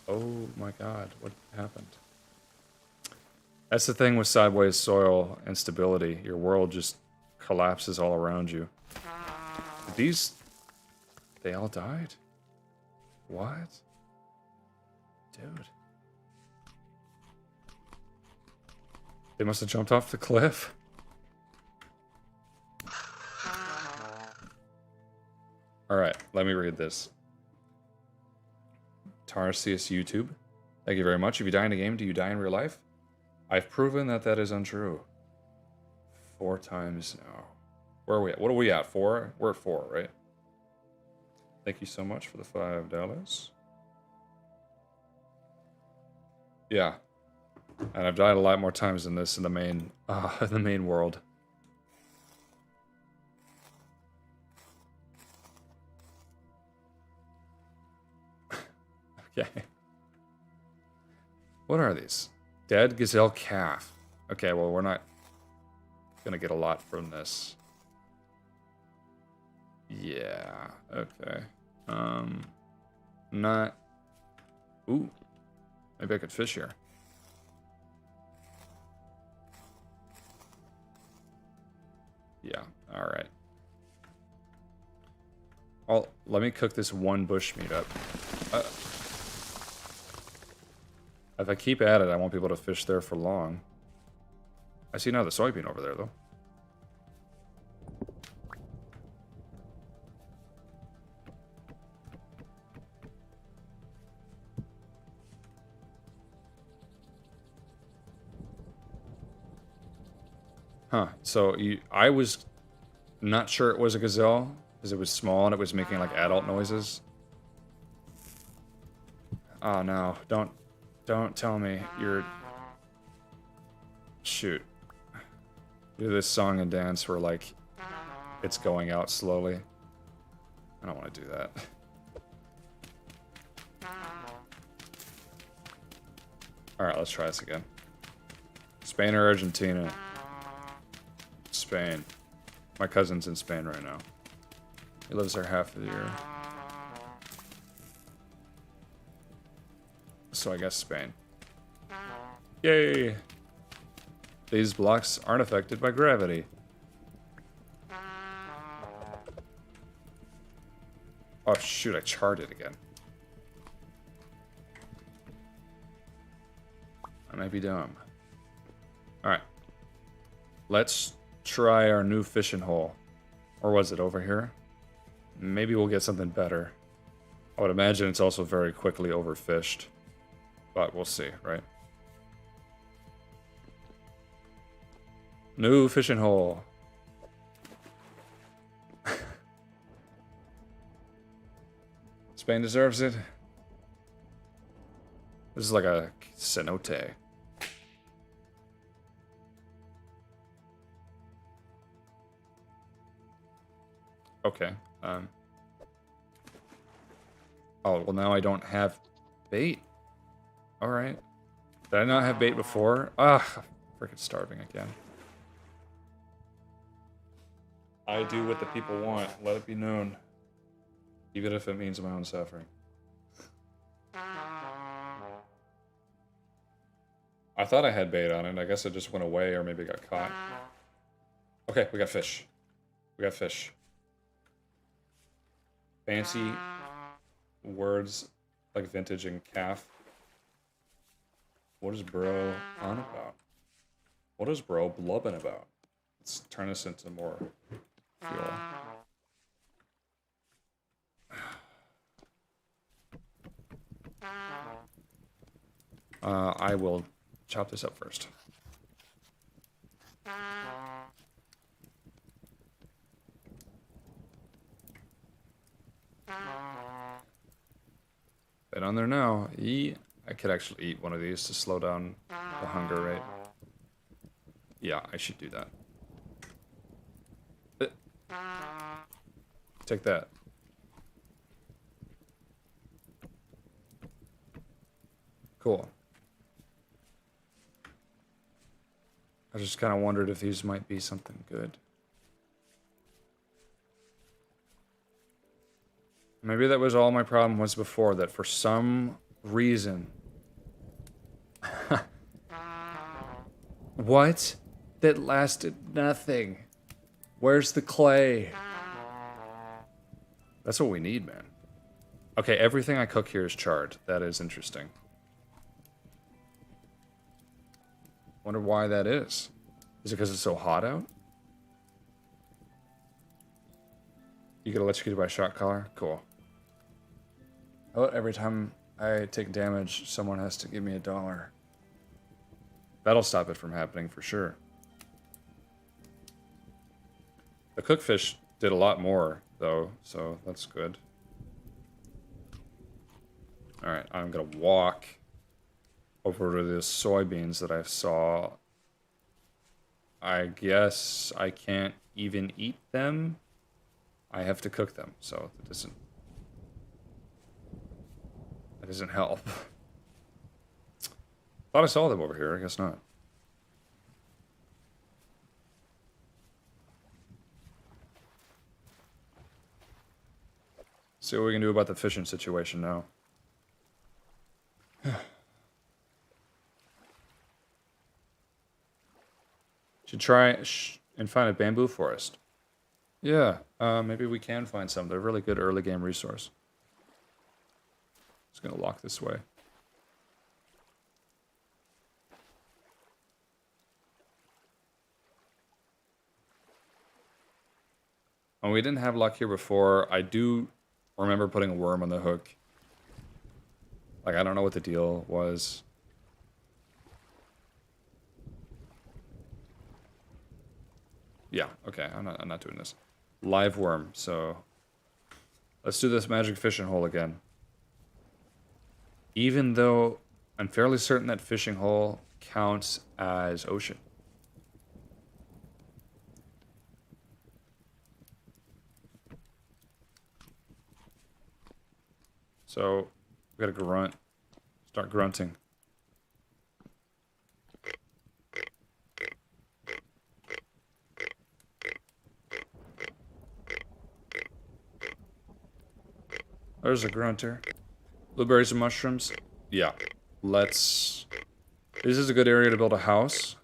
Oh my god, what happened? That's the thing with sideways soil instability. Your world just collapses all around you. These... They all died? What? Dude. They must have jumped off the cliff. Alright, let me read this. Tarsius YouTube. Thank you very much. If you die in a game, do you die in real life? I've proven that that is untrue. 4 times now. Where are we at? What are we at? 4? We're at 4, right? Thank you so much for the $5. Yeah. And I've died a lot more times than this in the main world. Okay. What are these? Dead gazelle calf. Okay, well, we're not gonna get a lot from this. Yeah, okay. Not... Ooh. Maybe I could fish here. Yeah, alright. Well, let me cook this one bush meat up. If I keep at it, I won't be able to fish there for long. I see now the soybean over there, though. Huh, so I was not sure it was a gazelle, because it was small and it was making, like, adult noises. Oh, no, don't tell me you're... Shoot. Do this song and dance where, like, it's going out slowly. I don't want to do that. Alright, let's try this again. Spain or Argentina? Spain. My cousin's in Spain right now. He lives there half the year. So I guess Spain. Yay! these blocks aren't affected by gravity. Oh shoot, I charred it again. I might be dumb. Alright. Let's try our new fishing hole. Or was it over here? Maybe we'll get something better. I would imagine it's also very quickly overfished. But we'll see, right? New fishing hole. Spain deserves it. This is like a cenote. Okay. Oh, well now I don't have bait. Alright. Did I not have bait before? Ah, freaking starving again. I do what the people want. Let it be known. Even if it means my own suffering. I thought I had bait on it. I guess it just went away or maybe got caught. Okay, we got fish. We got fish. Fancy words like vintage and calf. What is bro on about? What is bro blubbing about? Let's turn this into more fuel. I will chop this up first. Bit on there now. I could actually eat one of these to slow down the hunger rate. Yeah, I should do that. Take that. Cool. I just kind of wondered if these might be something good. Maybe that was all my problem was before, that for some reason... What? That lasted nothing. Where's the clay? That's what we need, man. Okay, everything I cook here is charred. That is interesting. Wonder why that is. Is it because it's so hot out? You get electrocuted by a shot collar? Cool. Oh, every time I take damage, someone has to give me $1. That'll stop it from happening for sure. The cooked fish did a lot more, though, so that's good. Alright, I'm gonna walk over to the soybeans that I saw. I guess I can't even eat them. I have to cook them, so that doesn't help. Thought I saw them over here, I guess not. See what we can do about the fishing situation now. Should try and find a bamboo forest. Yeah, maybe we can find some. They're a really good early game resource. Just gonna walk this way. Oh, we didn't have luck here before. I do remember putting a worm on the hook. Like, I don't know what the deal was. Yeah, okay, I'm not doing this. Live worm, so let's do this magic fishing hole again. Even though I'm fairly certain that fishing hole counts as ocean. So we gotta grunt. Start grunting. There's a grunter. Blueberries and mushrooms. Yeah. Let's... This is a good area to build a house.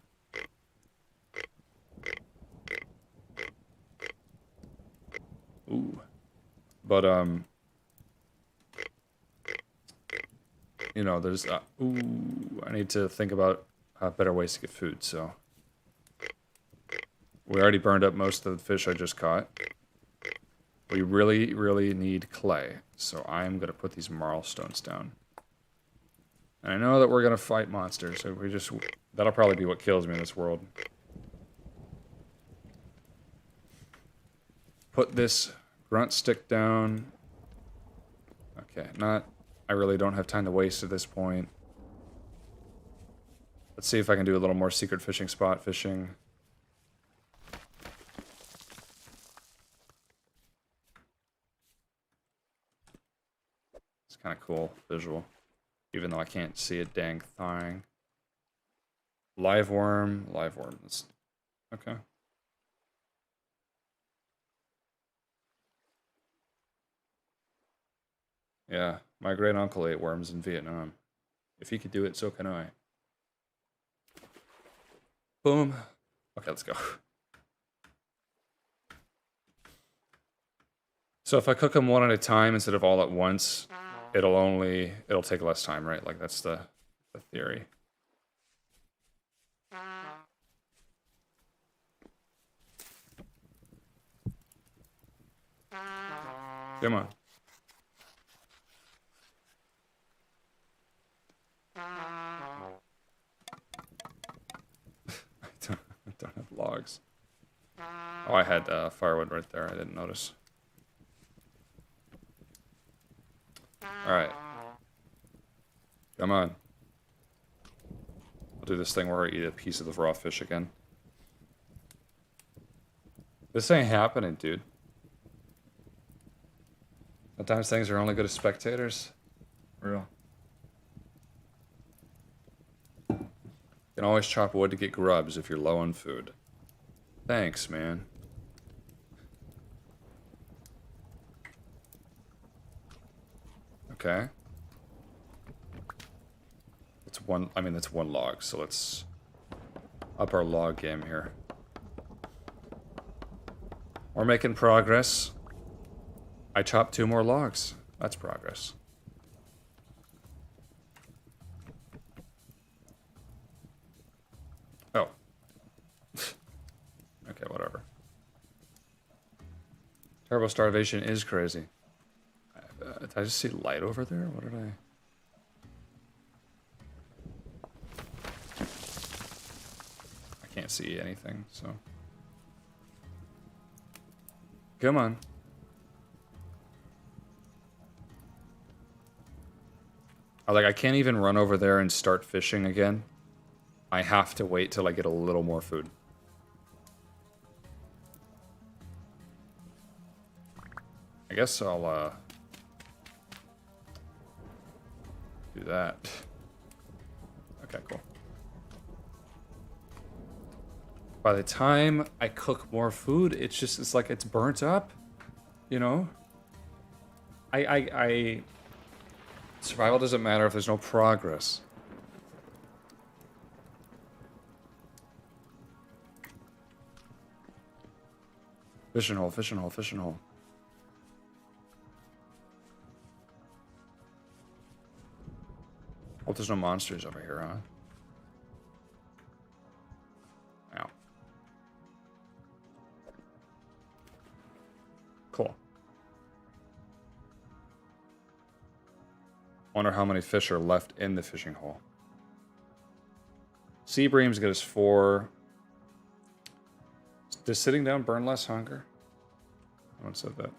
Ooh. But, you know, there's, ooh, I need to think about better ways to get food, so. We already burned up most of the fish I just caught. We really, really need clay, so I'm going to put these marl stones down. And I know that we're going to fight monsters, so we just, that'll probably be what kills me in this world. Put this grunt stick down. Okay, I really don't have time to waste at this point. Let's see if I can do a little more secret fishing, spot fishing. It's kind of cool visual, even though I can't see a dang thing. Live worm. Okay. Yeah, my great uncle ate worms in Vietnam. If he could do it, so can I. Boom. Okay, let's go. So if I cook them one at a time instead of all at once, it'll take less time, right? Like that's the theory. Come on. I don't have logs. Oh, I had firewood right there. I didn't notice. Alright. Come on. I'll do this thing where I eat a piece of the raw fish again. This ain't happening, dude. Sometimes things are only good as spectators. Real. You can always chop wood to get grubs if you're low on food. Thanks, man. Okay. That's one log, so let's up our log game here. We're making progress. I chopped 2 more logs. That's progress. Oh. Okay, whatever. Turbo starvation is crazy. Did I just see light over there? What did I... I can't see anything, so... Come on. I can't even run over there and start fishing again. I have to wait till I get a little more food. I guess I'll, do that. Okay, cool. By the time I cook more food, it's like it's burnt up, you know? Survival doesn't matter if there's no progress. Fishing hole, fishing hole, fishing hole. Hope there's no monsters over here, huh? Ow. Cool. Wonder how many fish are left in the fishing hole. Sea breams get us 4. Does sitting down burn less hunger? No one said that.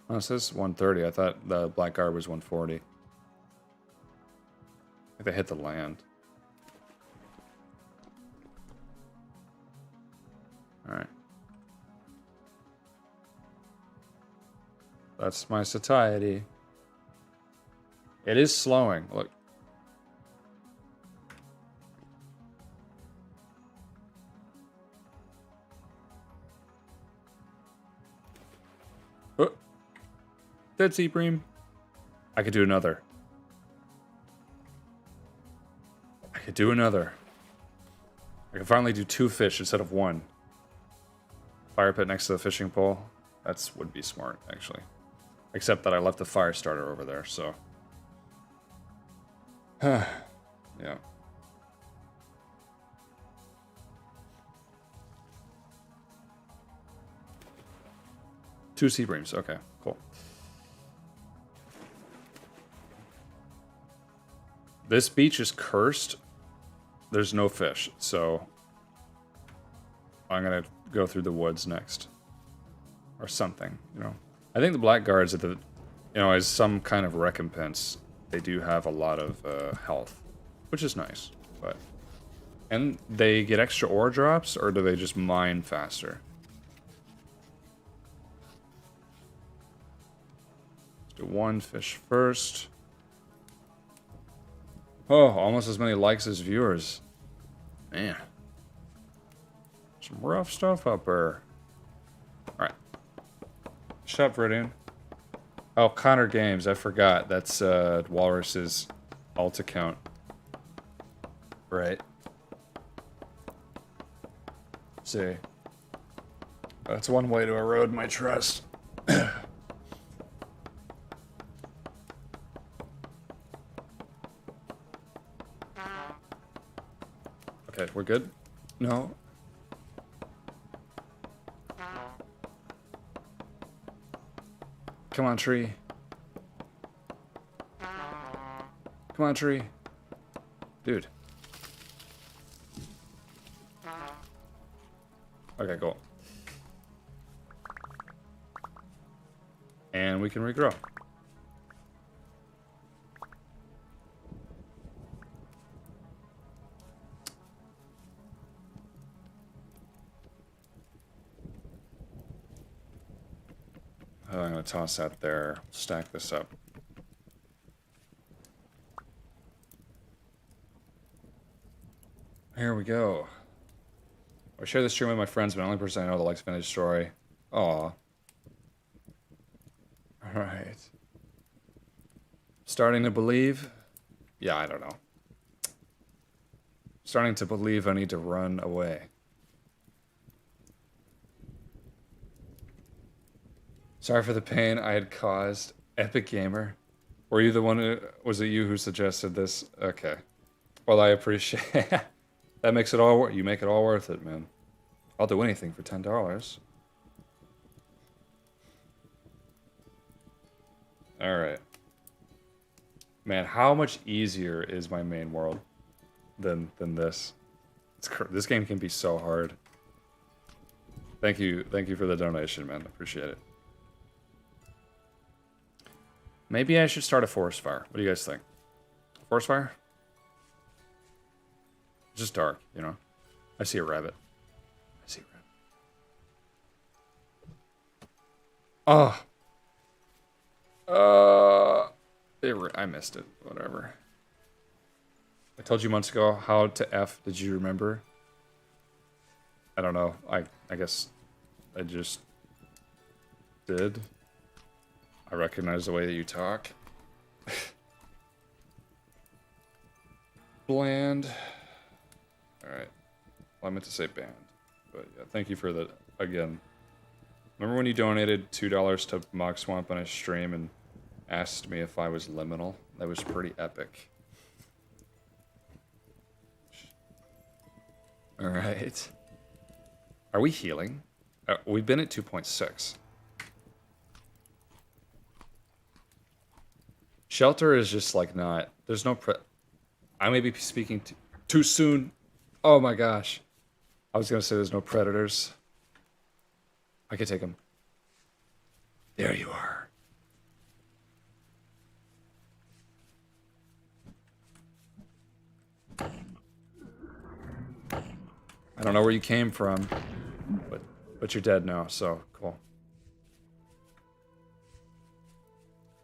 Oh, it says 130. I thought the black garb was 140. I think they hit the land. Alright. That's my satiety. It is slowing. Look. Oh. Dead sea bream. I could do another. I could do another. I can finally do 2 fish instead of 1. Fire pit next to the fishing pole. That's would be smart, actually. Except that I left the fire starter over there, so. Yeah. 2 sea breams. Okay, cool. This beach is cursed. There's no fish, so I'm gonna go through the woods next, or something. You know, I think the blackguards at the, as some kind of recompense, they do have a lot of health, which is nice. But and they get extra ore drops, or do they just mine faster? Let's do 1 fish first. Oh, almost as many likes as viewers. Man. Some rough stuff up there. Alright. Shut up, Viridian. Oh, Connor Games. I forgot. That's Walrus's alt account. Right. Let's see. That's one way to erode my trust. Okay, we're good? No. Come on, tree. Come on, tree. Dude. Okay, cool. And we can regrow. I'm going to toss that there, stack this up. Here we go. I share this stream with my friends, but the only person I know that likes Vintage Story. Aw. Alright. Starting to believe? Yeah, I don't know. Starting to believe I need to run away. Sorry for the pain I had caused. Epic Gamer. Were you the one who... Was it you who suggested this? Okay. Well, I appreciate... That makes it all... You make it all worth it, man. I'll do anything for $10. Alright. Man, how much easier is my main world than this? This game can be so hard. Thank you for the donation, man. Appreciate it. Maybe I should start a forest fire. What do you guys think? Forest fire? It's just dark, you know? I see a rabbit. I see a rabbit. Oh! I missed it. Whatever. I told you months ago how to F. Did you remember? I don't know. I guess I just did. I recognize the way that you talk. Bland. Alright. Well, I meant to say band. But yeah, thank you for the, again. Remember when you donated $2 to Mock Swamp on a stream and asked me if I was liminal? That was pretty epic. Alright. Are we healing? We've been at 2.6. Shelter is just like not... There's no... I may be speaking too soon. Oh my gosh. I was going to say there's no predators. I could take them. There you are. I don't know where you came from, but you're dead now, so cool.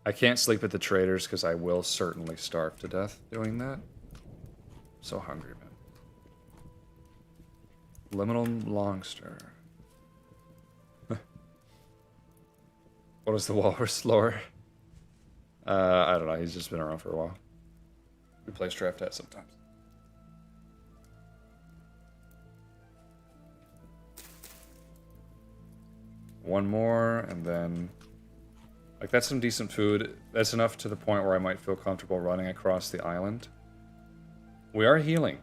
I can't sleep at the traders because I will certainly starve to death doing that. I'm so hungry, man. Liminal Longster. What is the walrus lore? I don't know. He's just been around for a while. We play Strata sometimes. one more, and then... Like, that's some decent food. That's enough to the point where I might feel comfortable running across the island. We are healing.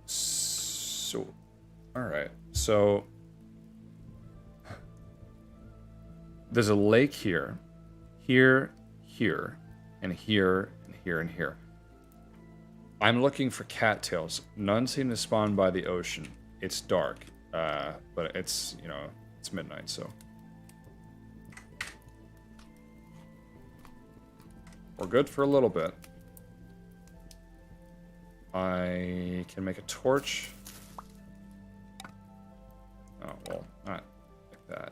So... Alright, so... There's a lake here. Here, here, and here, and here, and here. I'm looking for cattails. None seem to spawn by the ocean. It's dark, but it's, you know, it's midnight, so... We're good for a little bit. I can make a torch. Oh, well, not like that.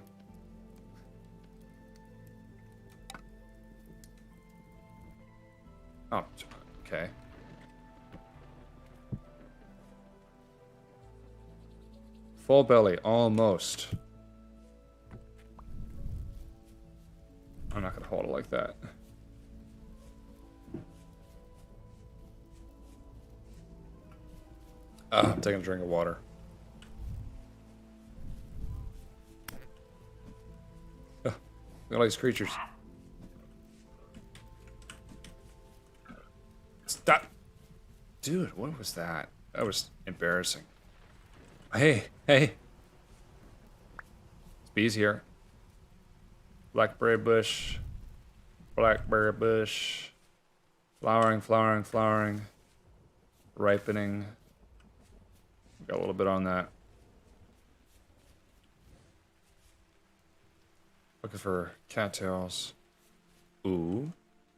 Oh, okay. Full belly, almost. I'm not gonna hold it like that. I'm taking a drink of water. Oh, look at all these creatures. Stop! Dude, what was that? That was embarrassing. Hey, hey! There's bees here. Blackberry bush. Blackberry bush. Flowering, flowering, flowering. Ripening. Got a little bit on that. Looking for cattails. Ooh.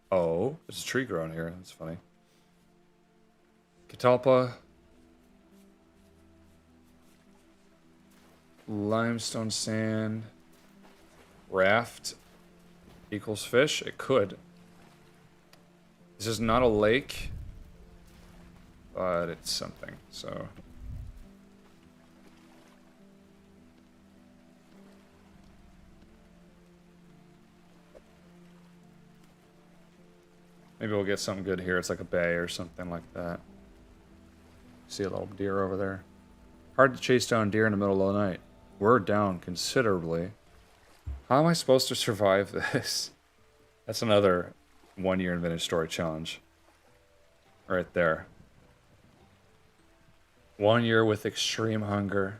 Oh, there's a tree growing here. That's funny. Catalpa. Limestone sand. Raft equals fish. It could. This is not a lake, but it's something, so... Maybe we'll get something good here. It's like a bay or something like that. See a little deer over there. Hard to chase down deer in the middle of the night. We're down considerably. How am I supposed to survive this? That's another 1 year in vintage story challenge. Right there. 1 year with extreme hunger.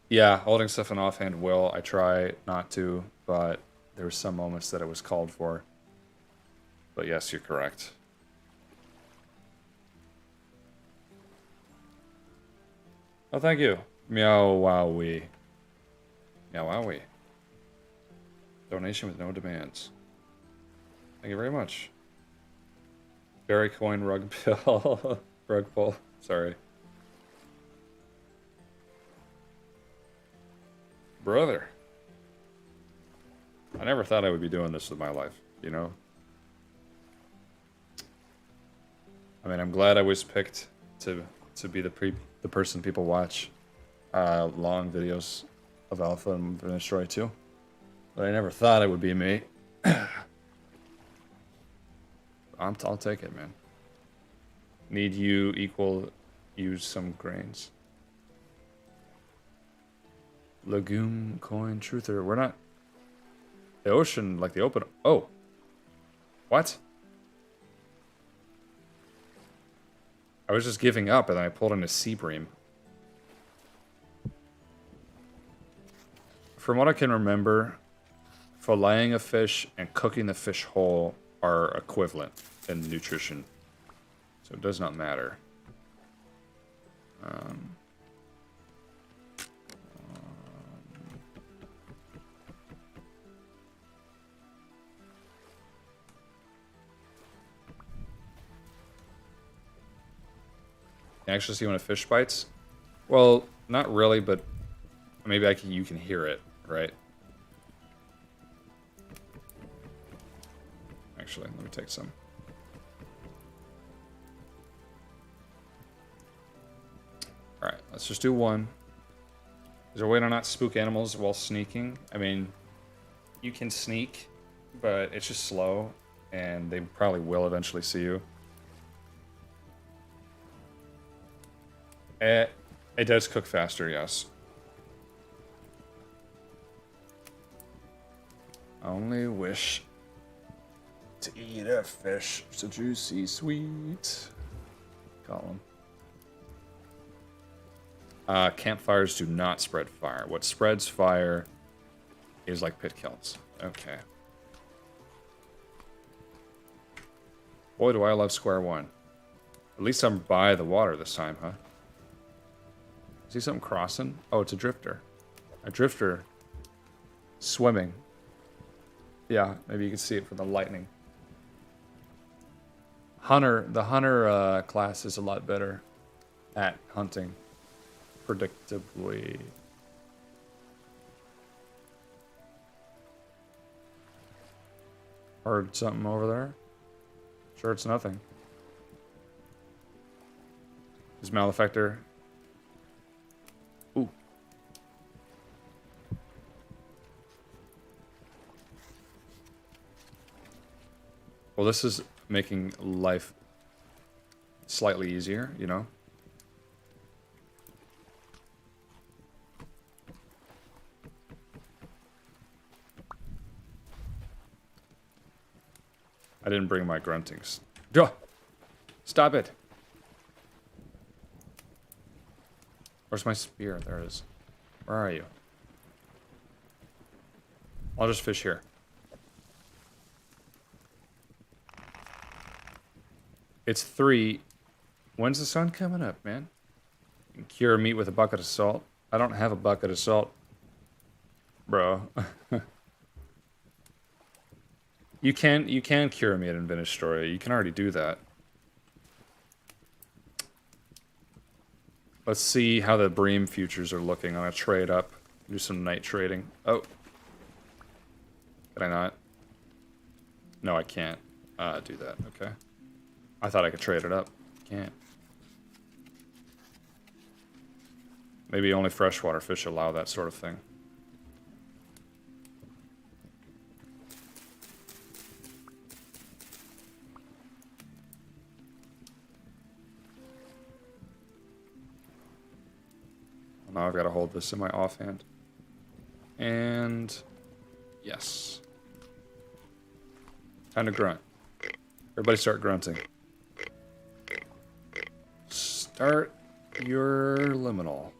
Yeah, holding stuff in offhand will. I try not to, but there were some moments that it was called for. But yes, you're correct. Oh, thank you. Meow wowie. Meow wowie. Donation with no demands. Thank you very much. Berry coin rug pill. Rug pull. Sorry. Brother. I never thought I would be doing this with my life, you know? I mean, I'm glad I was picked to be the person people watch long videos of Alpha and Destroy 2. But I never thought it would be me. I'll take it, man. Need you equal use some grains. Legume coin truther. We're not... The ocean, like the open... Oh. What? I was just giving up, and then I pulled in a sea bream. From what I can remember, filleting a fish and cooking the fish whole are equivalent in nutrition. So it does not matter. Can you actually see when a fish bites? Well, not really, but maybe you can hear it, right? Actually, let me take some. Alright, let's just do one. Is there a way to not spook animals while sneaking? I mean, you can sneak, but it's just slow, and they probably will eventually see you. It does cook faster, yes. Only wish to eat a fish so juicy, sweet. Column. Campfires do not spread fire. What spreads fire is like pit kilns. Okay. Boy, do I love square one. At least I'm by the water this time, huh? See something crossing? Oh, it's a drifter. A drifter swimming. Yeah, maybe you can see it from the lightning. The hunter class is a lot better at hunting, predictably. Heard something over there? Sure, it's nothing. Is Malefactor? Ooh. Well, this is making life slightly easier, you know? I didn't bring my gruntings. Duh! Stop it! Where's my spear? There it is. Where are you? I'll just fish here. It's 3. When's the sun coming up, man? You can cure meat with a bucket of salt. I don't have a bucket of salt. Bro. You can cure meat in Vintage Story. You can already do that. Let's see how the Bream futures are looking. I'm gonna trade up. Do some night trading. Oh. Can I not? No, I can't do that. Okay. I thought I could trade it up. Can't. Maybe only freshwater fish allow that sort of thing. Now I've got to hold this in my offhand. And yes. Time to grunt. Everybody start grunting. Start your liminal.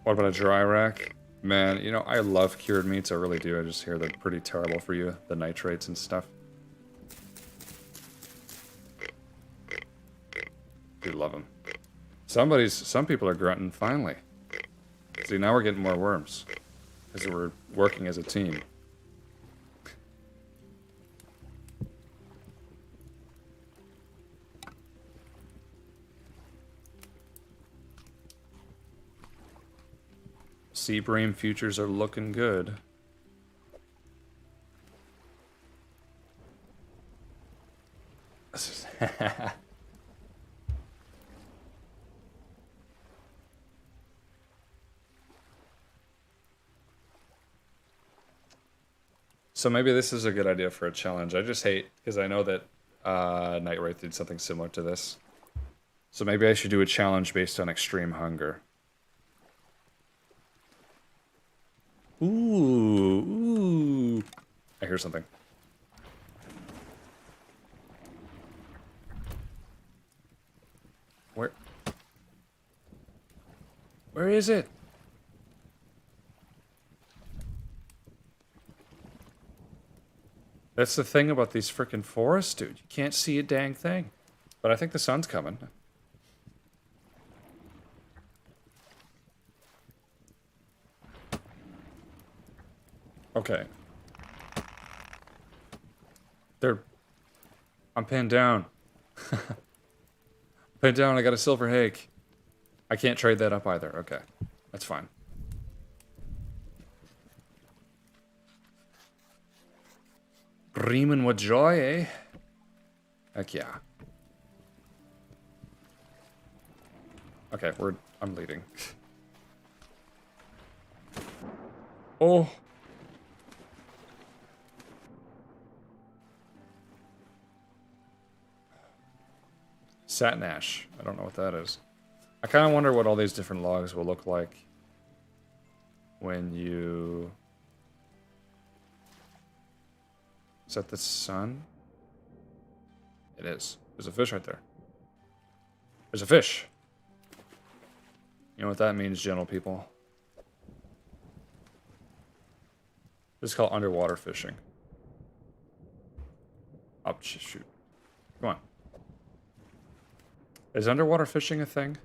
What about a dry rack? Man, you know, I love cured meats, I really do. I just hear they're pretty terrible for you, the nitrates and stuff. We love them. Some people are grunting, finally. See, now we're getting more worms. Because we're working as a team. Sea Bream futures are looking good. So maybe this is a good idea for a challenge. I just hate, because I know that Night Wraith did something similar to this. So maybe I should do a challenge based on extreme hunger. Ooh. I hear something. Where is it? That's the thing about these frickin' forests, dude. You can't see a dang thing. But I think the sun's coming. Okay. I'm pinned down. Pinned down, I got a silver hake. I can't trade that up either. Okay. That's fine. Bremen with joy, eh? Heck yeah. Okay, I'm leading. Oh. Satin ash. I don't know what that is. I kind of wonder what all these different logs will look like when you... Is that the sun? It is. There's a fish right there. There's a fish. You know what that means, gentle people. This is called underwater fishing. Oh, shoot. Come on. Is underwater fishing a thing?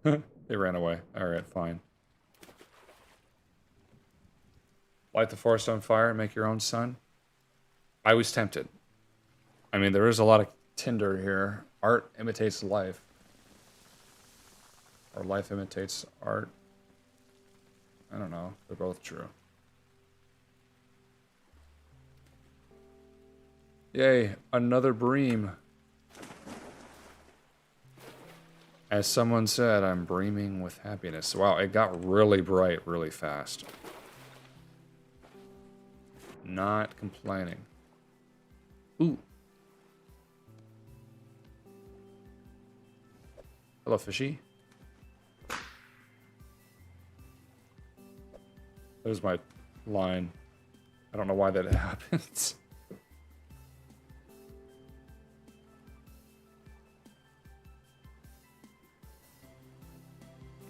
They ran away. Alright, fine. Light the forest on fire and make your own sun? I was tempted. I mean, there is a lot of tinder here. Art imitates life. Or life imitates art. I don't know. They're both true. Yay, another bream. As someone said, I'm breaming with happiness. Wow, it got really bright really fast. Not complaining. Ooh. Hello, fishy. There's my line. I don't know why that happens.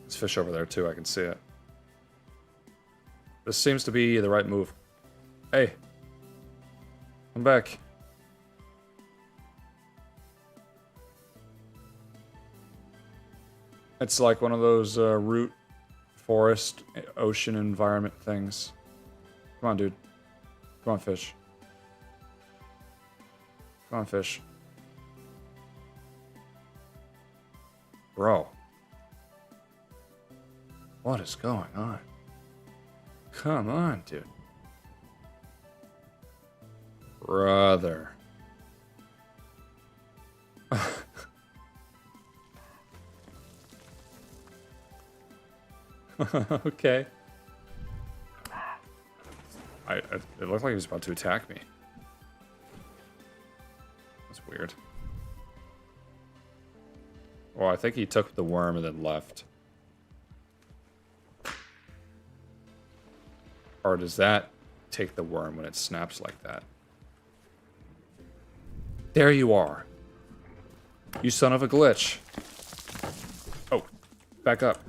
There's fish over there too, I can see it. This seems to be the right move. Hey. Come back. It's like one of those root, forest, ocean environment things. Come on, dude. Come on, fish. Come on, fish. Bro. What is going on? Come on, dude. Brother. Okay. It looked like he was about to attack me. That's weird. Well, I think he took the worm and then left. Or does that take the worm when it snaps like that? There you are. You son of a glitch. Oh, back up.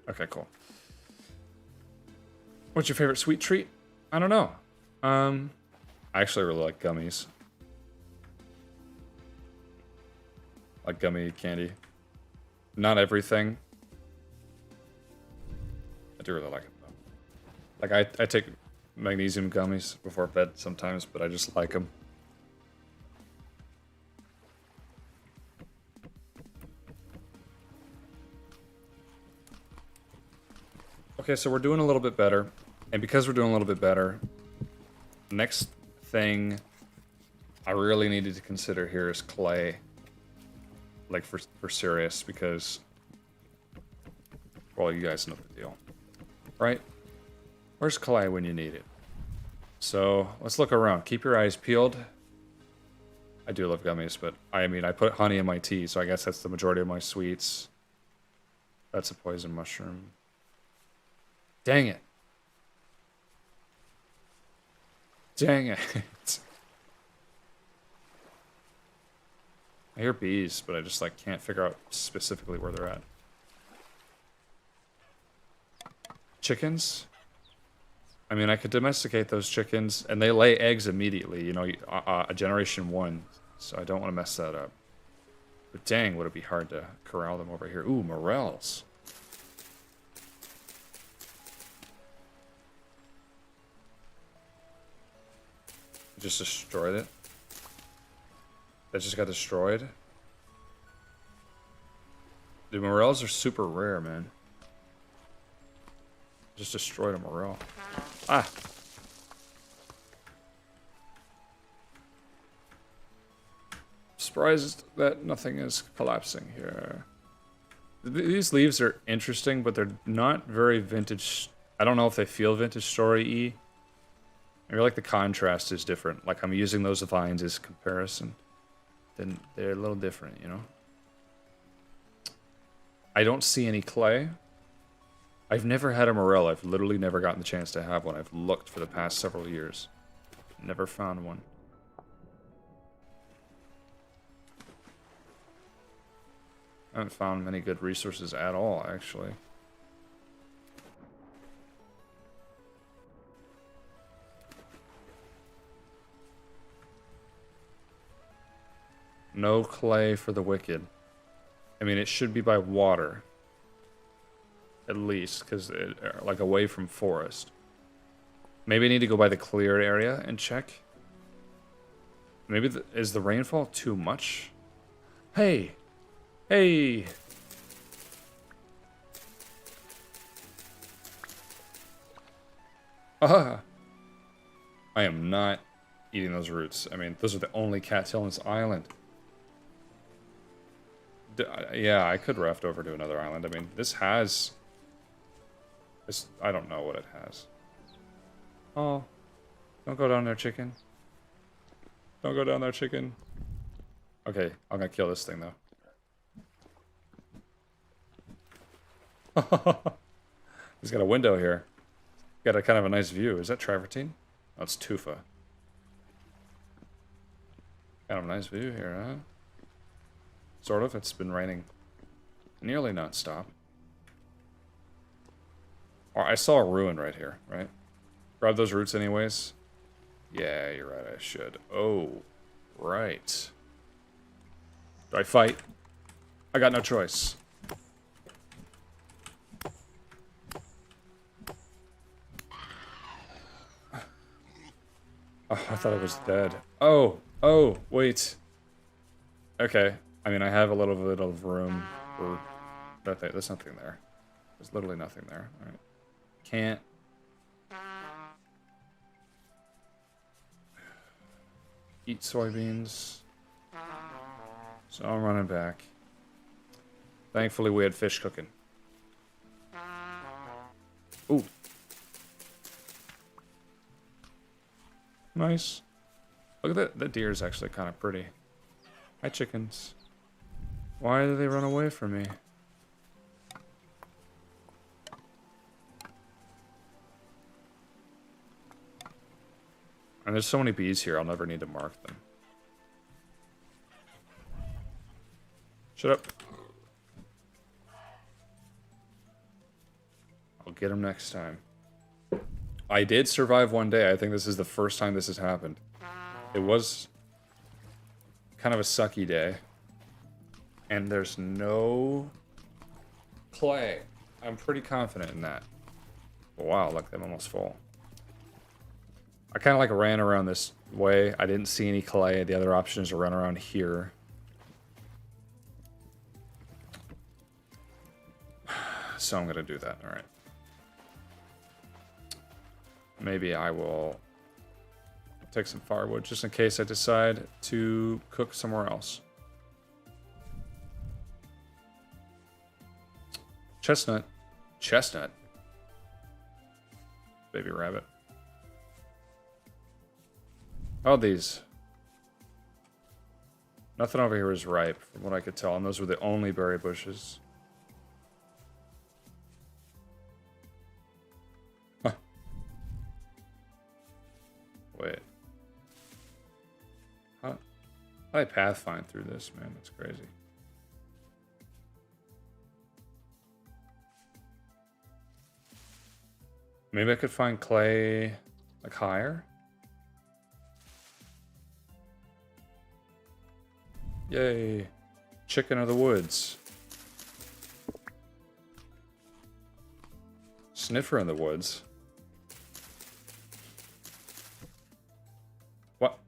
Okay, cool. What's your favorite sweet treat? I don't know. I actually really like gummies. Like gummy candy. Not everything. I do really like it though. Like I take magnesium gummies before bed sometimes, but I just like them. Okay, so we're doing a little bit better. And because we're doing a little bit better, next thing I really needed to consider here is clay. Like for serious, because, well, you guys know the deal. Right? Where's clay when you need it? So let's look around. Keep your eyes peeled. I do love gummies, but I mean, I put honey in my tea, so I guess that's the majority of my sweets. That's a poison mushroom. Dang it. Dang it. I hear bees, but I just like can't figure out specifically where they're at. Chickens? I mean, I could domesticate those chickens, and they lay eggs immediately, you know, a generation 1, so I don't want to mess that up. But dang, would it be hard to corral them over here. Ooh, morels. Just destroyed it. That just got destroyed. The morels are super rare, man. Just destroyed a morel. Ah! Surprised that nothing is collapsing here. These leaves are interesting, but they're not very vintage. I don't know if they feel vintage story-y. I feel like the contrast is different. Like I'm using those vines as comparison. Then they're a little different, you know? I don't see any clay. I've never had a morel. I've literally never gotten the chance to have one. I've looked for the past several years. Never found one. I haven't found many good resources at all, actually. No clay for the wicked. I mean, it should be by water. At least, because like away from forest. Maybe I need to go by the cleared area and check. Maybe is the rainfall too much? Hey! Hey! Ah! I am not eating those roots. I mean, those are the only cattail on this island. Yeah, I could raft over to another island. I mean, this has... I don't know what it has. Oh. Don't go down there, chicken. Don't go down there, chicken. Okay, I'm gonna kill this thing, though. He's got a window here. Got a kind of a nice view. Is that travertine? Oh, it's tufa. Kind of a nice view here, huh? Sort of. It's been raining nearly non-stop. Oh, I saw a ruin right here, right? Grab those roots anyways. Yeah, you're right, I should. Oh, right. Do I fight? I got no choice. Oh, I thought I was dead. Oh, wait. Okay. I mean, I have a little bit of room for that thing. There's nothing there. There's literally nothing there. Alright. Can't. Eat soybeans. So I'm running back. Thankfully, we had fish cooking. Ooh. Nice. Look at that. That deer is actually kind of pretty. Hi, chickens. Why do they run away from me? And there's so many bees here, I'll never need to mark them. Shut up. I'll get them next time. I did survive one day. I think this is the first time this has happened. It was kind of a sucky day. And there's no clay. I'm pretty confident in that. Wow, look, I'm almost full. I kind of like ran around this way. I didn't see any clay. The other option is to run around here. So I'm going to do that. All right. Maybe I will take some firewood just in case I decide to cook somewhere else. Chestnut. Chestnut. Baby rabbit. Oh, these. Nothing over here is ripe, from what I could tell, and those were the only berry bushes. Huh. Wait. How do I pathfind through this, man? That's crazy. Maybe I could find clay, like, higher? Yay. Chicken of the woods. Sniffer in the woods. What?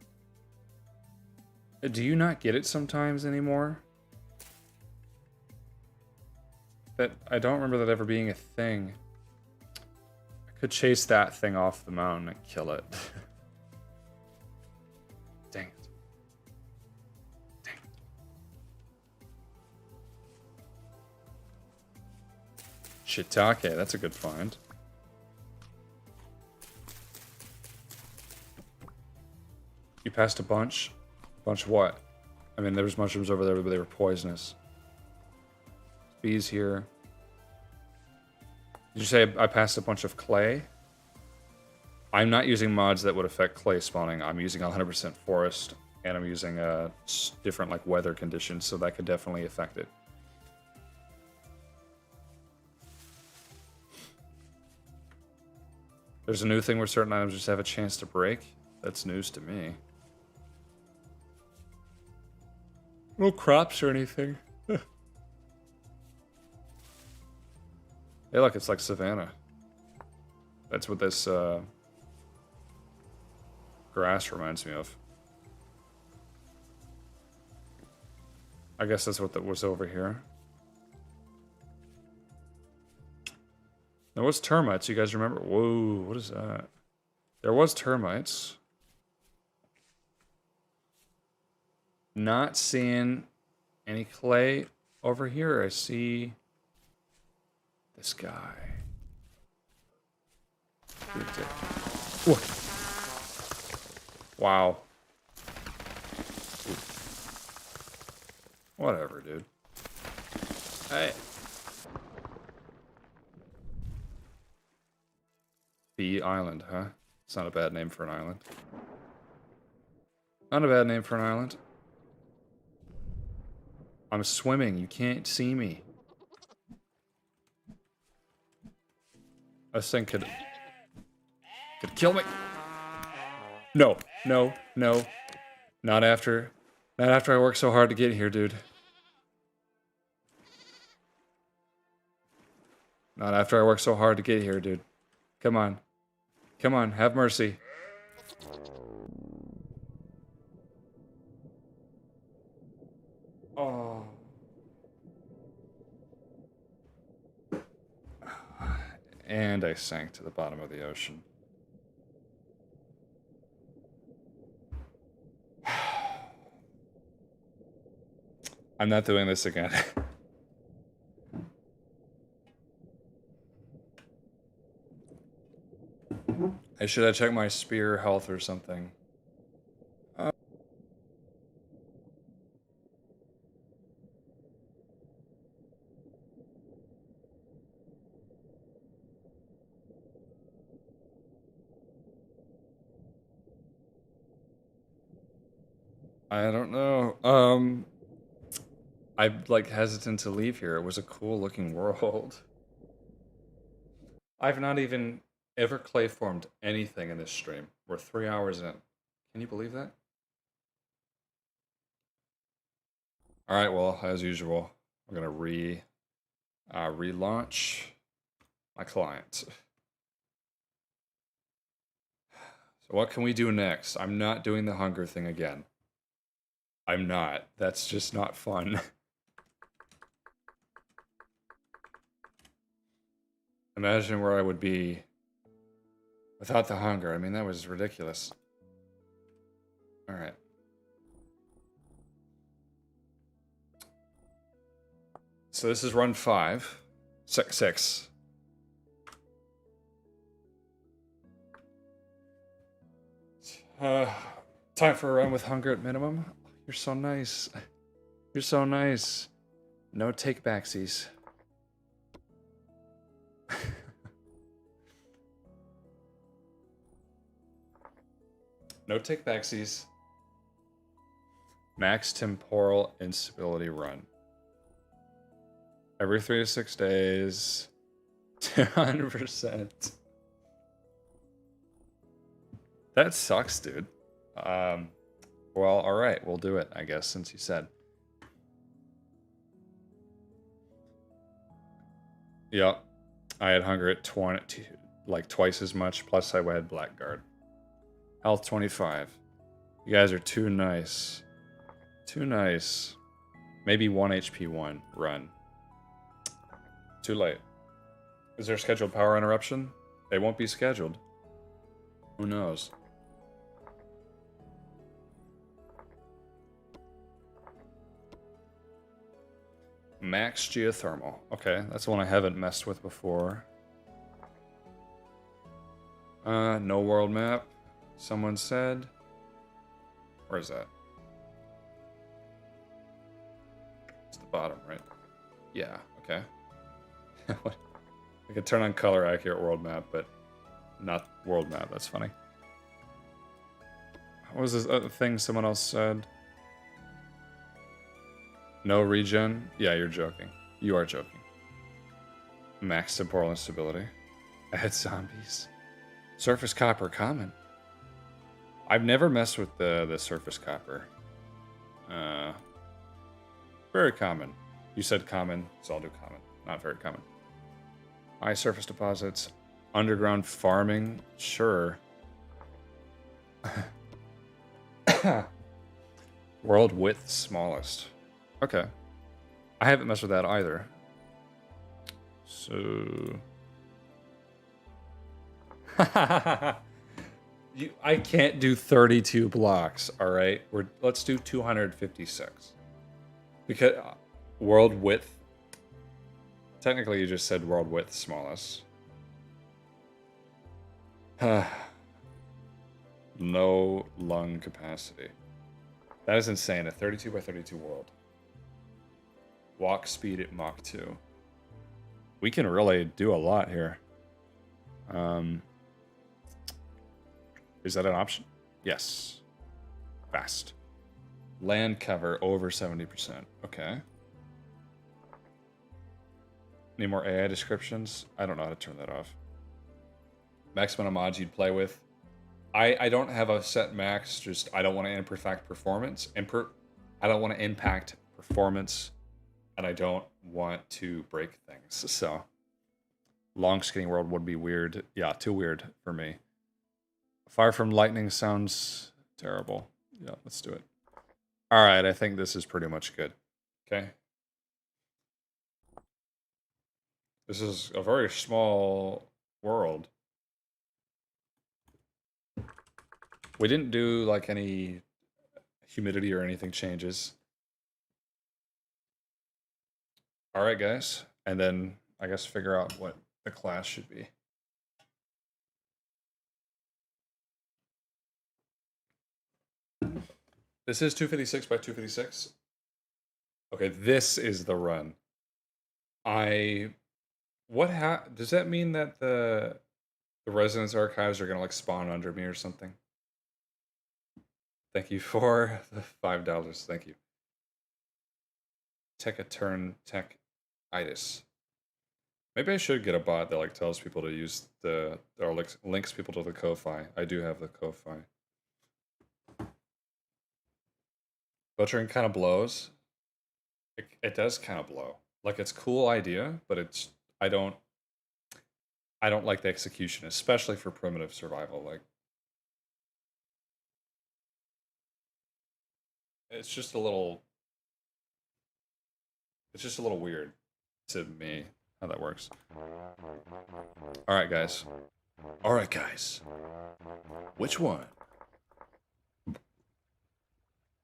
Do you not get it sometimes anymore? That I don't remember that ever being a thing. I could chase that thing off the mountain and kill it. Dang it. Shiitake, that's a good find. passed a bunch. Bunch of what? I mean, there was mushrooms over there, but they were poisonous. Bees here. Did you say I passed a bunch of clay? I'm not using mods that would affect clay spawning. I'm using 100% forest, and I'm using different like weather conditions, so that could definitely affect it. There's a new thing where certain items just have a chance to break. That's news to me. No crops or anything. Hey, look, it's like Savannah. That's what this grass reminds me of. I guess that's what that was over here. There was termites, you guys remember? Whoa, what is that? There was termites. Not seeing any clay over here. I see this guy. Whoa. Wow. Whatever, dude. Hey. Bee Island, huh? It's not a bad name for an island. Not a bad name for an island. I'm swimming. You can't see me. This thing could kill me. No, no, no. Not after I worked so hard to get here, dude. Not after I worked so hard to get here, dude. Come on. Come on, have mercy. Oh. And I sank to the bottom of the ocean. I'm not doing this again. I should have checked my spear health or something. I don't know. I'm like hesitant to leave here. It was a cool looking world. I've not even ever clay formed anything in this stream. We're 3 hours in. Can you believe that? All right, well, as usual, I'm gonna relaunch my client. So what can we do next? I'm not doing the hunger thing again. I'm not. That's just not fun. Imagine where I would be without the hunger. I mean, that was ridiculous. All right. So this is run 5. 6. Time for a run with hunger at minimum. You're so nice. You're so nice. No take backsies. No take backsies. Max temporal instability run. Every 3 to 6 days. 200%. That sucks, dude. Well, alright, we'll do it, I guess, since you said. Yep. I had hunger at 20, like twice as much, plus I had blackguard. Health 25. You guys are too nice. Too nice. Maybe 1 HP 1 run. Too late. Is there a scheduled power interruption? They won't be scheduled. Who knows? Max geothermal. Okay, that's one I haven't messed with before. No world map. Someone said. Where is that? It's the bottom, right? Yeah, okay. I could turn on color accurate world map, but not world map. That's funny. What was this other thing someone else said? No regen? Yeah, you're joking. You are joking. Max temporal instability. Add zombies. Surface copper common. I've never messed with the surface copper. Very common. You said common, so I'll do common. Not very common. High surface deposits. Underground farming. Sure. World width smallest. Okay. I haven't messed with that either. So... I can't do 32 blocks, alright? Let's do 256. Because world width... Technically, you just said world width smallest. No lung capacity. That is insane. A 32 by 32 world. Walk speed at Mach 2. We can really do a lot here. Is that an option? Yes. Fast. Land cover over 70%. Okay. Any more AI descriptions? I don't know how to turn that off. Maximum mods you'd play with. I don't have a set max, just I don't want to impact performance. I don't want to impact performance, and I don't want to break things. So, long skinny world would be weird. Yeah, too weird for me. Fire from lightning sounds terrible. Yeah, let's do it. All right, I think this is pretty much good. Okay. This is a very small world. We didn't do like any humidity or anything changes. All right, guys. And then I guess figure out what the class should be. This is 256 by 256. Okay, this is the run. Does that mean that the residence archives are gonna like spawn under me or something? Thank you for the $5. Thank you. Tech a turn tech itis. Maybe I should get a bot that like tells people to use or links people to the Ko-Fi. I do have the Ko-Fi. Butchering kind of blows. It does kind of blow. Like it's a cool idea, but I don't like the execution, especially for primitive survival. Like it's just a little weird to me how that works. All right, guys. Which one?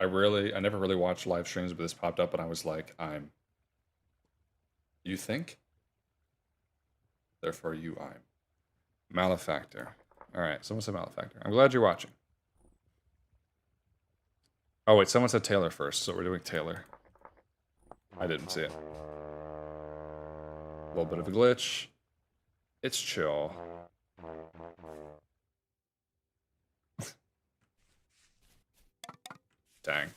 I never really watched live streams, but this popped up and I was like, you think? Therefore I'm. Malefactor. Alright, someone said Malefactor. I'm glad you're watching. Oh wait, someone said Taylor first, so we're doing Taylor. I didn't see it. A little bit of a glitch. It's chill. Dang.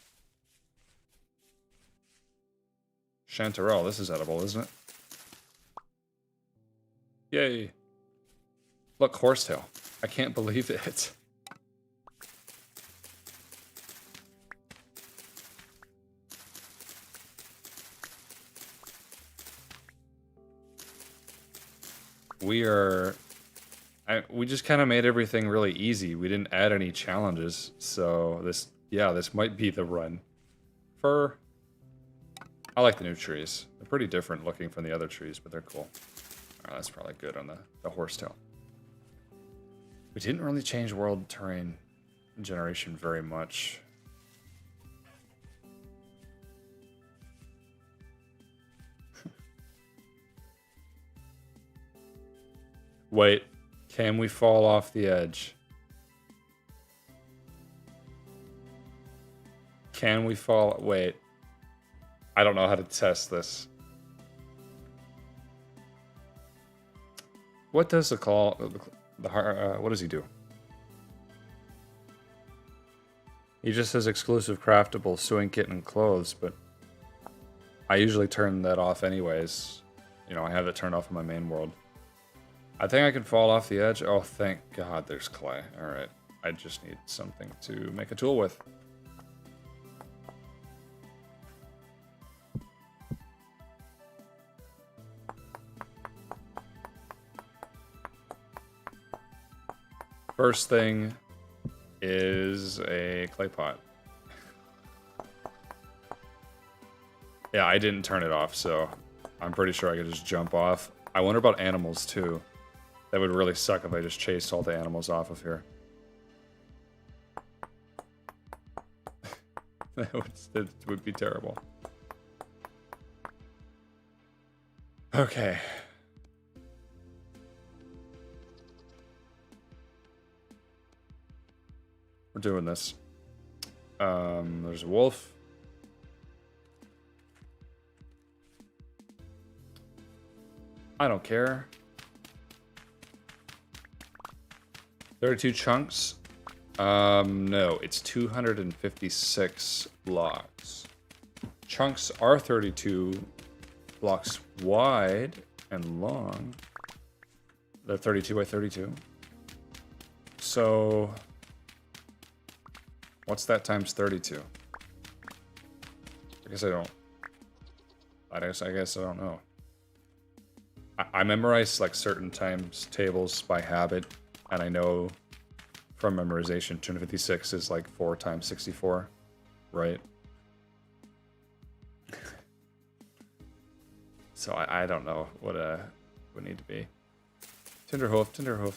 Chanterelle, this is edible, isn't it? Yay. Look, horsetail. I can't believe it. We just kind of made everything really easy. We didn't add any challenges, so this might be the run. I like the new trees. They're pretty different looking from the other trees, but they're cool. Alright, that's probably good on the horsetail. We didn't really change world terrain generation very much. Wait, can we fall off the edge? Can we fall? Wait. I don't know how to test this. What does the call? What does he do? He just says exclusive craftable sewing kit and clothes, but I usually turn that off anyways. You know, I have it turned off in my main world. I think I can fall off the edge. Oh, thank God there's clay. All right. I just need something to make a tool with. First thing is a clay pot. Yeah, I didn't turn it off, so I'm pretty sure I could just jump off. I wonder about animals, too. That would really suck if I just chased all the animals off of here. That would be terrible. Okay. We're doing this. There's a wolf. I don't care. 32 chunks. No, it's 256 blocks. Chunks are 32 blocks wide and long. They're 32 by 32. So what's that times 32? I guess I don't know. I memorize like certain times tables by habit, and I know from memorization 256 is like 4 times 64, right? So I don't know what would need to be. Tinderhoof.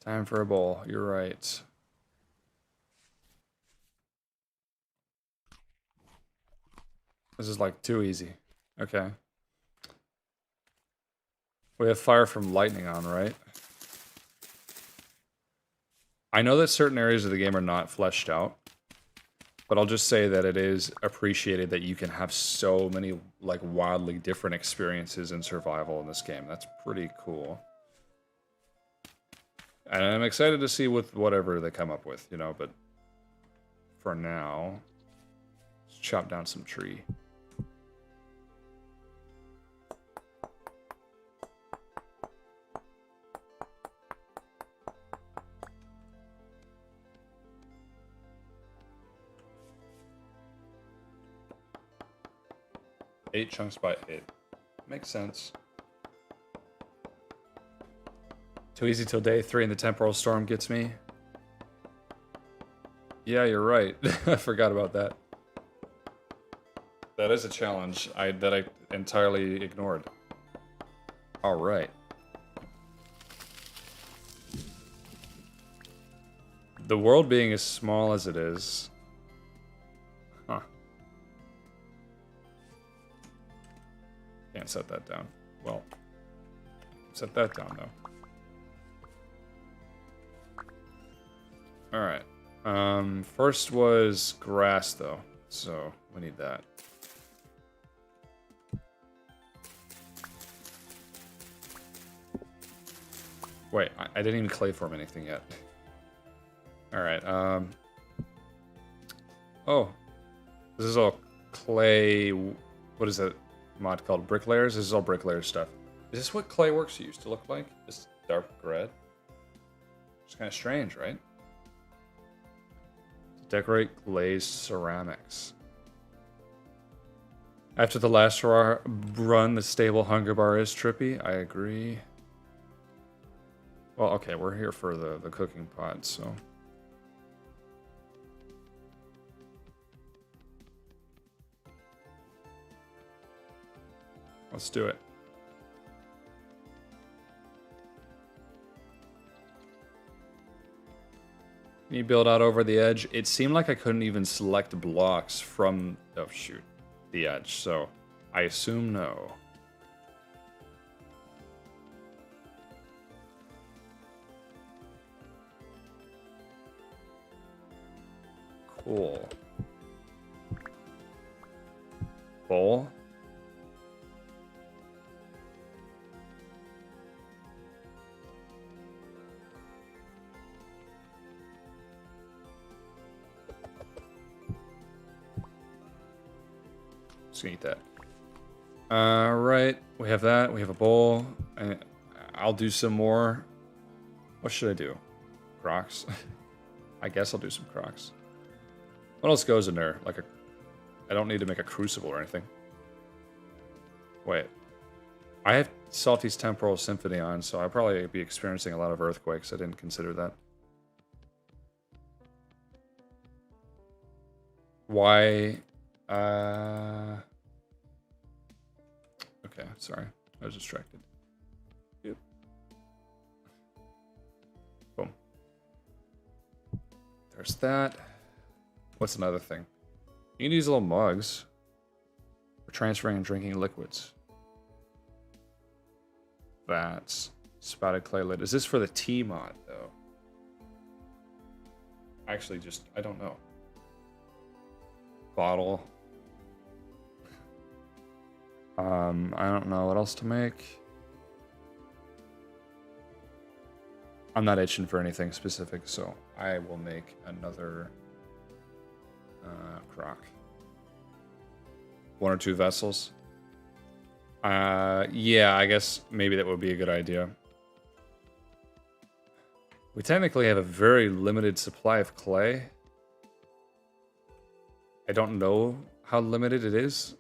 Time for a bowl. You're right. This is like too easy. Okay. We have fire from lightning on, right? I know that certain areas of the game are not fleshed out, but I'll just say that it is appreciated that you can have so many like wildly different experiences in survival in this game. That's pretty cool. And I'm excited to see with whatever they come up with, you know, but for now, let's chop down some tree. Eight chunks by 8. Makes sense. Too easy till day 3 and the temporal storm gets me. Yeah, you're right. I forgot about that. That is a challenge that I entirely ignored. All right. The world being as small as it is. Huh. Can't set that down. Well, set that down though. Alright. First was grass, though, so we need that. Wait, I didn't even clay form anything yet. Alright, oh. This is all clay... What is that mod called? Bricklayers? This is all Bricklayers stuff. Is this what clay works used to look like? This dark red? It's kind of strange, right? Decorate glazed ceramics. After the last run, the stable hunger bar is trippy. I agree. Well, okay, we're here for the cooking pot, so... Let's do it. Can you build out over the edge? It seemed like I couldn't even select blocks from, oh shoot, the edge, so I assume no. Cool. Bowl. Just gonna eat that. Right, we have that. We have a bowl. And I'll do some more. What should I do? Crocs. I guess I'll do some Crocs. What else goes in there? Like a... I don't need to make a crucible or anything. Wait. I have Salty's Temporal Symphony on, so I'll probably be experiencing a lot of earthquakes. I didn't consider that. Why... Okay, sorry. I was distracted. Yep. Boom. There's that. What's another thing? You can use little mugs for transferring and drinking liquids. That's spouted clay lid. Is this for the tea mod, though? Actually, I don't know. Bottle. I don't know what else to make. I'm not itching for anything specific, so I will make another crock. 1 or 2 vessels. Yeah, I guess maybe that would be a good idea. We technically have a very limited supply of clay. I don't know how limited it is.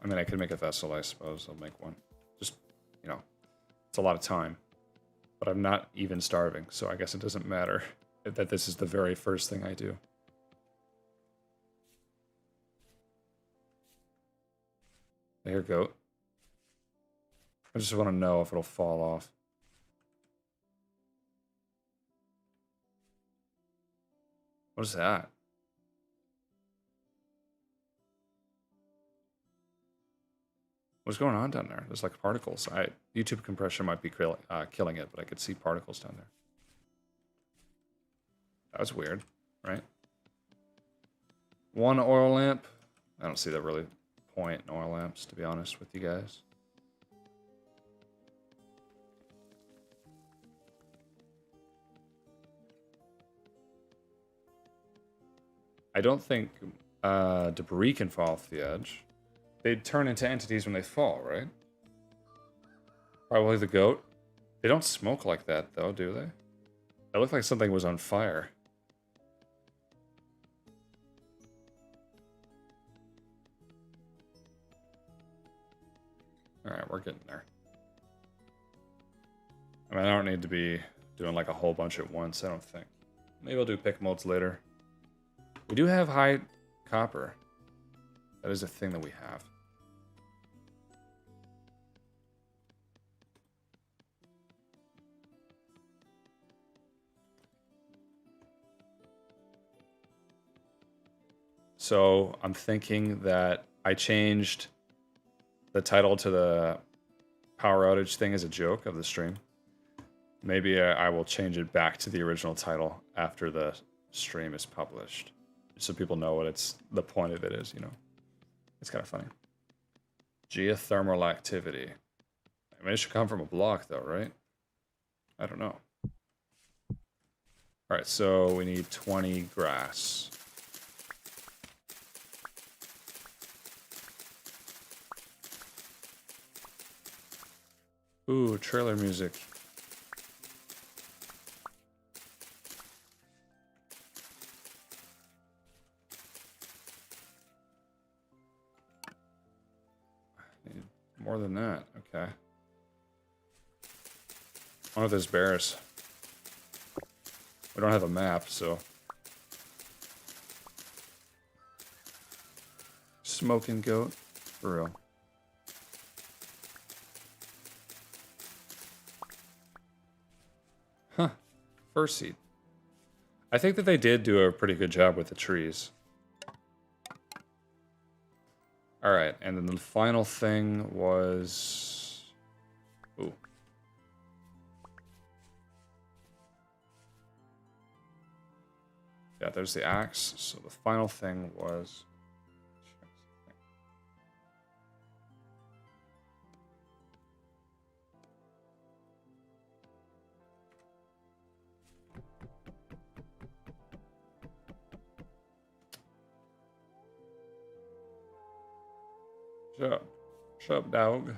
I mean, I could make a vessel, I suppose. I'll make one. Just, you know, it's a lot of time. But I'm not even starving, so I guess it doesn't matter that this is the very first thing I do. There, goat. I just want to know if it'll fall off. What is that? What's going on down there? There's like particles. YouTube compression might be killing it, but I could see particles down there. That was weird, right? 1 oil lamp. I don't see that really point in oil lamps, to be honest with you guys. I don't think debris can fall off the edge. They turn into entities when they fall, right? Probably the goat. They don't smoke like that, though, do they? It looked like something was on fire. Alright, we're getting there. I mean, I don't need to be doing like a whole bunch at once, I don't think. Maybe I'll do pick molds later. We do have high copper. That is a thing that we have. So I'm thinking that I changed the title to the power outage thing as a joke of the stream. Maybe I will change it back to the original title after the stream is published, so people know what the point of it is, you know. It's kind of funny. Geothermal activity. I mean, it should come from a block, though, right? I don't know. All right, so we need 20 grass. Ooh, trailer music. Need more than that, okay. One of those bears. We don't have a map, so. Smoking goat, for real. Huh, fur seed. I think that they did do a pretty good job with the trees. Alright, and then the final thing was Ooh. Yeah, there's the axe. So the final thing was... Shut up. Shut up, dog.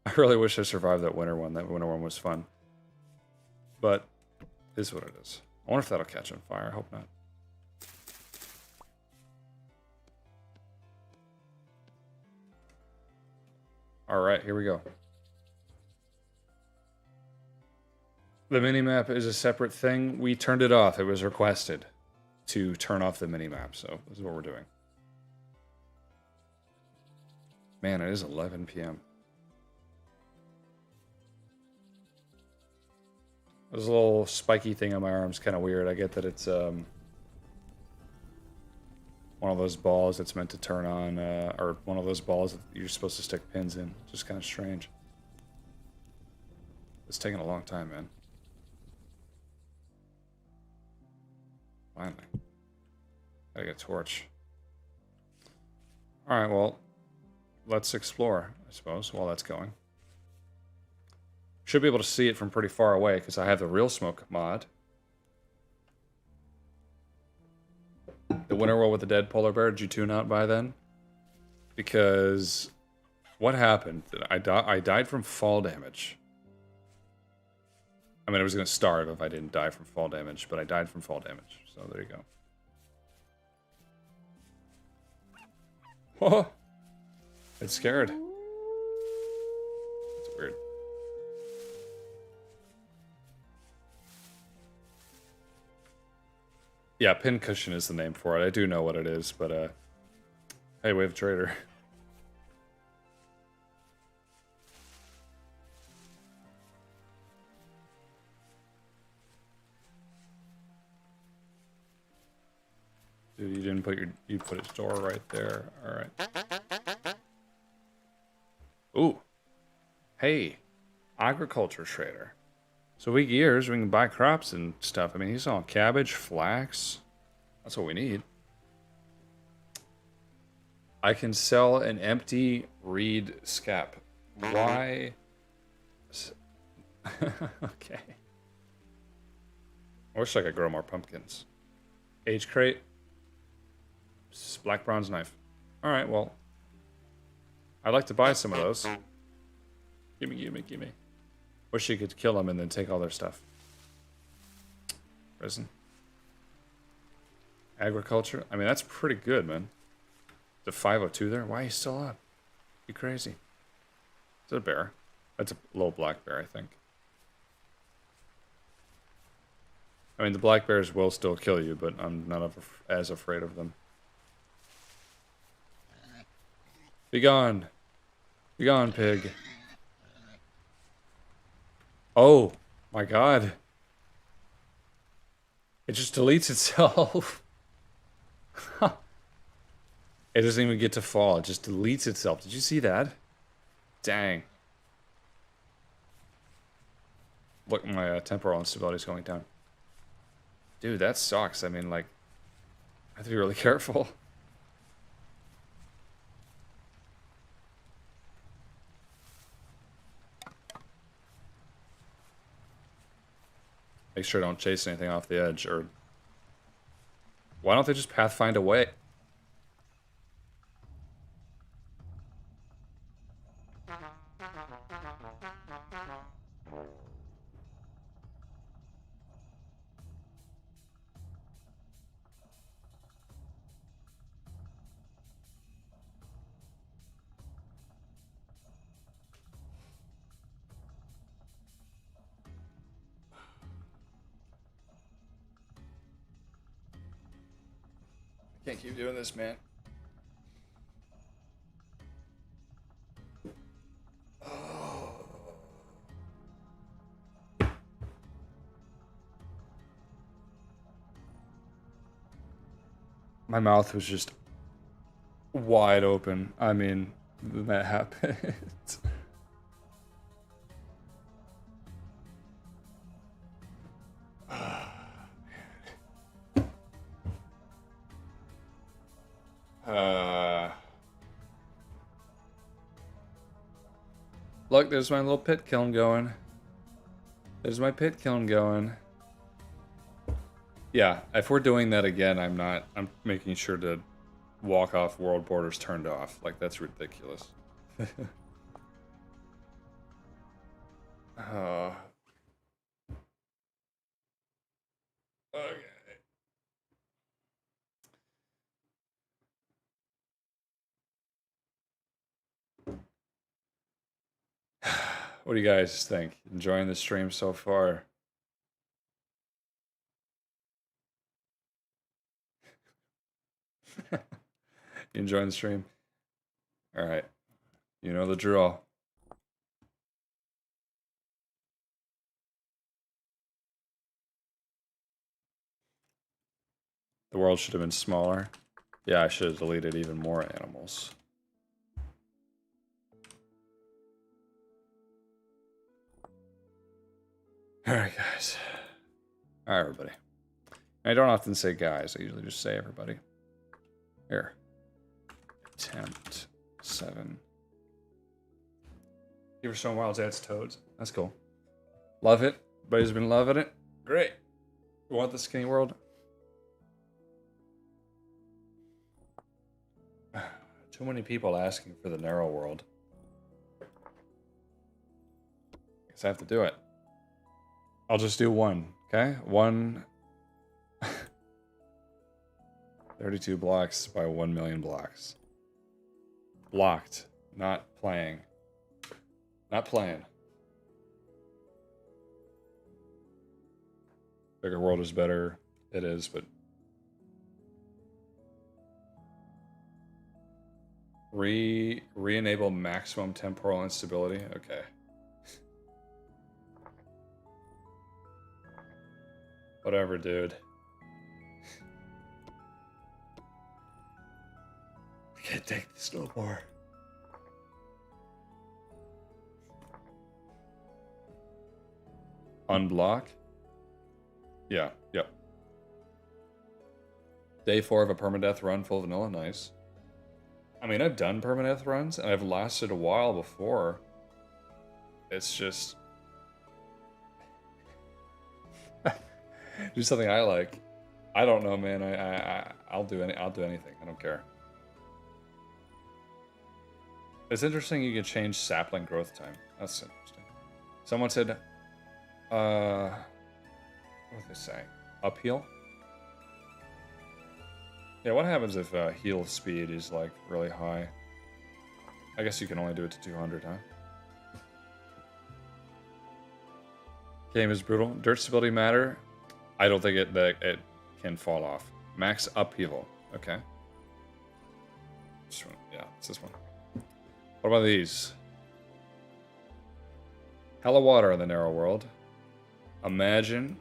I really wish I survived that winter one. That winter one was fun. But it is what it is. I wonder if that'll catch on fire. I hope not. Alright, here we go. The minimap is a separate thing. We turned it off. It was requested to turn off the minimap, so this is what we're doing. Man, it is 11 p.m. There's a little spiky thing on my arm. It's kind of weird. I get that it's one of those balls that's meant to turn on, or one of those balls that you're supposed to stick pins in. Just kind of strange. It's taking a long time, man. Finally. Gotta get a torch. Alright, well, let's explore, I suppose, while that's going. Should be able to see it from pretty far away, because I have the real smoke mod. The winter world with the dead polar bear, did you tune out by then? Because what happened? I died from fall damage. I mean, I was going to starve if I didn't die from fall damage, but I died from fall damage. So there you go. Oh! It's scared. It's weird. Yeah, pin cushion is the name for it. I do know what it is, but hey, wave trader. Dude, you didn't put you put its door right there. All right. Ooh. Hey, agriculture trader. So we gears, we can buy crops and stuff. I mean, he's selling cabbage, flax. That's what we need. I can sell an empty reed scap. Why? Okay. I wish I could grow more pumpkins. Age crate. Black bronze knife. Alright, well. I'd like to buy some of those. Gimme, gimme, gimme. Wish you could kill them and then take all their stuff. Prison. Agriculture. I mean, that's pretty good, man. The 502 there. Why are you still up? You crazy. Is that a bear? That's a little black bear, I think. I mean, the black bears will still kill you, but I'm not as afraid of them. Be gone. Be gone, pig. Oh, my God. It just deletes itself. It doesn't even get to fall. It just deletes itself. Did you see that? Dang. Look, my temporal instability is going down. Dude, that sucks. I mean, like, I have to be really careful. Make sure I don't chase anything off the edge, or... Why don't they just pathfind away? Can't keep doing this, man. My mouth was just wide open. I mean, that happens. Look, there's my little pit kiln going. There's my pit kiln going. Yeah, if we're doing that again, I'm making sure to walk off world borders turned off. Like, that's ridiculous. uh, okay. What do you guys think? Enjoying the stream so far? You enjoying the stream? All right. You know the drill. The world should have been smaller. Yeah, I should have deleted even more animals. Alright, guys. Alright, everybody. I don't often say guys, I usually just say everybody. Here. Attempt 7. You were showing Wild Zats toads. That's cool. Love it. Everybody's been loving it. Great. You want the skinny world? Too many people asking for the narrow world. Guess I have to do it. I'll just do one, okay? 32 blocks by 1 million blocks. Blocked, not playing. Not playing. Bigger world is better. It is, but re-enable maximum temporal instability. Okay. Whatever, dude. I can't take this no more. Unblock? Yeah, yep. Day 4 of a permadeath run full of vanilla, nice. I mean, I've done permadeath runs, and I've lasted a while before. It's just... do something I like. I don't know, man. I'll do anything. I don't care. It's interesting you can change sapling growth time. That's interesting. Someone said, what did they say? Upheal? Yeah, what happens if heal speed is like really high? I guess you can only do it to 200, huh? Game is brutal. Dirt stability matter. I don't think it can fall off. Max upheaval. Okay. This one. Yeah, it's this one. What about these? Hella water in the narrow world. Imagine.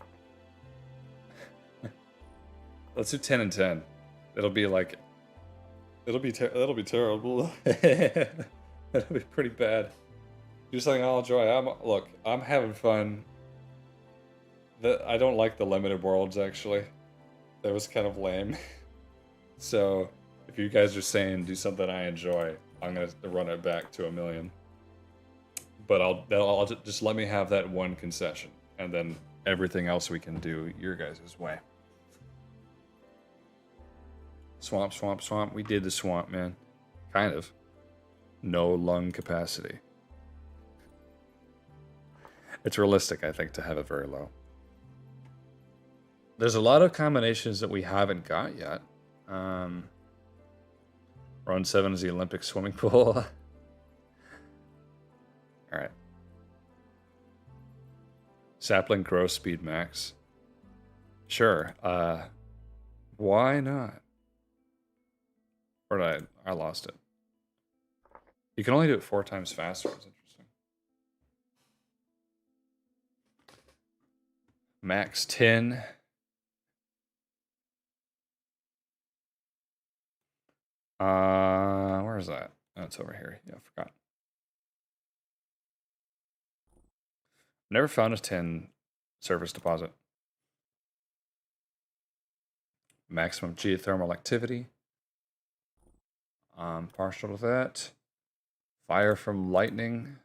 Let's do 10 and 10. It'll be like. It'll be terrible. That'll be pretty bad. Do something I'll enjoy. Look, I'm having fun. I don't like the limited worlds, actually. That was kind of lame. So, if you guys are saying do something I enjoy, I'm going to run it back to 1 million. But I'll just let me have that one concession. And then everything else we can do your guys' way. Swamp, swamp, swamp. We did the swamp, man. Kind of. No lung capacity. It's realistic, I think, to have it very low. There's a lot of combinations that we haven't got yet. Round 7 is the Olympic swimming pool. Alright. Sapling growth speed max. Sure. Why not? Or did I lost it. You can only do it 4 times faster. It's interesting. Max 10. Where is that? Oh, it's over here. Yeah, I forgot. Never found a tin surface deposit. Maximum geothermal activity. Partial to that. Fire from lightning.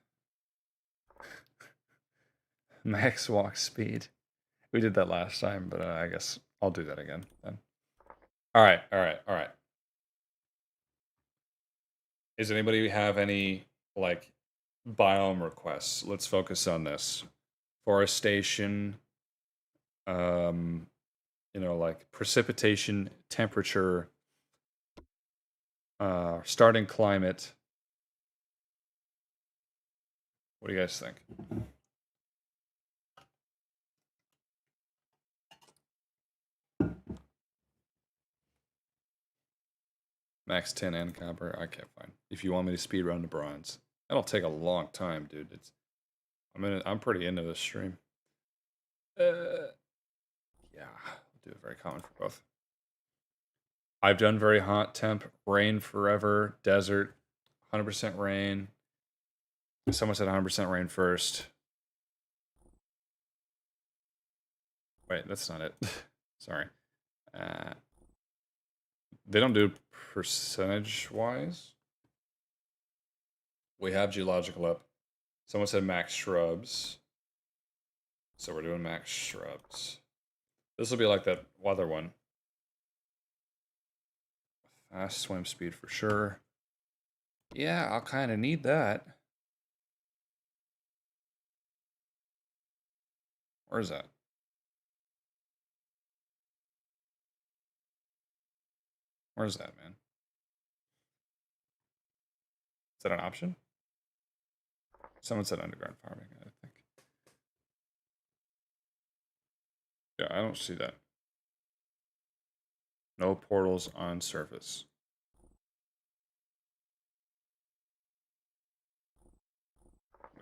Max walk speed. We did that last time, but I guess I'll do that again then. All right. Does anybody have any like biome requests? Let's focus on this. Forestation, like precipitation, temperature, starting climate. What do you guys think? Max 10 and copper. Okay, fine. If you want me to speed run to bronze, that'll take a long time, dude. I'm pretty into this stream. Yeah, I'll do it very common for both. I've done very hot temp, rain forever, desert, 100% rain. Someone said 100% rain first. Wait, that's not it. Sorry. They don't do percentage-wise. We have geological up. Someone said max shrubs. So we're doing max shrubs. This will be like that weather one. Fast swim speed for sure. Yeah, I'll kind of need that. Where is that? Where's that, man? Is that an option? Someone said underground farming, I think. Yeah, I don't see that. No portals on surface.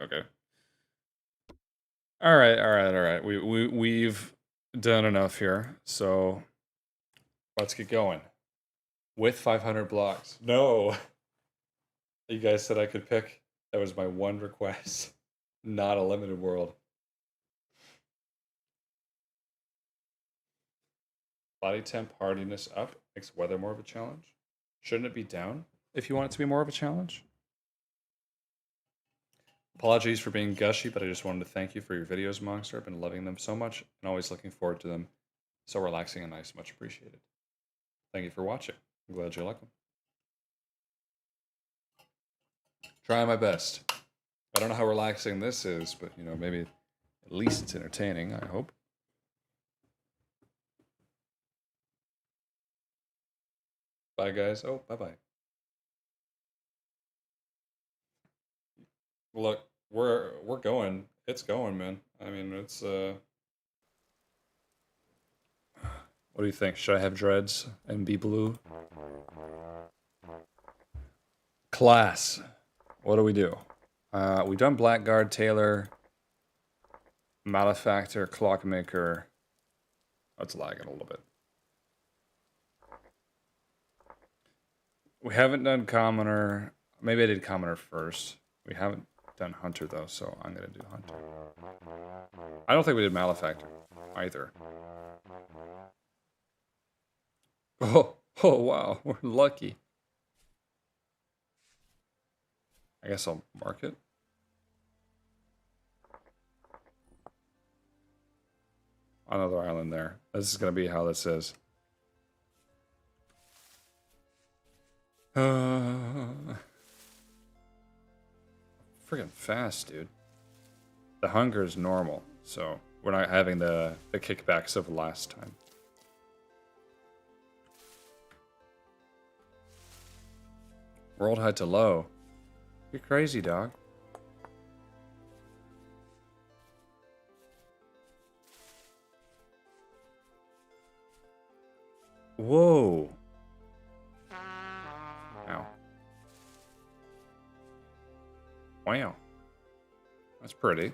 Okay. All right. We've done enough here, so let's get going. With 500 blocks. No. You guys said I could pick. That was my one request. Not a limited world. Body temp hardiness up makes weather more of a challenge. Shouldn't it be down if you want it to be more of a challenge? Apologies for being gushy, but I just wanted to thank you for your videos, Monster. I've been loving them so much and always looking forward to them. So relaxing and nice. Much appreciated. Thank you for watching. I'm glad you like them. Trying my best. I don't know how relaxing this is, but maybe at least it's entertaining, I hope. Bye guys. Oh, bye-bye. Look, we're going. It's going, man. I mean, it's what do you think? Should I have dreads and be blue? Class. What do we do? We've done Blackguard, Tailor, Malefactor, Clockmaker. That's lagging a little bit. We haven't done Commoner. Maybe I did Commoner first. We haven't done Hunter, though, so I'm going to do Hunter. I don't think we did Malefactor either. Oh, wow. We're lucky. I guess I'll mark it. Another island there. This is going to be how this is. Freaking fast, dude. The hunger is normal, so we're not having the kickbacks of last time. World high to low. You're crazy, dog. Whoa. Ow. Wow. That's pretty.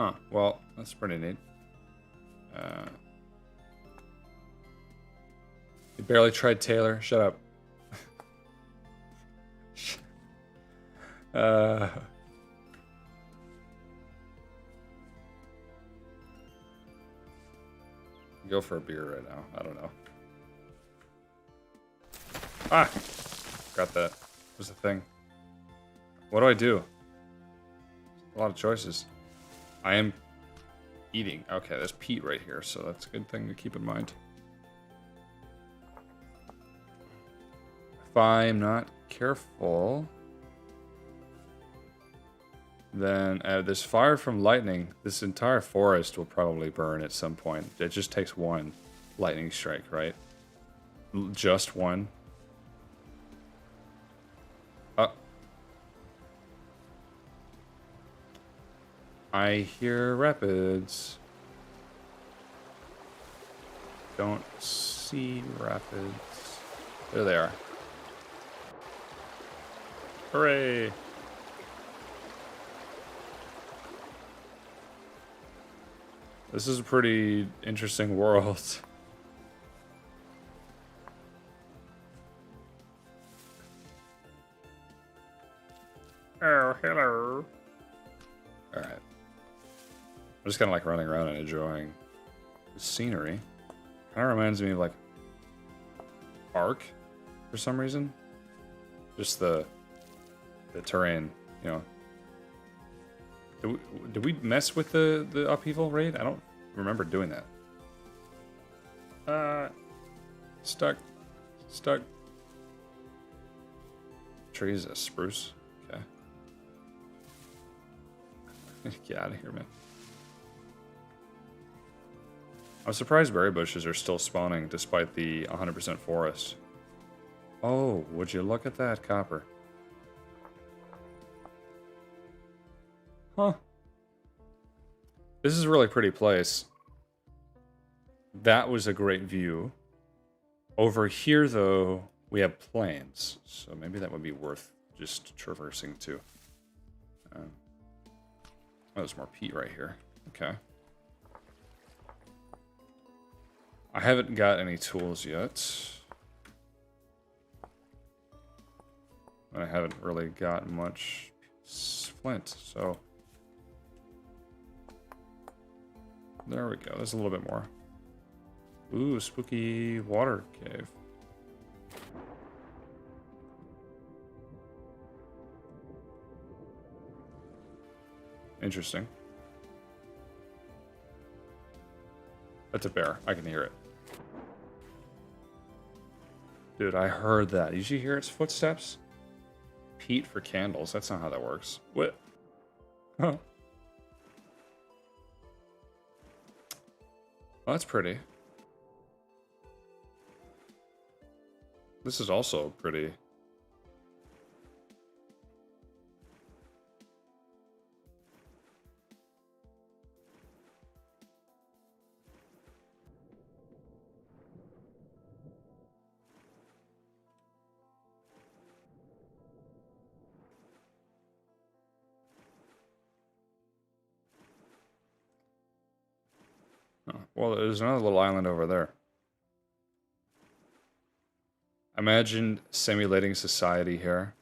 Huh. Well, that's pretty neat. You barely tried Taylor. Shut up. Go for a beer right now. I don't know. Ah! Got that. Was the thing. What do I do? A lot of choices. I am eating. Okay, there's peat right here, so that's a good thing to keep in mind. If I'm not careful, then this fire from lightning, this entire forest will probably burn at some point. It just takes one lightning strike, right? Just one. I hear rapids. Don't see rapids. There they are. Hooray! This is a pretty interesting world. Oh, hello. Alright. I'm just kind of like running around and enjoying the scenery. Kind of reminds me of like Ark for some reason. Just the terrain, you know. Did we mess with the upheaval raid? I don't remember doing that. Stuck. Tree is a spruce. Okay. Get out of here, man. I'm surprised berry bushes are still spawning despite the 100% forest. Oh, would you look at that, copper? Huh. This is a really pretty place. That was a great view. Over here, though, we have plains. So maybe that would be worth just traversing too. Oh, there's more peat right here. Okay. I haven't got any tools yet. And I haven't really got much flint, so... There we go, there's a little bit more. Ooh, spooky water cave. Interesting. That's a bear. I can hear it. Dude, I heard that. Did you hear its footsteps? Peat for candles. That's not how that works. What? Huh. Well, that's pretty. This is also pretty. Oh, well, there's another little island over there. Imagine simulating society here.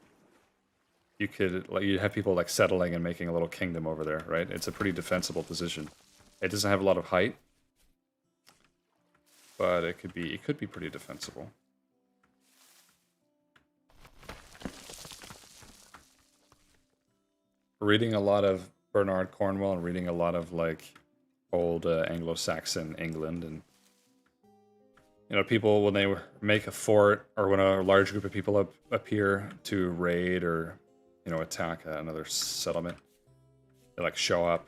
You could, like, you'd have people like settling and making a little kingdom over there, right? It's a pretty defensible position. It doesn't have a lot of height, but it could be pretty defensible. Reading a lot of Bernard Cornwell and reading a lot of like old Anglo-Saxon England, and you know, people when they make a fort or when a large group of people appear to raid or, you know, attack another settlement, they like show up,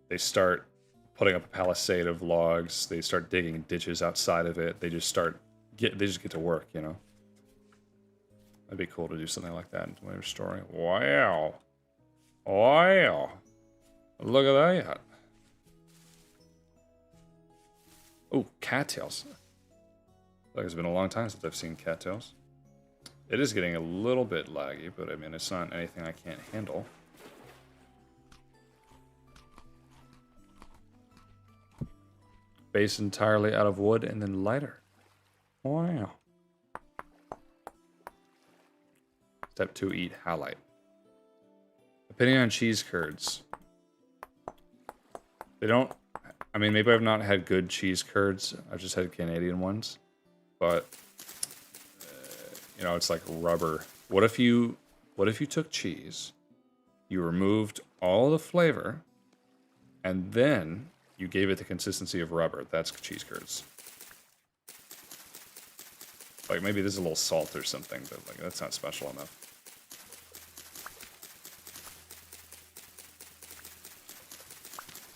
they start putting up a palisade of logs, they start digging ditches outside of it, they just get to work, you know. That'd be cool to do something like that in Winter Story. Wow. Wow. Look at that. Oh, cattails. Like it's been a long time since I've seen cattails. It is getting a little bit laggy, but I mean, it's not anything I can't handle. base entirely out of wood and then lighter. Wow. Step 2, eat halite. Depending on cheese curds. They don't... I mean, maybe I've not had good cheese curds. I've just had Canadian ones. But, you know, it's like rubber. What if you took cheese, you removed all the flavor, and then you gave it the consistency of rubber? That's cheese curds. Like, maybe there's a little salt or something, but like that's not special enough.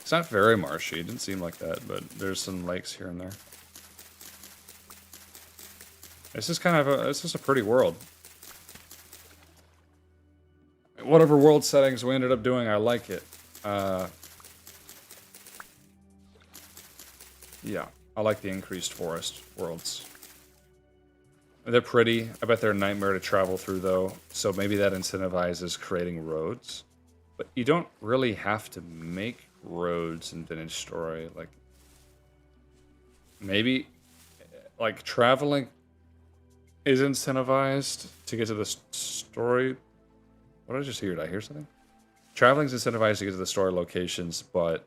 It's not very marshy. It didn't seem like that, but there's some lakes here and there. This is kind of this is a pretty world. Whatever world settings we ended up doing, I like it. Yeah, I like the increased forest worlds. They're pretty. I bet they're a nightmare to travel through, though. So maybe that incentivizes creating roads. But you don't really have to make roads in Vintage Story. Like, maybe, like, traveling is incentivized to get to the story. What did I just hear? Did I hear something? Traveling's incentivized to get to the story locations, but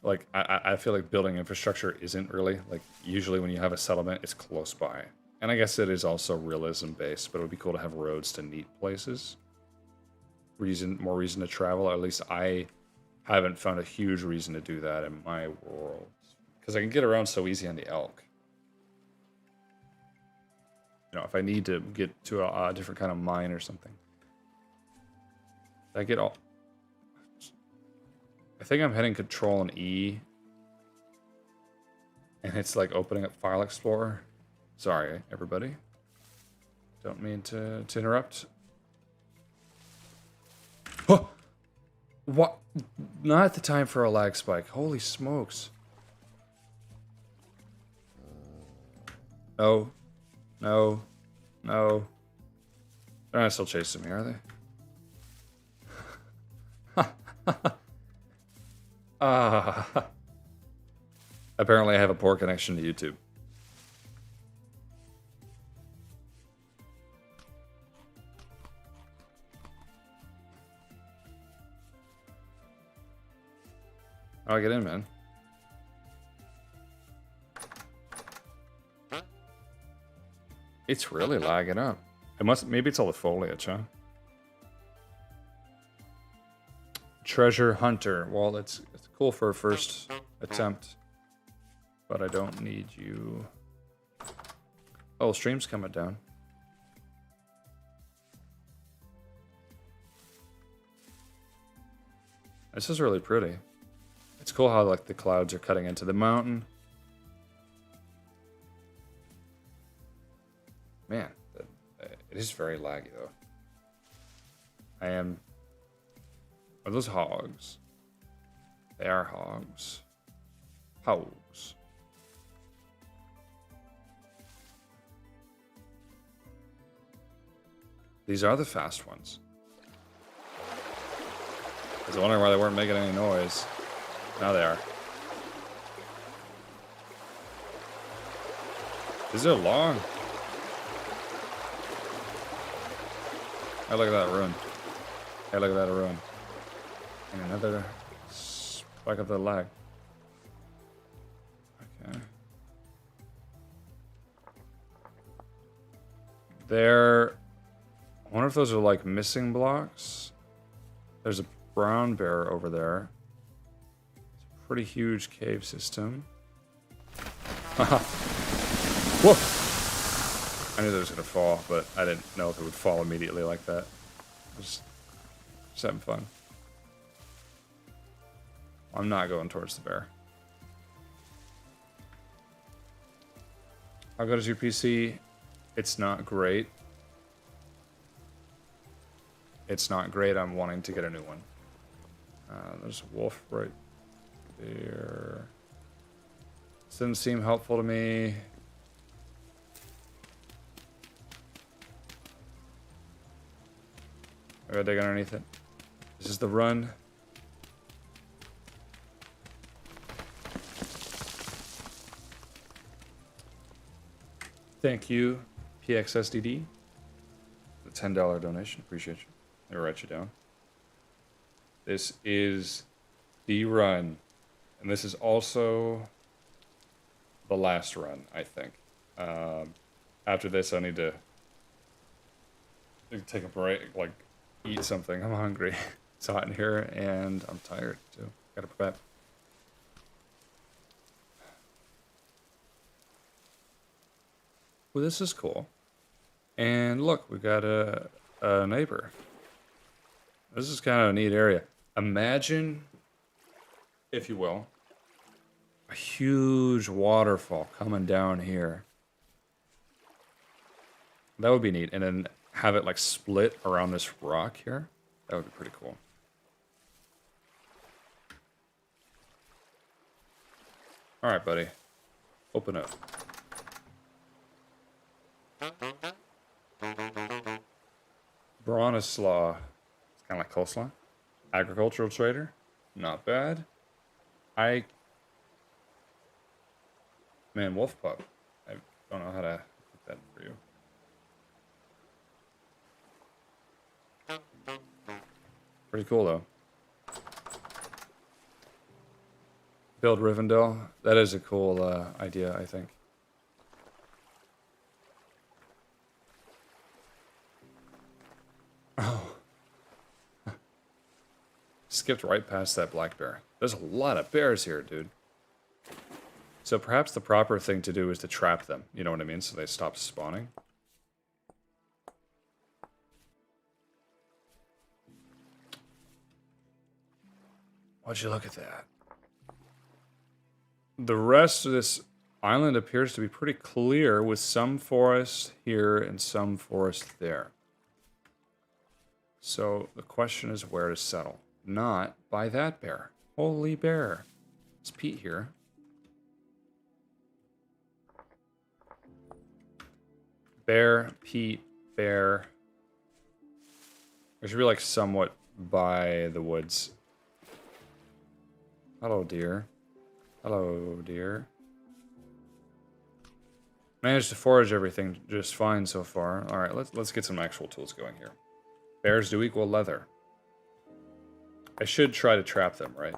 like I feel like building infrastructure isn't really like, usually when you have a settlement, it's close by. And I guess it is also realism based, but it would be cool to have roads to neat places. More reason to travel. Or at least I haven't found a huge reason to do that in my world, because I can get around so easy on the Elk. You know, if I need to get to a different kind of mine or something. I get all... I think I'm hitting Control and E. And it's like opening up File Explorer. Sorry, everybody. Don't mean to interrupt. Oh! What? Not the time for a lag spike. Holy smokes. No. No. No. They're not still chasing me, are they? Apparently I have a poor connection to YouTube. I'll get in, man. It's really lagging up. Maybe it's all the foliage, huh? Treasure Hunter. Well, it's cool for a first attempt. But I don't need you. Oh, stream's coming down. This is really pretty. It's cool how like the clouds are cutting into the mountain. Man, it is very laggy though. Are those hogs? They are hogs. Hogs. These are the fast ones. I was wondering why they weren't making any noise. Now they are. These are long. Hey, look at that ruin. Hey, look at that ruin. And another spike of the lag. Okay. I wonder if those are like missing blocks. There's a brown bear over there. It's a pretty huge cave system. Whoa! I knew that was gonna fall, but I didn't know if it would fall immediately like that. Just having fun. I'm not going towards the bear. How good is your PC? It's not great. It's not great. I'm wanting to get a new one. There's a wolf right there. This didn't seem helpful to me. I gotta dig underneath it. This is the run. Thank you, PXSDD. The $10 donation. Appreciate you. I'll write you down. This is the run. And this is also the last run, I think. After this, I need to take a break, like eat something. I'm hungry. It's hot in here, and I'm tired too. Gotta prep. Well, this is cool. And look, we got a neighbor. This is kind of a neat area. Imagine, if you will, a huge waterfall coming down here. That would be neat. And then have it like split around this rock here. That would be pretty cool. All right, buddy. Open up. Bronislaw. It's kind of like coleslaw. Agricultural trader. Not bad. Man, wolf pup. I don't know how to put that for you. Pretty cool, though. Build Rivendell. That is a cool idea, I think. Oh. Skipped right past that black bear. There's a lot of bears here, dude. So perhaps the proper thing to do is to trap them. You know what I mean? So they stop spawning. Why'd you look at that? The rest of this island appears to be pretty clear with some forest here and some forest there. So the question is where to settle. Not by that bear. Holy bear. It's Pete here. Bear, Pete, bear. I should be like somewhat by the woods. Hello, dear. Hello, dear. Managed to forage everything just fine so far. All right, let's get some actual tools going here. Bears do equal leather. I should try to trap them, right?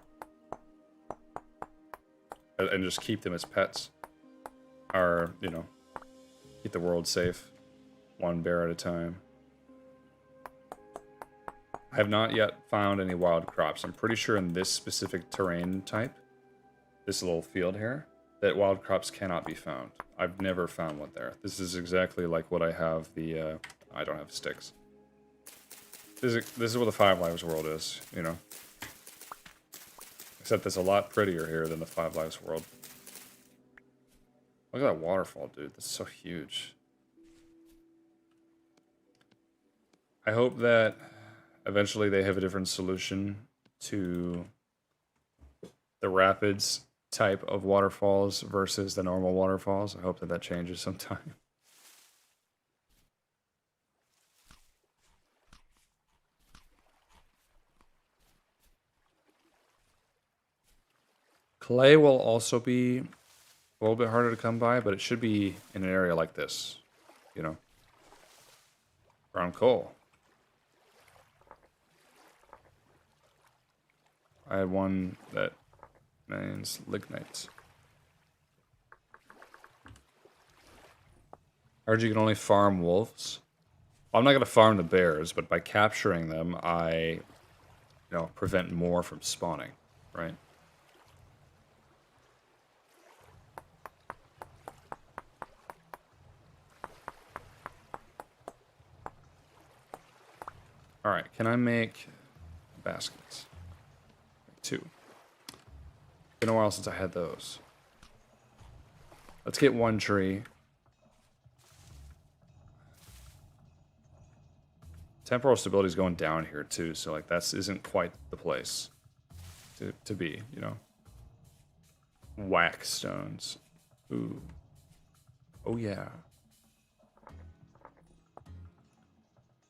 And just keep them as pets. Or, you know, keep the world safe. One bear at a time. I have not yet found any wild crops. I'm pretty sure in this specific terrain type, this little field here, that wild crops cannot be found. I've never found one there. This is exactly like what I have the, I don't have sticks. This is what the Five Lives world is, you know. Except it's a lot prettier here than the Five Lives world. Look at that waterfall, dude. That's so huge. I hope that eventually they have a different solution to the rapids type of waterfalls versus the normal waterfalls. I hope that changes sometime. Clay will also be a little bit harder to come by, but it should be in an area like this, you know. Brown coal. I had one that means lignite. I heard you can only farm wolves. Well, I'm not going to farm the bears, but by capturing them, I, you know, prevent more from spawning, right? All right, can I make baskets? 2. Been a while since I had those. Let's get 1 tree. Temporal stability is going down here too, so like that isn't quite the place to be, you know. Wax stones. Ooh. Oh yeah.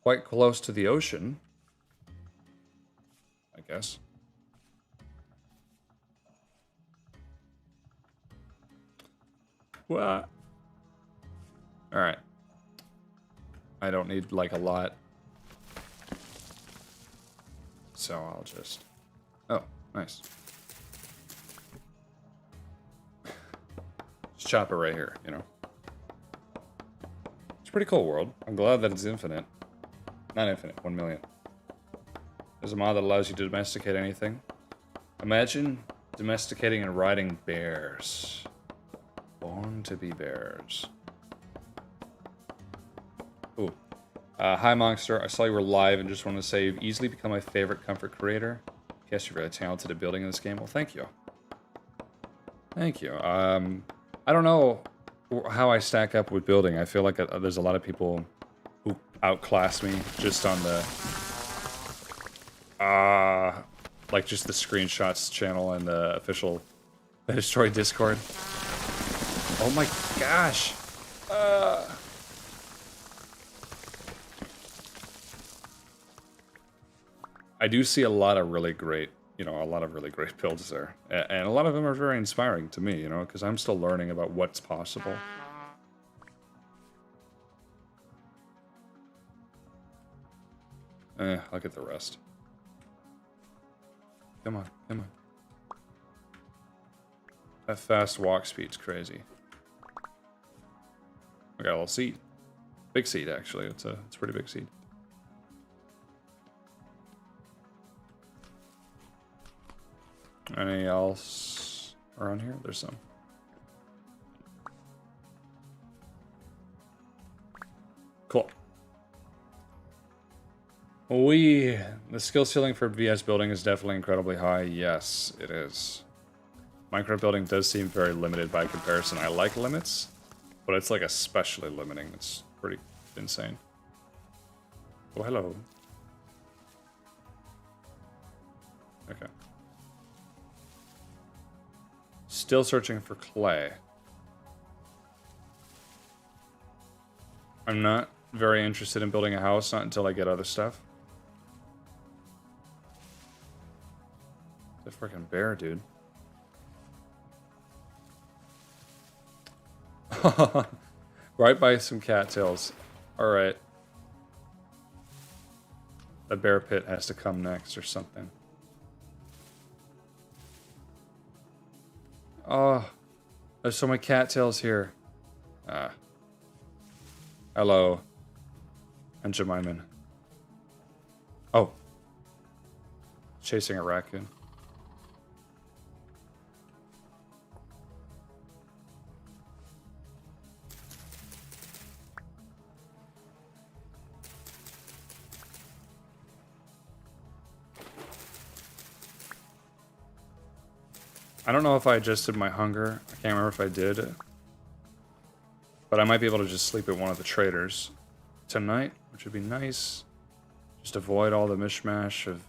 Quite close to the ocean, I guess. What? Alright. I don't need, like, a lot. So I'll just... Oh, nice. Just chop it right here, you know? It's a pretty cool world. I'm glad that it's infinite. Not infinite, 1 million. There's a mod that allows you to domesticate anything. Imagine domesticating and riding bears. Born to be bears. Ooh. Hi, Monster. I saw you were live and just wanted to say you've easily become my favorite comfort creator. Guess you're really talented at building in this game. Well, thank you. Thank you. I don't know how I stack up with building. I feel like there's a lot of people who outclass me just on the... like just the screenshots channel and the official Destroy Discord. Oh my gosh! I do see a lot of really great, a lot of really great builds there. And a lot of them are very inspiring to me, because I'm still learning about what's possible. I'll get the rest. Come on, come on. That fast walk speed's crazy. I got a little seed. Big seed, actually. It's a pretty big seed. Any else around here? There's some. Cool. The skill ceiling for VS building is definitely incredibly high. Yes, it is. Minecraft building does seem very limited by comparison. I like limits, but it's like especially limiting. It's pretty insane. Oh, hello. Okay. Still searching for clay. I'm not very interested in building a house, not until I get other stuff. It's a freaking bear, dude. Right by some cattails. Alright. The bear pit has to come next or something. Oh, there's so many cattails here. Hello. And Jemima. Oh. Chasing a raccoon. I don't know if I adjusted my hunger. I can't remember if I did. But I might be able to just sleep at one of the traders tonight, which would be nice. Just avoid all the mishmash of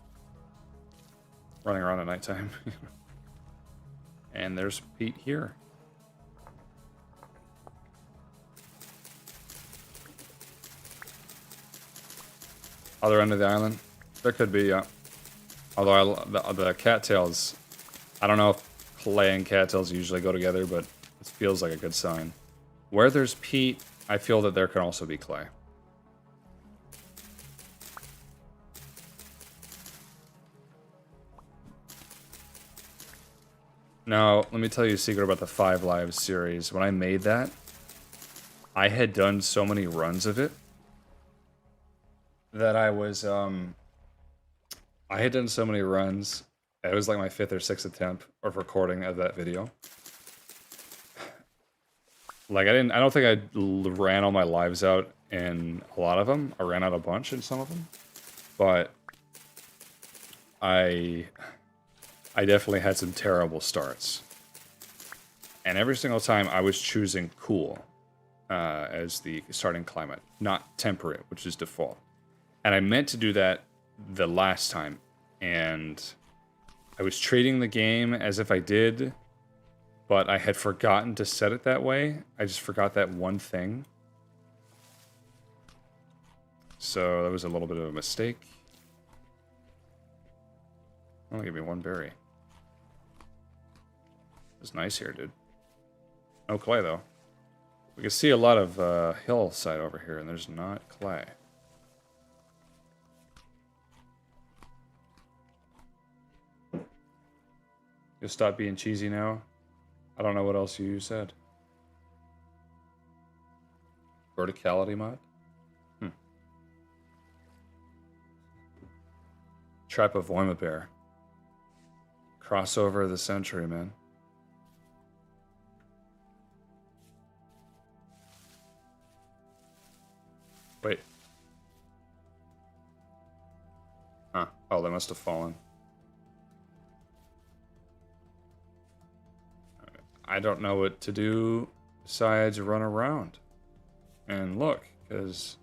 running around at nighttime. And there's Pete here. Other end of the island? There could be, yeah. Although the cattails, I don't know if clay and cattails usually go together, but it feels like a good sign. Where there's peat, I feel that there can also be clay. Now, let me tell you a secret about the 5 Lives series. When I made that, I had done so many runs of it that I had done so many runs. It was like my 5th or 6th attempt of recording of that video. Like, I don't think I ran all my lives out in a lot of them. I ran out a bunch in some of them. But I definitely had some terrible starts. And every single time I was choosing cool as the starting climate, not temperate, which is default. And I meant to do that the last time. And I was treating the game as if I did, but I had forgotten to set it that way. I just forgot that one thing. So that was a little bit of a mistake. Only give me 1 berry. It's nice here, dude. No clay, though. We can see a lot of hillside over here, and there's not clay. You'll stop being cheesy now? I don't know what else you said. Verticality mod? Trap of Voima Bear. Crossover of the century, man. Wait. Huh. Oh, they must have fallen. I don't know what to do besides run around and look, because...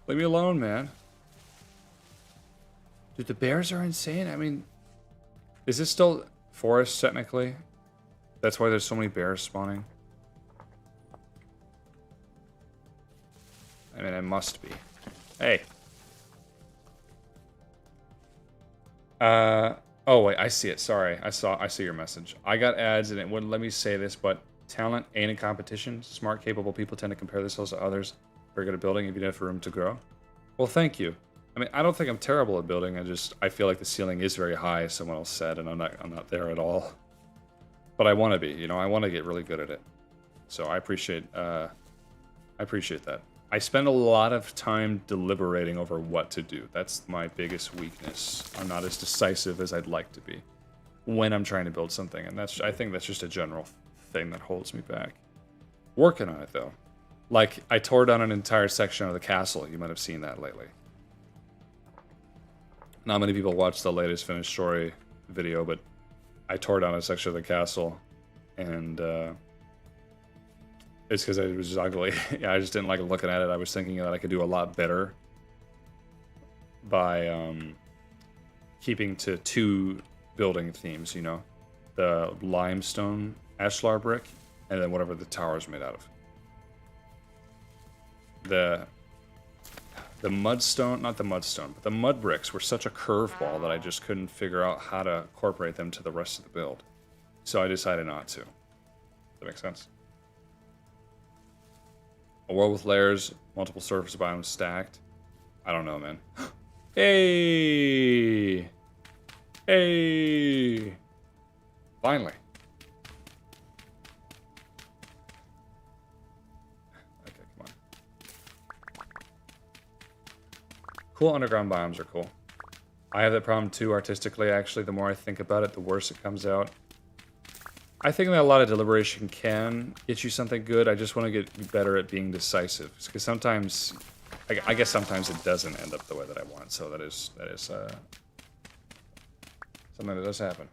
Leave me alone, man. Dude, the bears are insane. I mean, is this still forest, technically? That's why there's so many bears spawning? I mean, it must be. Hey. Oh, wait, I see it. Sorry. I see your message. I got ads, and it wouldn't let me say this, but talent ain't in competition. Smart, capable people tend to compare themselves to others. Very good at building if you have room to grow. Well, thank you. I mean, I don't think I'm terrible at building. I feel like the ceiling is very high, as someone else said, and I'm not there at all. But I want to be, you know, I want to get really good at it. So I appreciate that. I spend a lot of time deliberating over what to do. That's my biggest weakness. I'm not as decisive as I'd like to be when I'm trying to build something, and I think that's just a general thing that holds me back. Working on it, though. Like, I tore down an entire section of the castle. You might have seen that lately. Not many people watch the latest finished story video, but I tore down a section of the castle, and it's because it was just ugly. Yeah, I just didn't like looking at it. I was thinking that I could do a lot better by keeping to 2 building themes, you know? The limestone ashlar brick, and then whatever the tower is made out of. The mudstone, not the mudstone, but the mud bricks were such a curveball that I just couldn't figure out how to incorporate them to the rest of the build. So I decided not to. Does that make sense? A world with layers, multiple surface biomes stacked. I don't know, man. Hey! Hey! Finally. Cool underground biomes are cool. I have that problem too artistically, actually. The more I think about it, the worse it comes out. I think that a lot of deliberation can get you something good. I just want to get better at being decisive. Because sometimes, I guess sometimes it doesn't end up the way that I want. So that is something that does happen.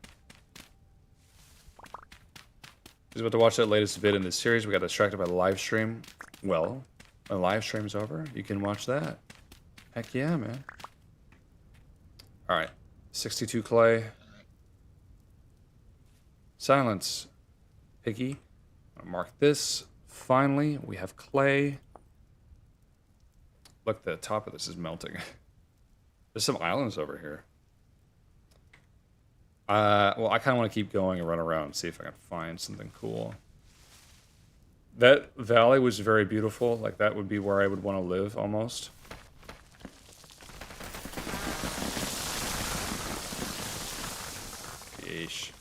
Just about to watch that latest vid in this series. We got distracted by the live stream. Well, when the live stream's over, you can watch that. Heck yeah, man. Alright. 62 clay. Silence. Piggy. I'm gonna mark this. Finally, we have clay. Look, the top of this is melting. There's some islands over here. Well, I kind of want to keep going and run around and see if I can find something cool. That valley was very beautiful. Like, that would be where I would want to live, almost. Yeesh.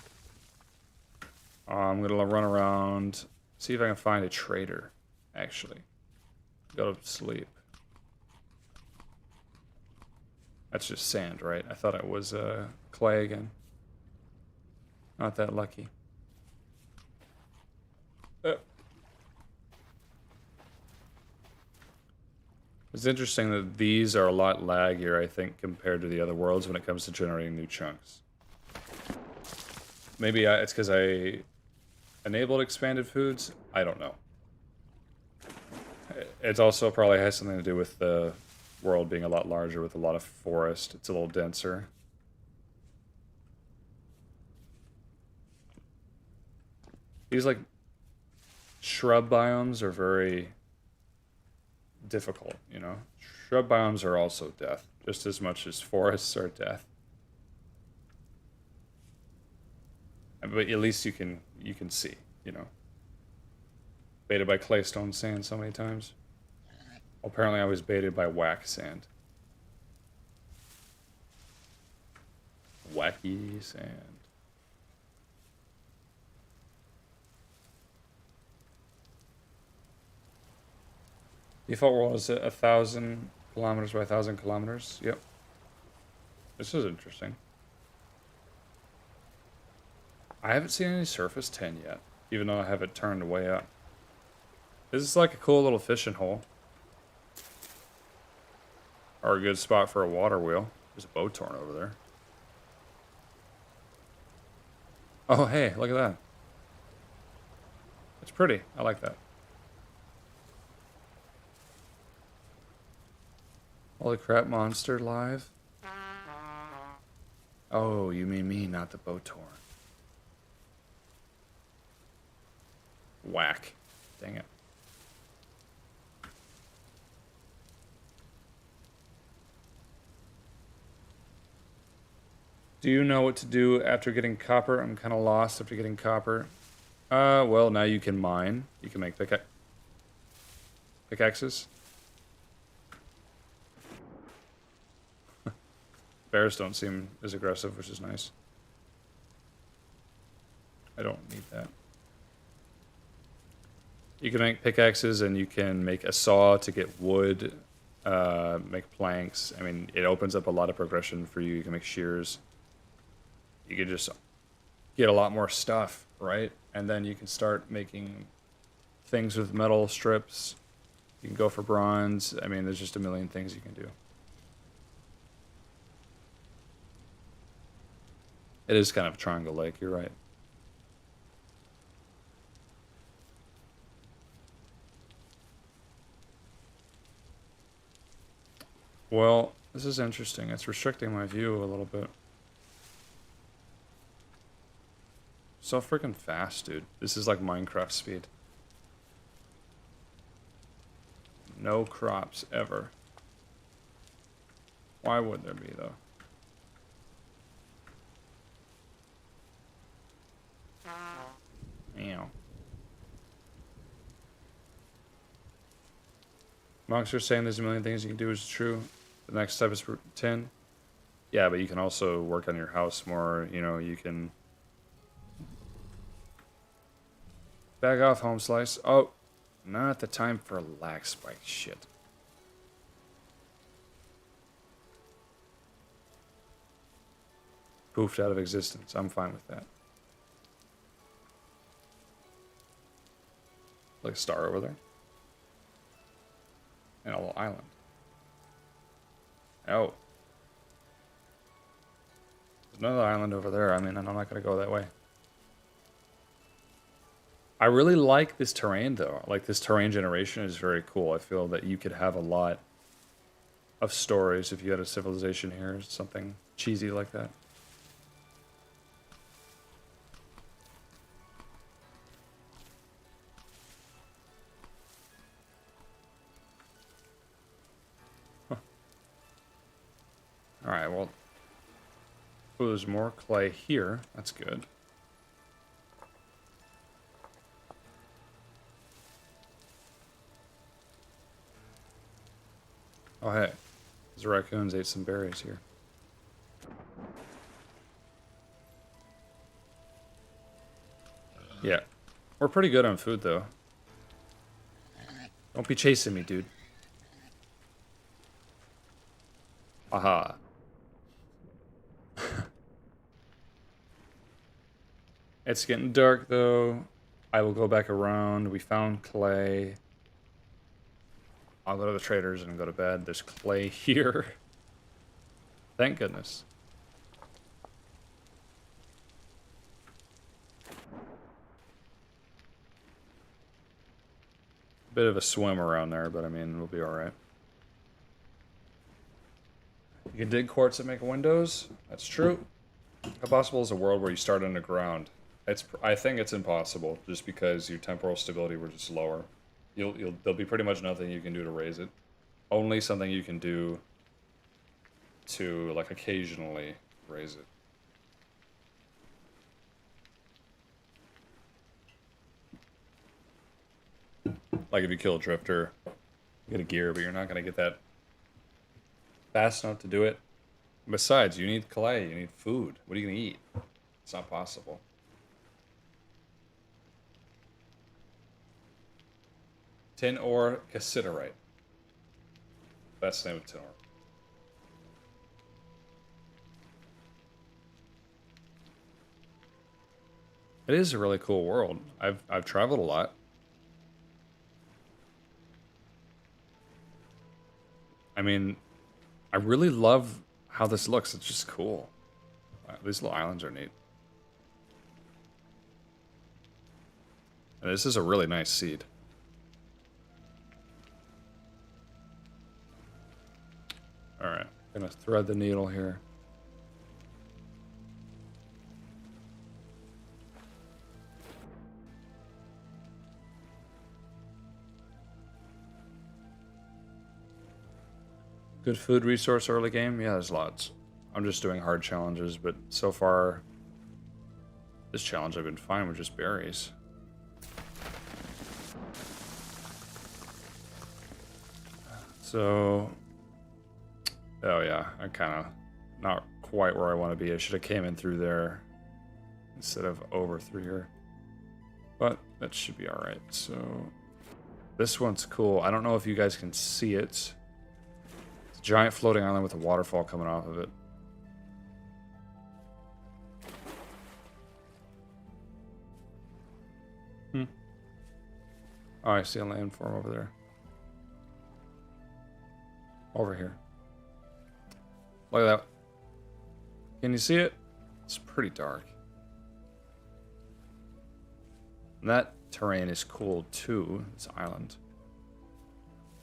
I'm gonna run around, see if I can find a trader, actually. Go to sleep. That's just sand, right? I thought it was clay again. Not that lucky. It's interesting that these are a lot laggier, I think, compared to the other worlds when it comes to generating new chunks. Maybe it's because I enabled expanded foods? I don't know. It also probably has something to do with the world being a lot larger with a lot of forest. It's a little denser. These, like, shrub biomes are very difficult, you know? Shrub biomes are also death, just as much as forests are death. But at least you can see, you know. Baited by claystone sand so many times. Well, apparently I was baited by whack sand. Wacky sand. Default world is 1,000 kilometers by 1,000 kilometers. Yep. This is interesting. I haven't seen any surface tin yet, even though I have it turned way up. This is like a cool little fishing hole. Or a good spot for a water wheel. There's a boat torn over there. Oh, hey, look at that. It's pretty. I like that. Holy crap, monster live. Oh, you mean me, not the boat torn. Whack. Dang it. Do you know what to do after getting copper? I'm kind of lost after getting copper. Well, now you can mine. You can make pickaxes. Bears don't seem as aggressive, which is nice. I don't need that. You can make pickaxes and you can make a saw to get wood, make planks. I mean, it opens up a lot of progression for you. You can make shears. You can just get a lot more stuff, right? And then you can start making things with metal strips. You can go for bronze. I mean, there's just a million things you can do. It is kind of a triangle lake, you're right. Well, this is interesting. It's restricting my view a little bit. So freaking fast, dude. This is like Minecraft speed. No crops ever. Why would there be, though? Meow. Monks are saying there's a million things you can do, is true. The next step is 10. Yeah, but you can also work on your house more. You know, you can... Back off, home slice. Oh, not the time for lag spike shit. Poofed out of existence. I'm fine with that. Like a star over there. And a little island. Oh. There's another island over there. I mean, I'm not going to go that way. I really like this terrain, though. Like, this terrain generation is very cool. I feel that you could have a lot of stories if you had a civilization here, something cheesy like that. Huh. Alright, well... Oh, there's more clay here. That's good. Oh, hey. These raccoons ate some berries here. Yeah. We're pretty good on food, though. Don't be chasing me, dude. Aha. It's getting dark, though. I will go back around. We found clay. I'll go to the traders and go to bed. There's clay here. Thank goodness. Bit of a swim around there, but I mean, we'll be alright. You can dig quartz and make windows. That's true. How possible is a world where you start underground? I think it's impossible, just because your temporal stability was just lower. There'll be pretty much nothing you can do to raise it. Only something you can do to, like, occasionally raise it. Like if you kill a drifter, you get a gear, but you're not gonna get that fast enough to do it. Besides, you need clay, you need food. What are you gonna eat? It's not possible. Tin ore cassiterite. That's the name of tin ore. It is a really cool world. I've traveled a lot. I mean, I really love how this looks. It's just cool. These little islands are neat. And this is a really nice seed. Alright, gonna thread the needle here. Good food resource early game? Yeah, there's lots. I'm just doing hard challenges, but so far, this challenge I've been fine with just berries. So, oh yeah, I'm kind of not quite where I want to be. I should have came in through there instead of over through here. But that should be alright. So, this one's cool. I don't know if you guys can see it. It's a giant floating island with a waterfall coming off of it. Oh, I see a landform over there. Over here. Look at that. Can you see it? It's pretty dark. And that terrain is cool too, this island.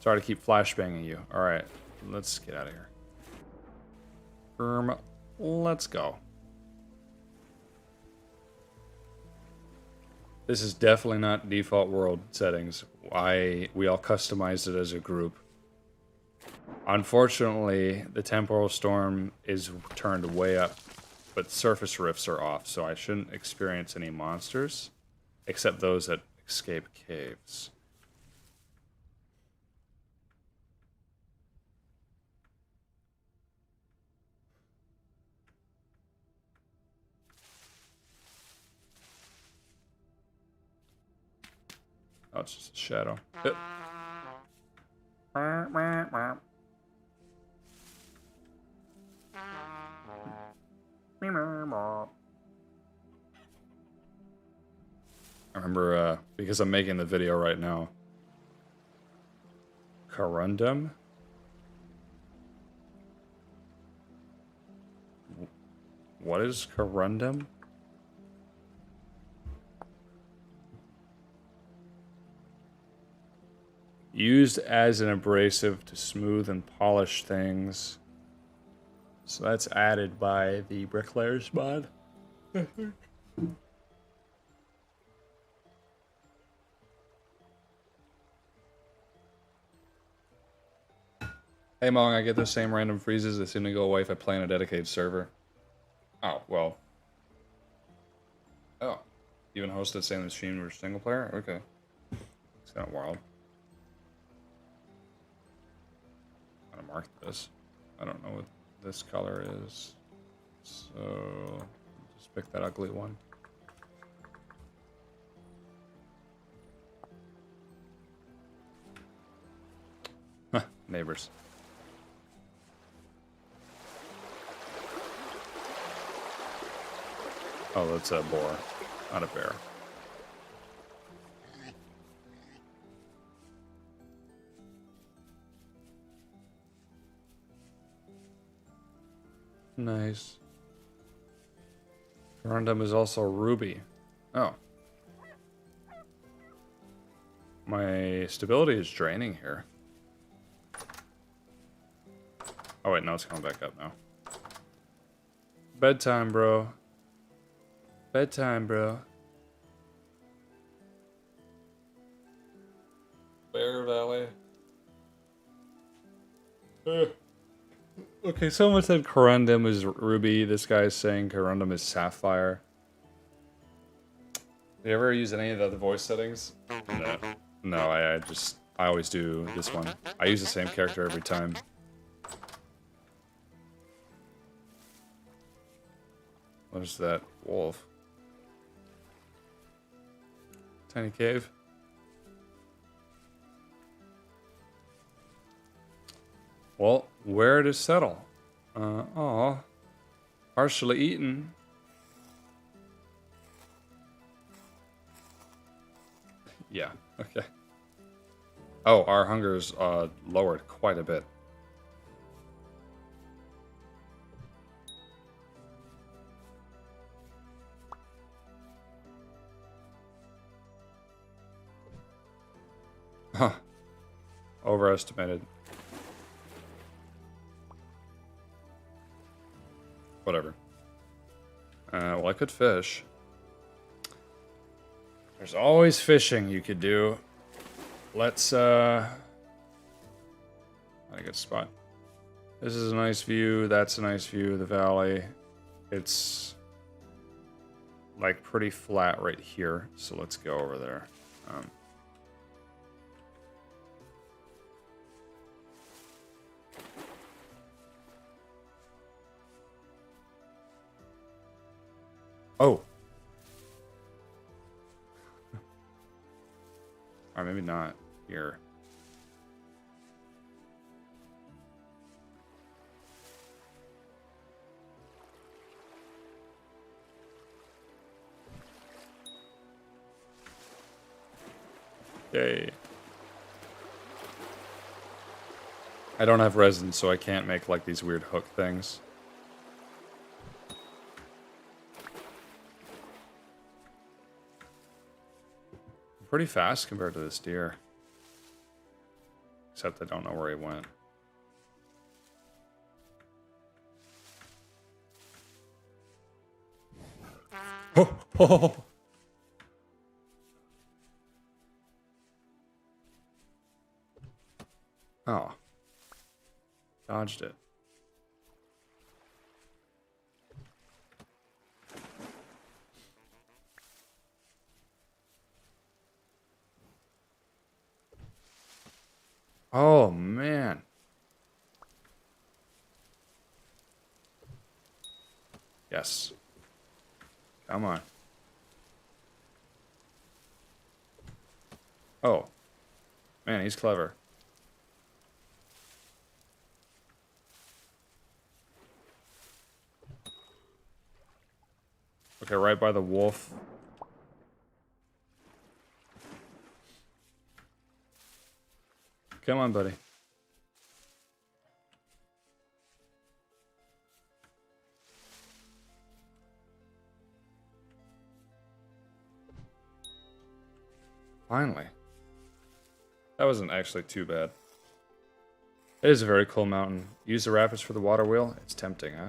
Sorry to keep flashbanging you. Alright, let's get out of here. Let's go. This is definitely not default world settings. We all customized it as a group. Unfortunately, the temporal storm is turned way up, but surface rifts are off, so I shouldn't experience any monsters, except those that escape caves. Oh, it's just a shadow. I remember, because I'm making the video right now. Corundum? What is corundum? Used as an abrasive to smooth and polish things. So that's added by the Bricklayers mod. Hey Mong, I get those same random freezes that seem to go away if I play on a dedicated server. Oh, well. Oh. Even hosted same stream or single player? Okay. It's kind of wild. I'm gonna mark this. I don't know what this color is. So just pick that ugly one. Neighbors. Oh, that's a boar, not a bear. Nice. Corundum is also ruby. Oh. My stability is draining here. Oh wait, no, it's coming back up now. Bedtime, bro. Bedtime, bro. Bear Valley. Okay, someone said corundum is ruby. This guy's saying corundum is sapphire. Do you ever use any of the other voice settings? No. No, I always do this one. I use the same character every time. What is that? Wolf. Tiny cave. Well, where to settle? Aw. Partially eaten. Yeah, okay. Oh, our hunger's lowered quite a bit. Huh. Overestimated. Whatever. Well, I could fish. There's always fishing you could do. Let's, not a good spot. This is a nice view. That's a nice view of the valley. It's, like, pretty flat right here. So let's go over there. Oh. Or maybe not here. Yay. I don't have resin, so I can't make like these weird hook things. Pretty fast compared to this deer. Except I don't know where he went. Oh, oh. Oh. Dodged it. Oh, man. Yes. Come on. Oh. Man, he's clever. Okay, right by the wolf. Come on, buddy. Finally. That wasn't actually too bad. It is a very cool mountain. Use the rapids for the water wheel? It's tempting, huh?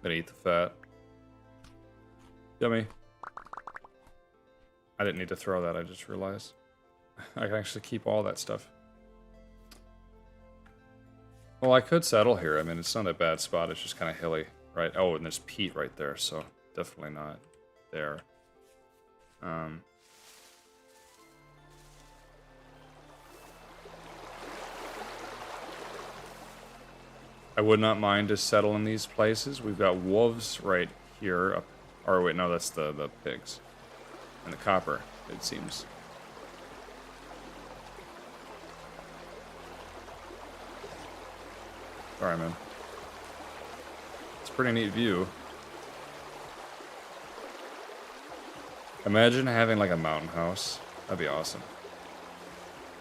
Gonna eat the fat. Yummy. I didn't need to throw that, I just realized. I can actually keep all that stuff. Well, I could settle here. I mean, it's not a bad spot. It's just kind of hilly, right? Oh, and there's peat right there, so definitely not there. I would not mind to settle in these places. We've got wolves right here. Or wait, no, that's the pigs. And the copper, it seems. Sorry, man. It's a pretty neat view. Imagine having like a mountain house. That'd be awesome.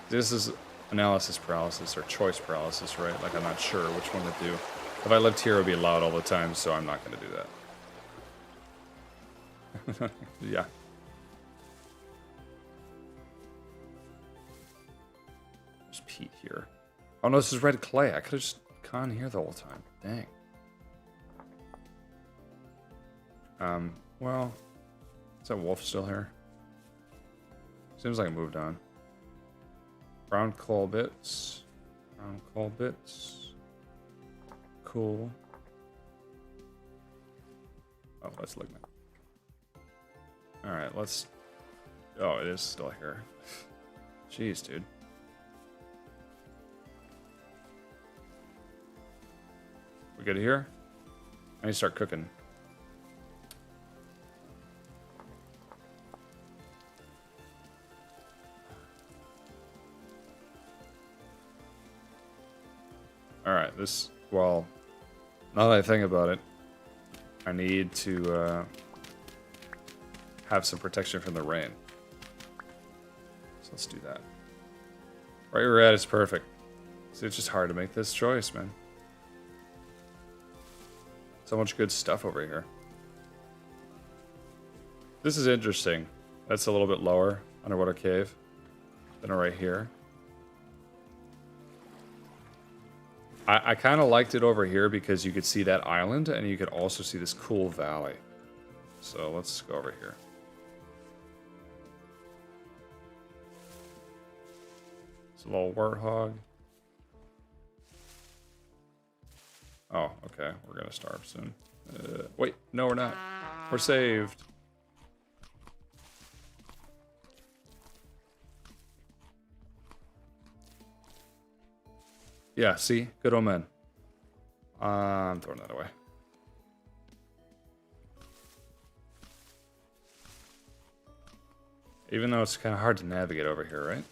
This is analysis paralysis or choice paralysis, right? Like I'm not sure which one to do. If I lived here, it would be loud all the time, so I'm not going to do that. Yeah. There's peat here. Oh no, this is red clay. I could have just gone here the whole time. Dang. Well, is that wolf still here? Seems like it moved on. Brown coal bits. Brown coal bits. Cool. Oh, let's look now. Alright, let's Oh, it is still here. Jeez, dude. We good here? I need to start cooking. Alright, this... Well, now that I think about it, I need to have some protection from the rain. So let's do that. Right where we're at is perfect. See, it's just hard to make this choice, man. So much good stuff over here. This is interesting. That's a little bit lower, underwater cave, than right here. I kind of liked it over here because you could see that island and you could also see this cool valley. So let's go over here. It's a little warthog. Oh, okay. We're gonna starve soon. Wait, no, we're not. We're saved. Yeah, see? Good omen. I'm throwing that away. Even though it's kind of hard to navigate over here, right?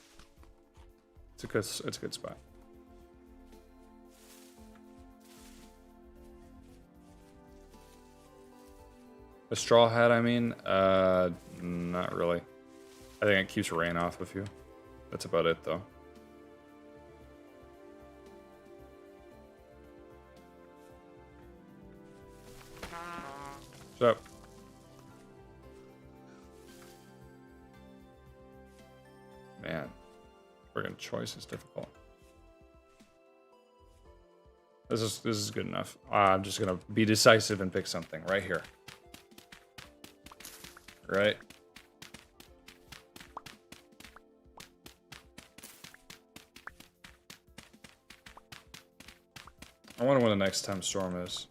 It's a good spot. A straw hat, I mean? Not really. I think it keeps rain off of you. That's about it, though. What's up? Man, friggin' choice is difficult. This is good enough. I'm just gonna be decisive and pick something right here. Right. I wonder when the next time storm is.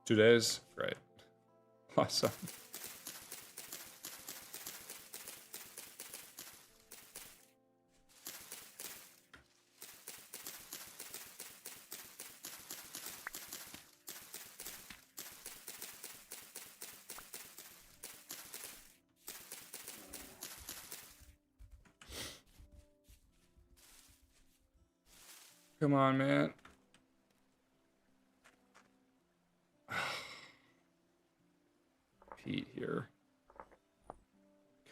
Two days? Great. Awesome. Come on, man. Pete here.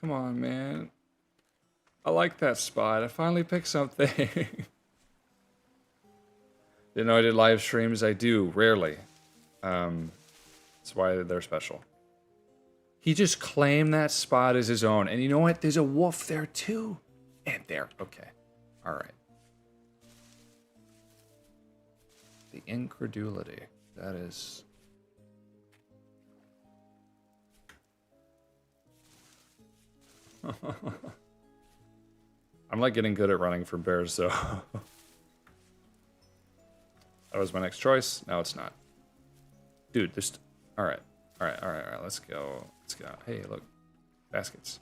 Come on, man. I like that spot. I finally picked something. Didn't know I did live streams. I do, rarely. That's why they're special. He just claimed that spot as his own. And you know what? There's a wolf there, too. And there. Okay. All right. The incredulity. That is... I'm like getting good at running from bears, though. That was my next choice. Now it's not. Dude, this... Alright. Alright. Let's go. Let's go. Hey, look. Baskets.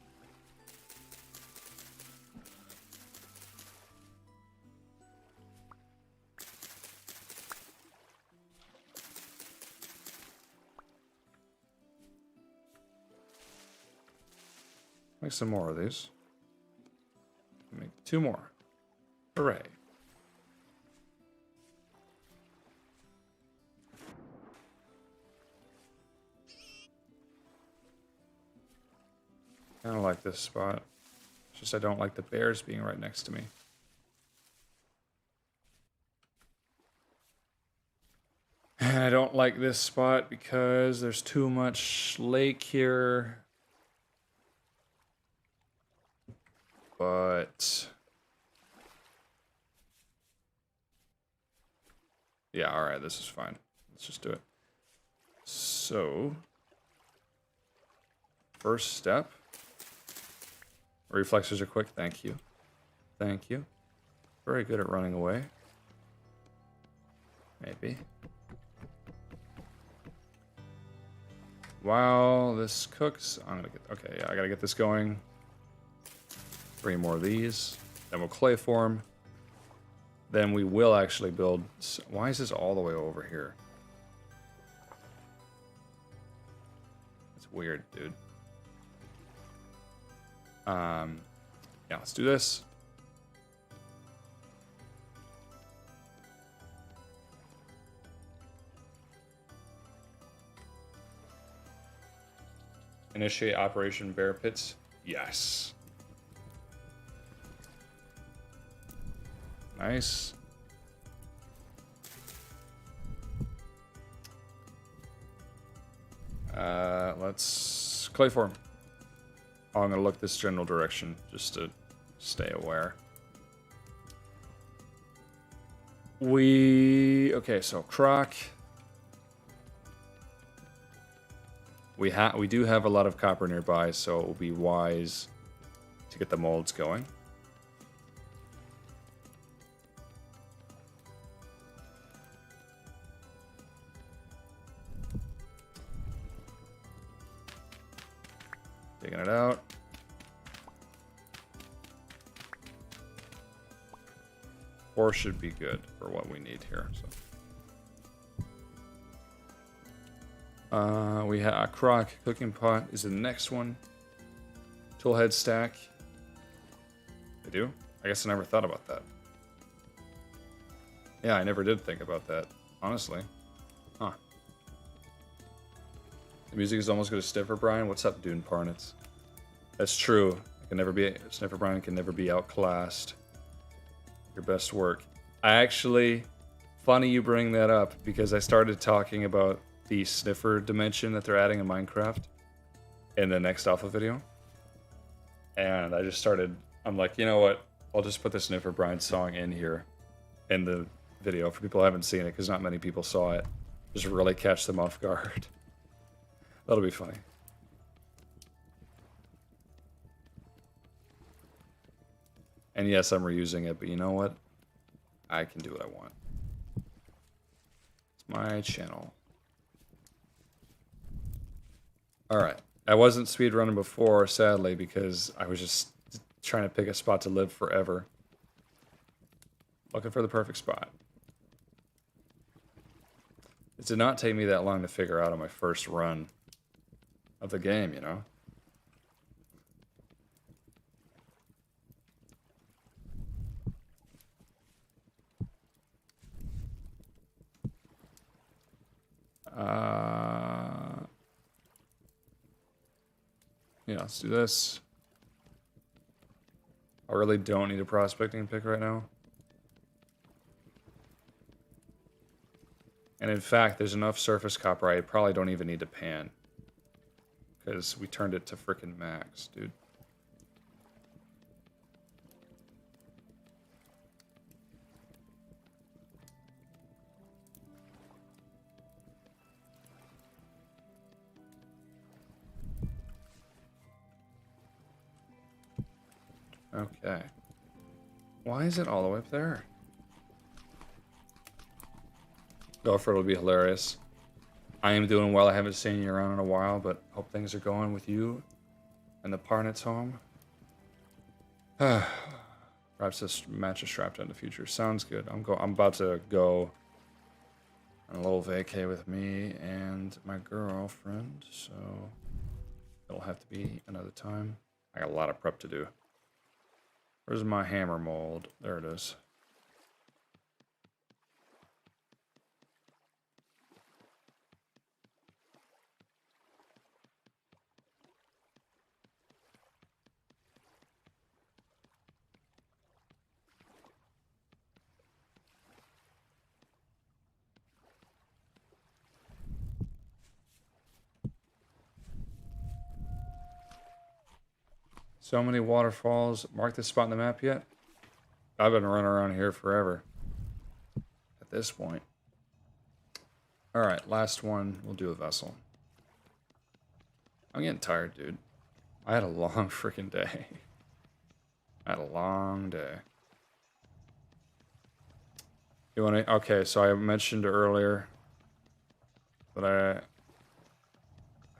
Make some more of these. Make 2 more. Hooray. I don't like this spot. It's just I don't like the bears being right next to me. And I don't like this spot because there's too much lake here. But yeah, all right, this is fine. Let's just do it. So, first step. Reflexes are quick. Thank you. Thank you. Very good at running away. Maybe. while this cooks, I'm gonna get, okay, yeah, I gotta get this going. 3 more of these. Then we'll clay form. Then we will actually build, why is this all the way over here? It's weird, dude. Yeah, let's do this. Initiate Operation Bear Pits. Yes. Nice. Let's clay form. Oh, I'm gonna look this general direction just to stay aware. Okay, so croc. We do have a lot of copper nearby, so it will be wise to get the molds going. Taking it out. Four should be good for what we need here. So. We have a crock cooking pot is the next one. Toolhead stack. I do? I guess I never thought about that. Yeah, I never did think about that, honestly. Huh. The music is almost good as Sniffer Brian. What's up, Dune Parnitz? That's true. Sniffer Brian can never be outclassed. Your best work. Funny you bring that up, because I started talking about the sniffer dimension that they're adding in Minecraft in the next alpha video. And I'm like, you know what? I'll just put the Sniffer Brian song in here in the video for people who haven't seen it, because not many people saw it. Just really catch them off guard. That'll be funny. And yes, I'm reusing it, but you know what? I can do what I want. It's my channel. Alright. I wasn't speedrunning before, sadly, because I was just trying to pick a spot to live forever. Looking for the perfect spot. It did not take me that long to figure out on my first run of the game, you know? Yeah, let's do this. I really don't need a prospecting pick right now. And in fact, there's enough surface copper, I probably don't even need to pan. Because we turned it to frickin' max, dude. Okay. Why is it all the way up there? Go for it, will be hilarious. I am doing well. I haven't seen you around in a while, but hope things are going with you and the Parnitz home. Perhaps this match is strapped in the future. Sounds good. I'm about to go on a little vacay with me and my girlfriend, so it'll have to be another time. I got a lot of prep to do. Where's my hammer mold? There it is. So many waterfalls. Mark this spot on the map yet? I've been running around here forever. At this point. Alright, last one. We'll do a vessel. I'm getting tired, dude. I had a long freaking day. I had a long day. You want to... Okay, so I mentioned earlier that I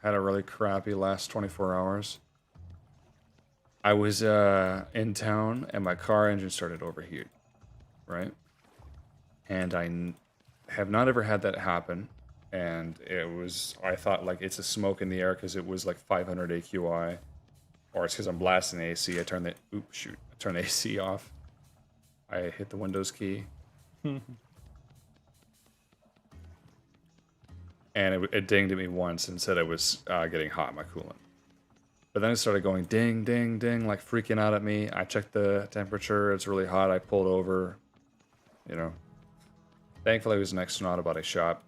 had a really crappy last 24 hours. I was in town and my car engine started to overheat, right? And have not ever had that happen. And I thought like it's a smoke in the air because it was like 500 AQI, or it's because I'm blasting the AC. I turned the AC off. I hit the Windows key. And it dinged at me once and said it was getting hot in my coolant. But then it started going ding, ding, ding, like freaking out at me. I checked the temperature. It's really hot. I pulled over, you know. Thankfully, it was next to an auto body shop,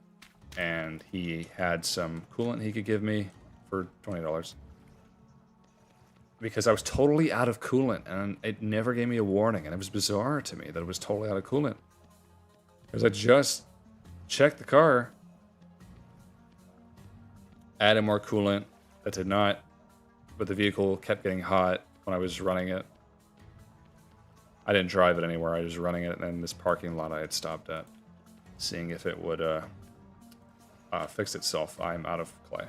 and he had some coolant he could give me for $20. Because I was totally out of coolant, and it never gave me a warning, and it was bizarre to me that it was totally out of coolant. Because I just checked the car, added more coolant, that did not, but the vehicle kept getting hot when I was running it. I didn't drive it anywhere, I was running it in this parking lot I had stopped at, seeing if it would fix itself. I'm out of clay.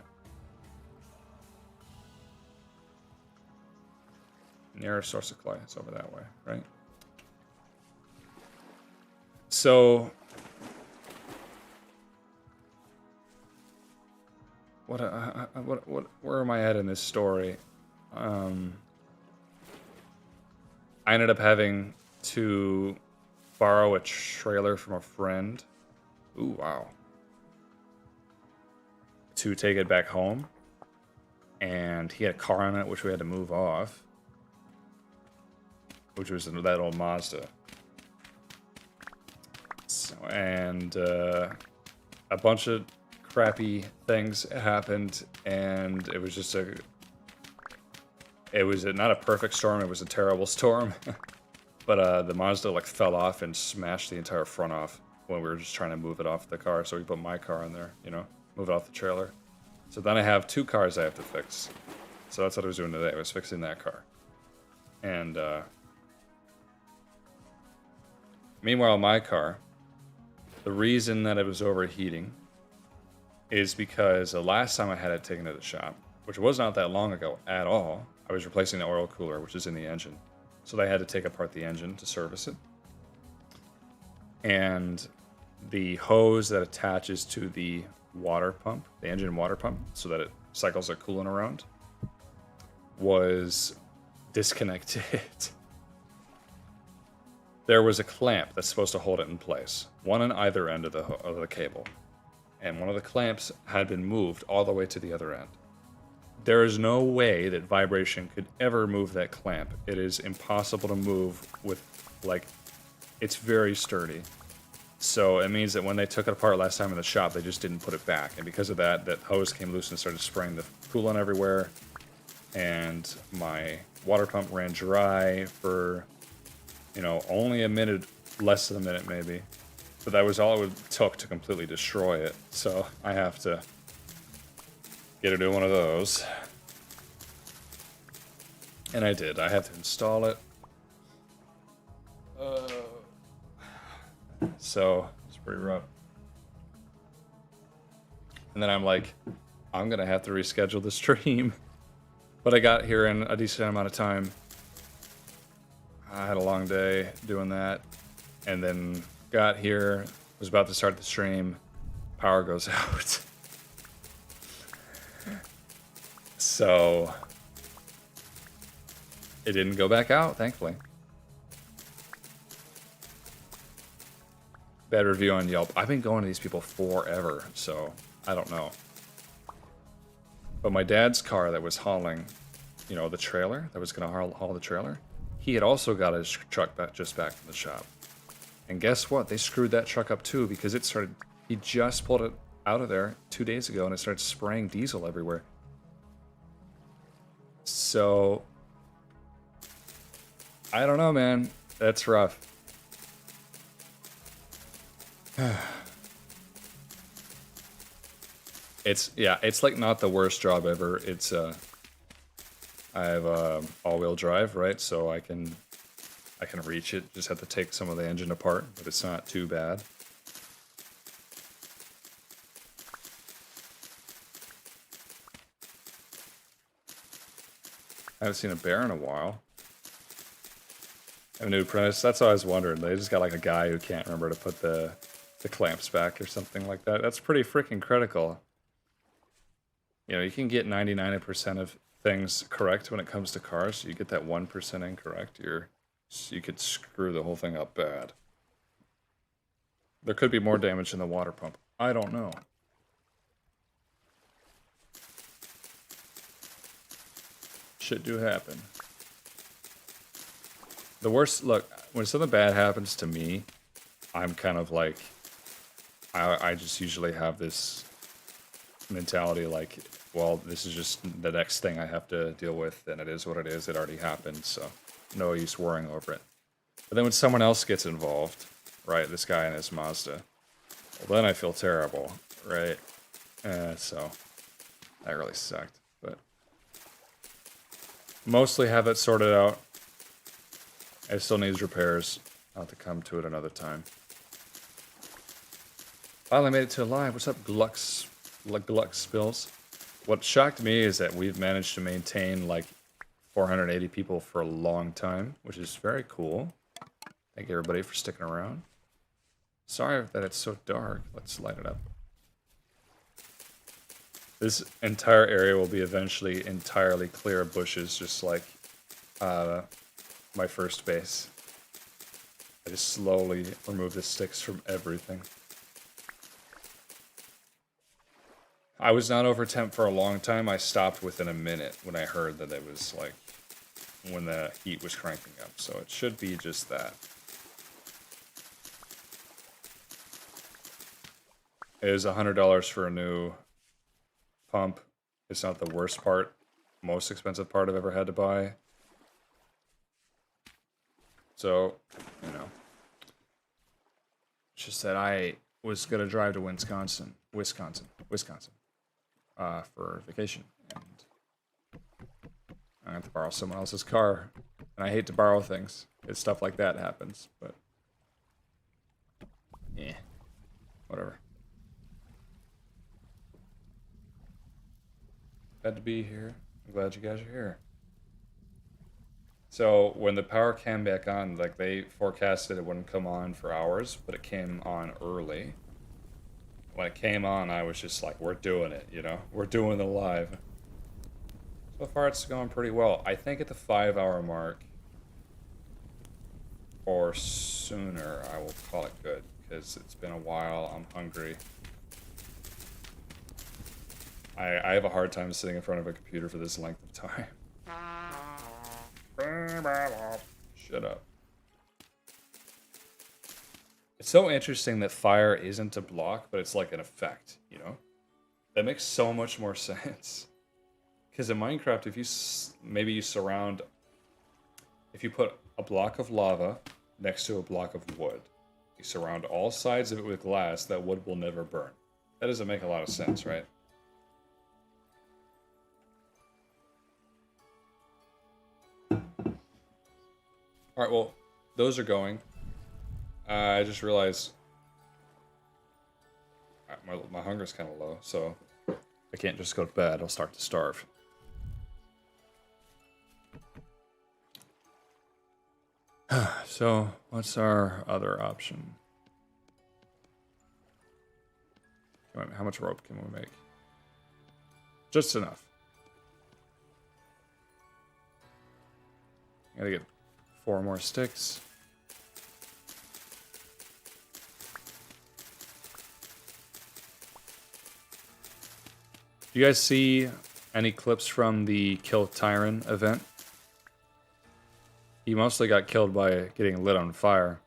Nearest source of clay is over that way, right? So, where am I at in this story? I ended up having to borrow a trailer from a friend. Ooh, wow. To take it back home. And he had a car on it, which we had to move off. Which was that old Mazda. So, and a bunch of crappy things happened, and it was just not a perfect storm, it was a terrible storm. But the Mazda like fell off and smashed the entire front off when we were just trying to move it off the car. So we put my car in there, move it off the trailer. So then I have 2 cars I have to fix. So that's what I was doing today. I was fixing that car. And meanwhile, my car, the reason that it was overheating is because the last time I had it taken to the shop, which was not that long ago at all, I was replacing the oil cooler, which is in the engine. So they had to take apart the engine to service it. And the hose that attaches to the water pump, the engine water pump, so that it cycles the coolant around, was disconnected. There was a clamp that's supposed to hold it in place, one on either end of the cable. And one of the clamps had been moved all the way to the other end. There is no way that vibration could ever move that clamp. It is impossible to move with, it's very sturdy. So it means that when they took it apart last time in the shop, they just didn't put it back. And because of that, that hose came loose and started spraying the coolant everywhere. And my water pump ran dry for, only a minute, less than a minute maybe. But that was all it took to completely destroy it. So I have to get her to one of those. And I did. I had to install it. So it's pretty rough. And then I'm like, I'm going to have to reschedule the stream. But I got here in a decent amount of time. I had a long day doing that. And then got here, was about to start the stream. Power goes out. So it didn't go back out, thankfully. Bad review on Yelp. I've been going to these people forever, so I don't know. But my dad's car that was hauling, the trailer, that was going to haul the trailer, he had also got his truck just back from the shop. And guess what? They screwed that truck up too, because he just pulled it out of there 2 days ago and it started spraying diesel everywhere. So, I don't know, man. That's rough. It's like not the worst job ever. It's I have all-wheel drive, right? So I can reach it. Just have to take some of the engine apart, but it's not too bad. I haven't seen a bear in a while. I have a new apprentice. That's what I was wondering. They just got like a guy who can't remember to put the clamps back or something like that. That's pretty freaking critical. You know, you can get 99% of things correct when it comes to cars. You get that 1% incorrect, you could screw the whole thing up bad. There could be more damage in the water pump. I don't know. Shit do happen. The worst, look, when something bad happens to me, I'm kind of like, I just usually have this mentality like, well, this is just the next thing I have to deal with, and it is what it is. It already happened, so no use worrying over it. But then when someone else gets involved, right, this guy and his Mazda, well, then I feel terrible, right? So that really sucked, but mostly have it sorted out. It still needs repairs. I'll have to come to it another time. Finally made it to live. What's up, Glux Spills? What shocked me is that we've managed to maintain like 480 people for a long time, which is very cool. Thank you everybody for sticking around. Sorry that it's so dark. Let's light it up. This entire area will be eventually entirely clear of bushes, just like my first base. I just slowly remove the sticks from everything. I was not over temp for a long time. I stopped within a minute when I heard that it was like when the heat was cranking up. So it should be just that. It is $100 for a new pump. It's not the worst part. Most expensive part I've ever had to buy. So, you know. It's just that I was going to drive to Wisconsin. For vacation, and I have to borrow someone else's car, and I hate to borrow things. It's stuff like that happens, but yeah, whatever. Glad to be here. I'm glad you guys are here. So when the power came back on, like they forecasted it wouldn't come on for hours, but it came on early. When it came on, I was just like, we're doing it, you know? We're doing the live. So far, it's going pretty well. I think at the 5-hour mark, or sooner, I will call it good, because it's been a while. I'm hungry. I have a hard time sitting in front of a computer for this length of time. Shut up. It's so interesting that fire isn't a block, but it's like an effect, you know? That makes so much more sense. Because in Minecraft, if you maybe you surround, if you put a block of lava next to a block of wood, you surround all sides of it with glass, that wood will never burn. That doesn't make a lot of sense, right? All right, well, those are going. I just realized my hunger's kind of low, so I can't just go to bed. I'll start to starve. So, what's our other option? How much rope can we make? Just enough. Gotta get 4 more sticks. Do you guys see any clips from the Kill Tyron event? He mostly got killed by getting lit on fire.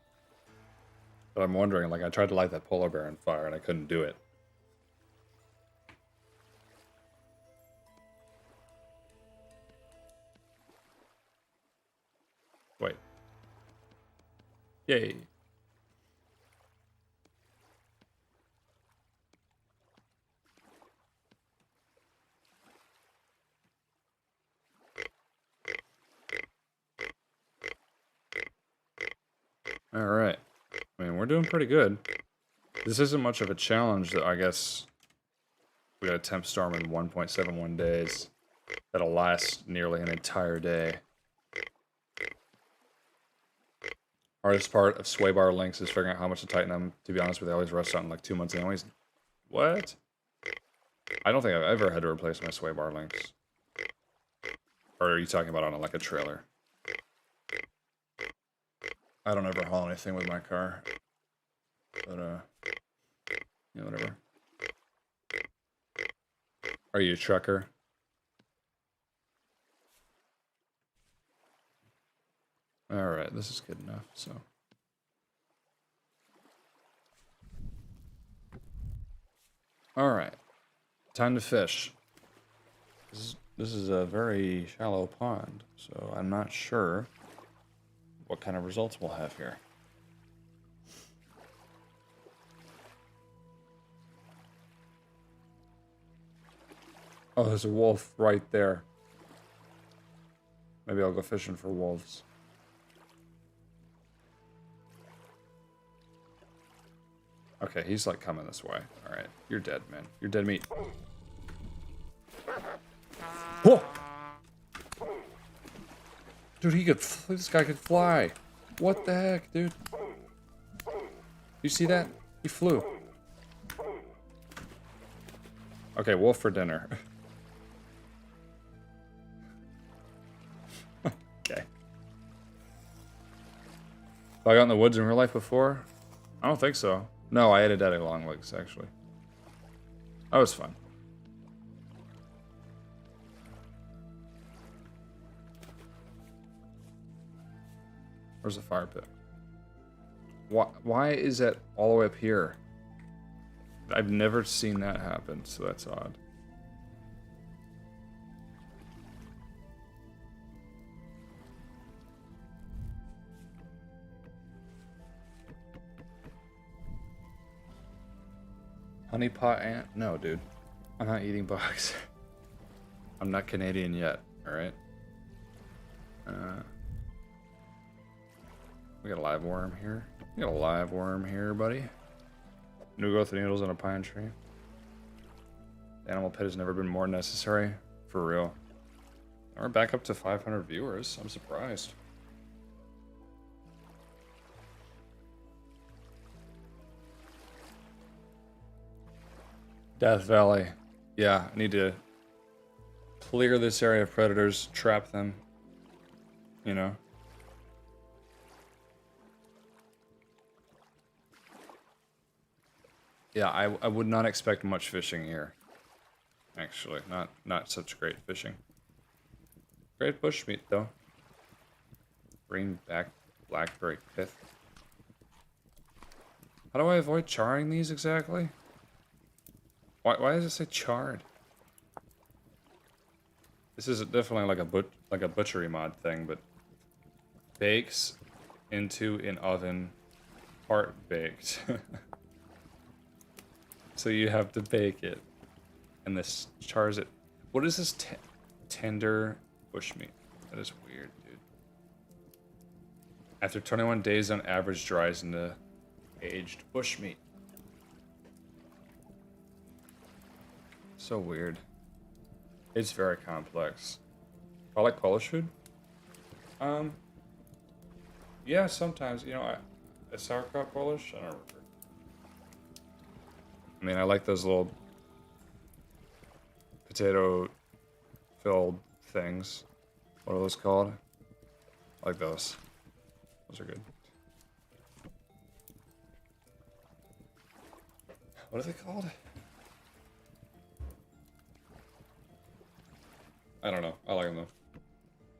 But I'm wondering, like, I tried to light that polar bear on fire and I couldn't do it. Wait. Yay. All right. I mean, we're doing pretty good. This isn't much of a challenge, though. I guess we got a temp storm in 1.71 days. that'll last nearly an entire day. Hardest part of sway bar links is figuring out how much to tighten them. To be honest with you, I always rust out in like 2 months anyways. What? I don't think I've ever had to replace my sway bar links. Or are you talking about on like a trailer? I don't ever haul anything with my car. But, yeah, whatever. Are you a trucker? Alright, this is good enough, so. Alright. Time to fish. This is a very shallow pond, so I'm not sure what kind of results we'll have here. Oh, there's a wolf right there. Maybe I'll go fishing for wolves. Okay, he's like coming this way. Alright, you're dead, man. You're dead meat. Whoa! Dude, this guy could fly. What the heck, dude? You see that? He flew. Okay, wolf for dinner. Okay. Have I got in the woods in real life before? I don't think so. No, I had a daddy long legs, actually. That was fun. Where's the fire pit? Why is that all the way up here? I've never seen that happen, so that's odd. Honey pot ant? No, dude. I'm not eating bugs. I'm not Canadian yet, alright? We got a live worm here. We got a live worm here, buddy. New growth of needles on a pine tree. The animal pit has never been more necessary. For real. We're back up to 500 viewers. I'm surprised. Death Valley. Yeah, I need to clear this area of predators, trap them. You know? Yeah, I would not expect much fishing here. Actually, not such great fishing. Great bushmeat though. Greenback blackberry pith. How do I avoid charring these exactly? Why does it say charred? This is definitely like a butchery mod thing, but bakes into an oven, part baked. So you have to bake it, and this chars it. What is this tender bushmeat? That is weird, dude. After 21 days on average dries into aged bushmeat. So weird. It's very complex. I like Polish food. Yeah, sometimes, you know, a sauerkraut Polish. I don't remember. I mean, I like those little potato-filled things. What are those called? I like those. Those are good. What are they called? I don't know. I like them though.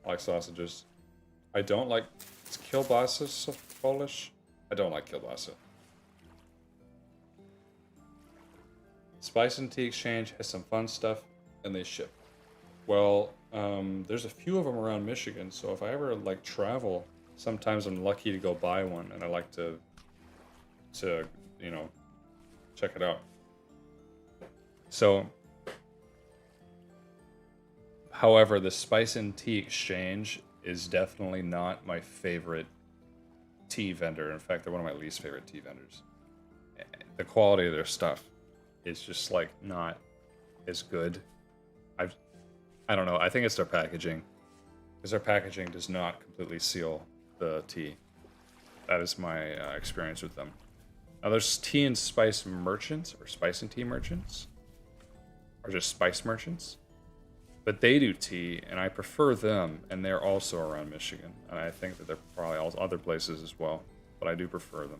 I like sausages. I don't like... Is kielbasa Polish? I don't like kielbasa. Spice and Tea Exchange has some fun stuff, and they ship. Well, there's a few of them around Michigan, so if I ever, like, travel, sometimes I'm lucky to go buy one, and I like to you know, check it out. So, however, the Spice and Tea Exchange is definitely not my favorite tea vendor. In fact, they're one of my least favorite tea vendors. The quality of their stuff is just like not as good. I don't know. I think it's their packaging. Because their packaging does not completely seal the tea. That is my experience with them. Now there's tea and spice merchants, or spice and tea merchants, or just spice merchants. But they do tea, and I prefer them, and they're also around Michigan. And I think that they're probably all other places as well, but I do prefer them.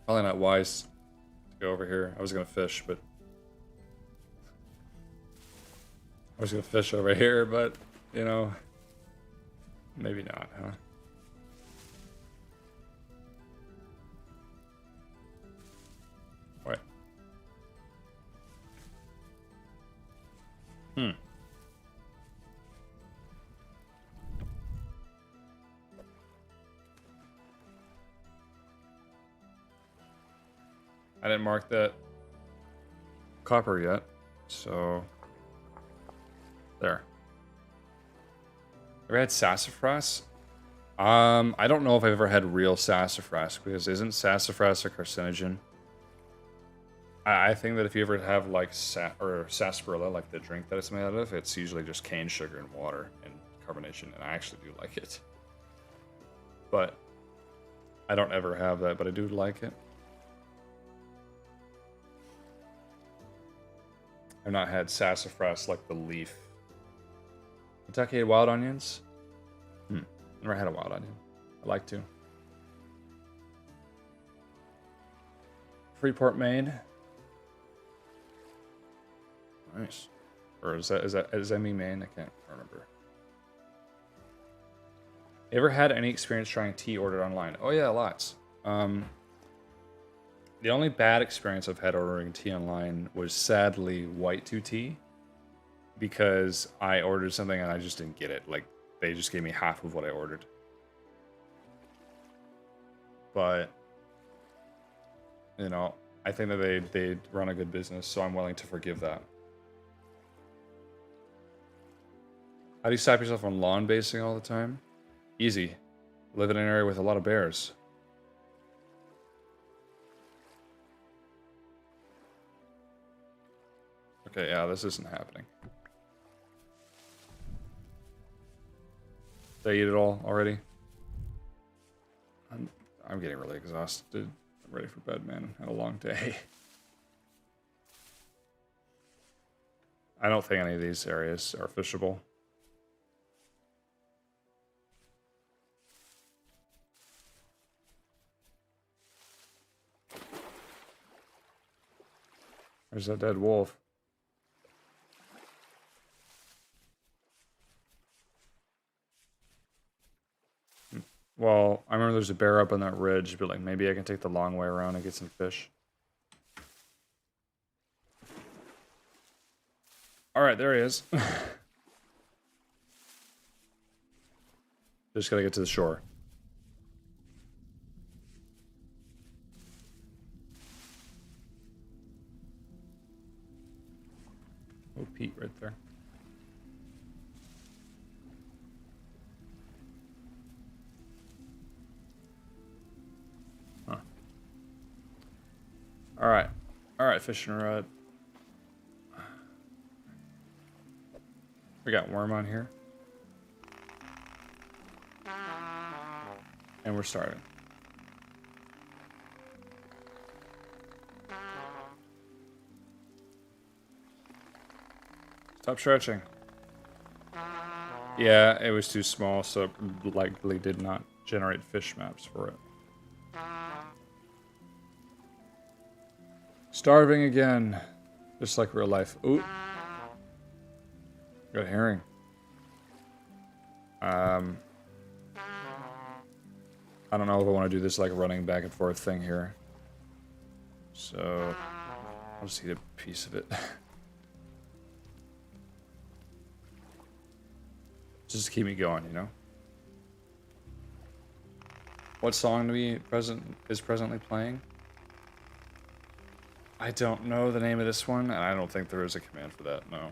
Probably not wise to go over here. I was gonna fish, but I was gonna fish over here, but you know, maybe not, huh? What? I didn't mark that copper yet, so there. Ever had sassafras? I don't know if I've ever had real sassafras, because isn't sassafras a carcinogen? I think that if you ever have like sarsaparilla, like the drink that it's made out of, it's usually just cane sugar and water and carbonation, and I actually do like it. But I don't ever have that, but I do like it. I've not had sassafras like the leaf. Kentucky wild onions? Never had a wild onion. I'd like to. Freeport, Maine. Nice. Or is that me, Maine? I can't remember. You ever had any experience trying tea ordered online? Oh yeah, lots. The only bad experience I've had ordering tea online was sadly white tea, because I ordered something and I just didn't get it. Like, they just gave me half of what I ordered. But, you know, I think that they run a good business, so I'm willing to forgive that. How do you stop yourself from lawn basing all the time? Easy. Live in an area with a lot of bears. Okay, yeah, this isn't happening. Did I eat it all already? I'm getting really exhausted. I'm ready for bed, man. Had a long day. I don't think any of these areas are fishable. There's that dead wolf. Well, I remember there's a bear up on that ridge, but like maybe I can take the long way around and get some fish. Alright, there he is. Just gotta get to the shore. Oh, Pete right there. Huh. Alright. Alright, fishing rod. We got worm on here. And we're starting. Stop stretching. Yeah, it was too small, so it likely did not generate fish maps for it. Starving again. Just like real life. Ooh. Got a herring. I don't know if I want to do this like running back and forth thing here. So I'll just eat a piece of it. Just to keep me going, you know? What song is presently playing? I don't know the name of this one, and I don't think there is a command for that, no.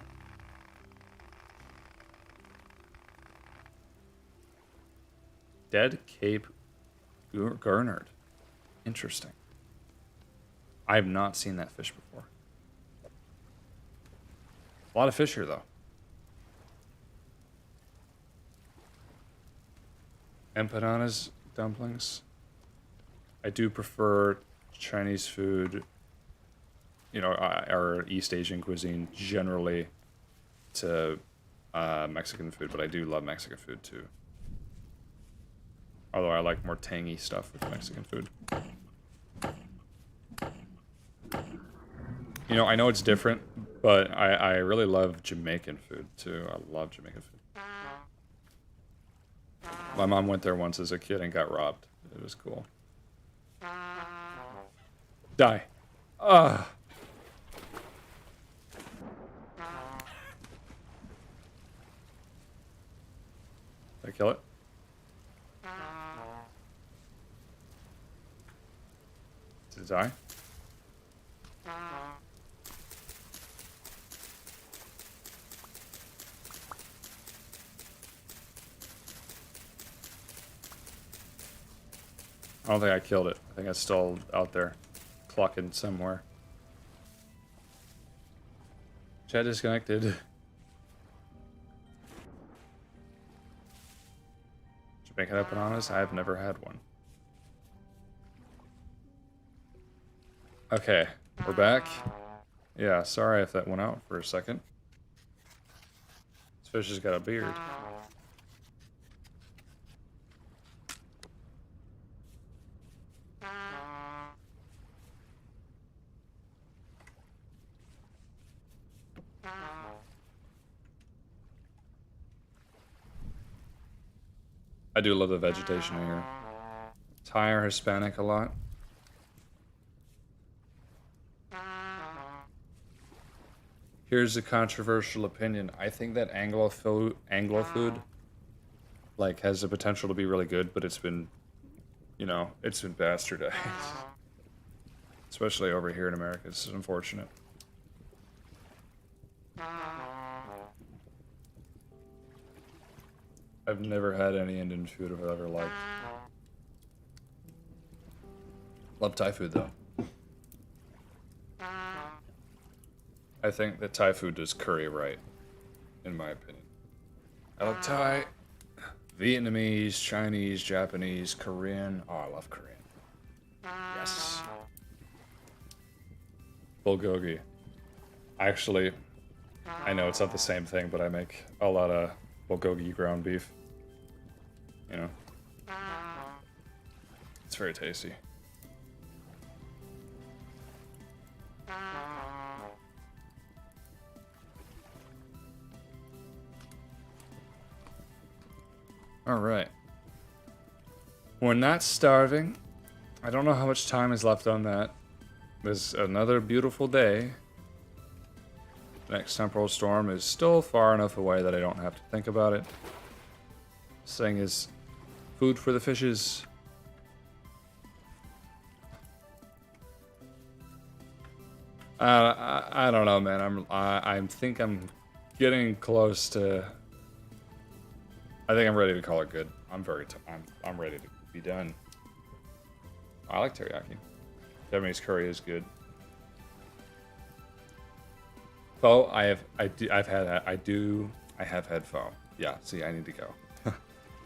Dead Cape Gurnard. Interesting. I have not seen that fish before. A lot of fish here, though. Empanadas, dumplings. I do prefer Chinese food, you know, or East Asian cuisine generally to Mexican food, but I do love Mexican food too. Although I like more tangy stuff with Mexican food. You know, I know it's different, but I really love Jamaican food too. I love Jamaican food. My mom went there once as a kid and got robbed. It was cool. Die. Ah. Did I kill it? Did it die? I don't think I killed it. I think it's still out there, clucking somewhere. Chat disconnected. Jamaican empanadas? I've never had one. Okay, we're back. Yeah, sorry if that went out for a second. This fish has got a beard. I do love the vegetation here. Thai or Hispanic a lot. Here's a controversial opinion. I think that Anglo food like has the potential to be really good, but it's been, you know, it's been bastardized. Especially over here in America. It's unfortunate. I've never had any Indian food I've ever liked. Love Thai food though. I think that Thai food does curry right, in my opinion. I love Thai, Vietnamese, Chinese, Japanese, Korean. Oh, I love Korean. Yes. Bulgogi. Actually, I know it's not the same thing, but I make a lot of bulgogi ground beef. You know? It's very tasty. Alright. We're not starving. I don't know how much time is left on that. There's another beautiful day. Next temporal storm is still far enough away that I don't have to think about it. This thing is food for the fishes. I don't know, man. I think I'm getting close to. I think I'm ready to call it good. I'm ready to be done. I like teriyaki. Japanese curry is good. Pho, I have had pho. Yeah, see, I need to go.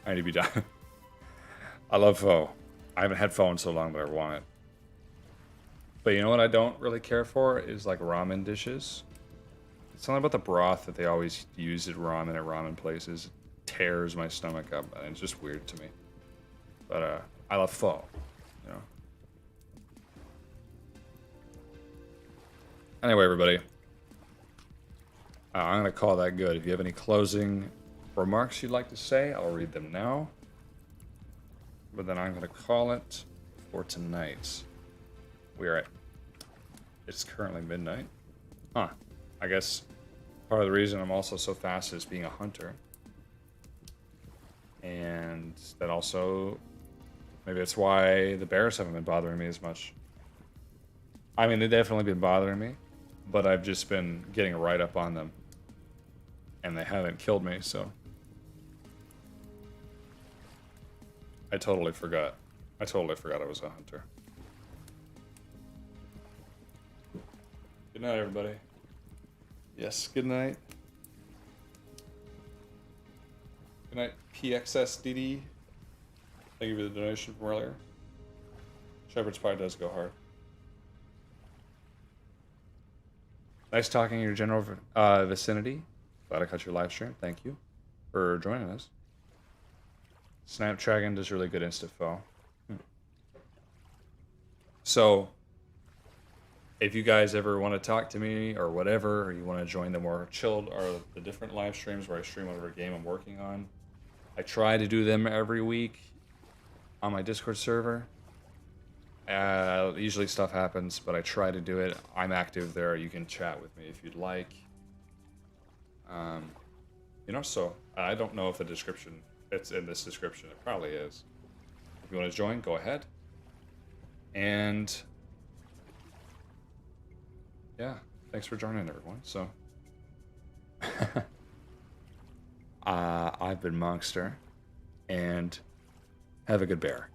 I need to be done. I love pho. I haven't had pho in so long, but I want it. But you know what I don't really care for is like ramen dishes. It's something about the broth that they always use at ramen places. It tears my stomach up, and it's just weird to me. But I love pho, you know. Anyway, everybody. I'm going to call that good. If you have any closing remarks you'd like to say, I'll read them now. But then I'm going to call it for tonight. It's currently midnight. Huh. I guess part of the reason I'm also so fast is being a hunter. And that also, maybe that's why the bears haven't been bothering me as much. I mean, they've definitely been bothering me, but I've just been getting right up on them. And they haven't killed me, so. I totally forgot. I was a hunter. Good night, everybody. Yes, good night. Good night, PXSDD. Thank you for the donation from earlier. Shepherd's Pie does go hard. Nice talking in your general vicinity. Glad I caught your live stream. Thank you for joining us. Snapdragon does really good instant foe. So, if you guys ever want to talk to me or whatever, or you want to join the more chilled or the different live streams where I stream whatever game I'm working on, I try to do them every week on my Discord server. Usually stuff happens, but I try to do it. I'm active there. You can chat with me if you'd like. You know, so I don't know if the description, it's in this description. It probably is. If you want to join, go ahead. And yeah, thanks for joining, everyone. So I've been Monkster, and have a good bear.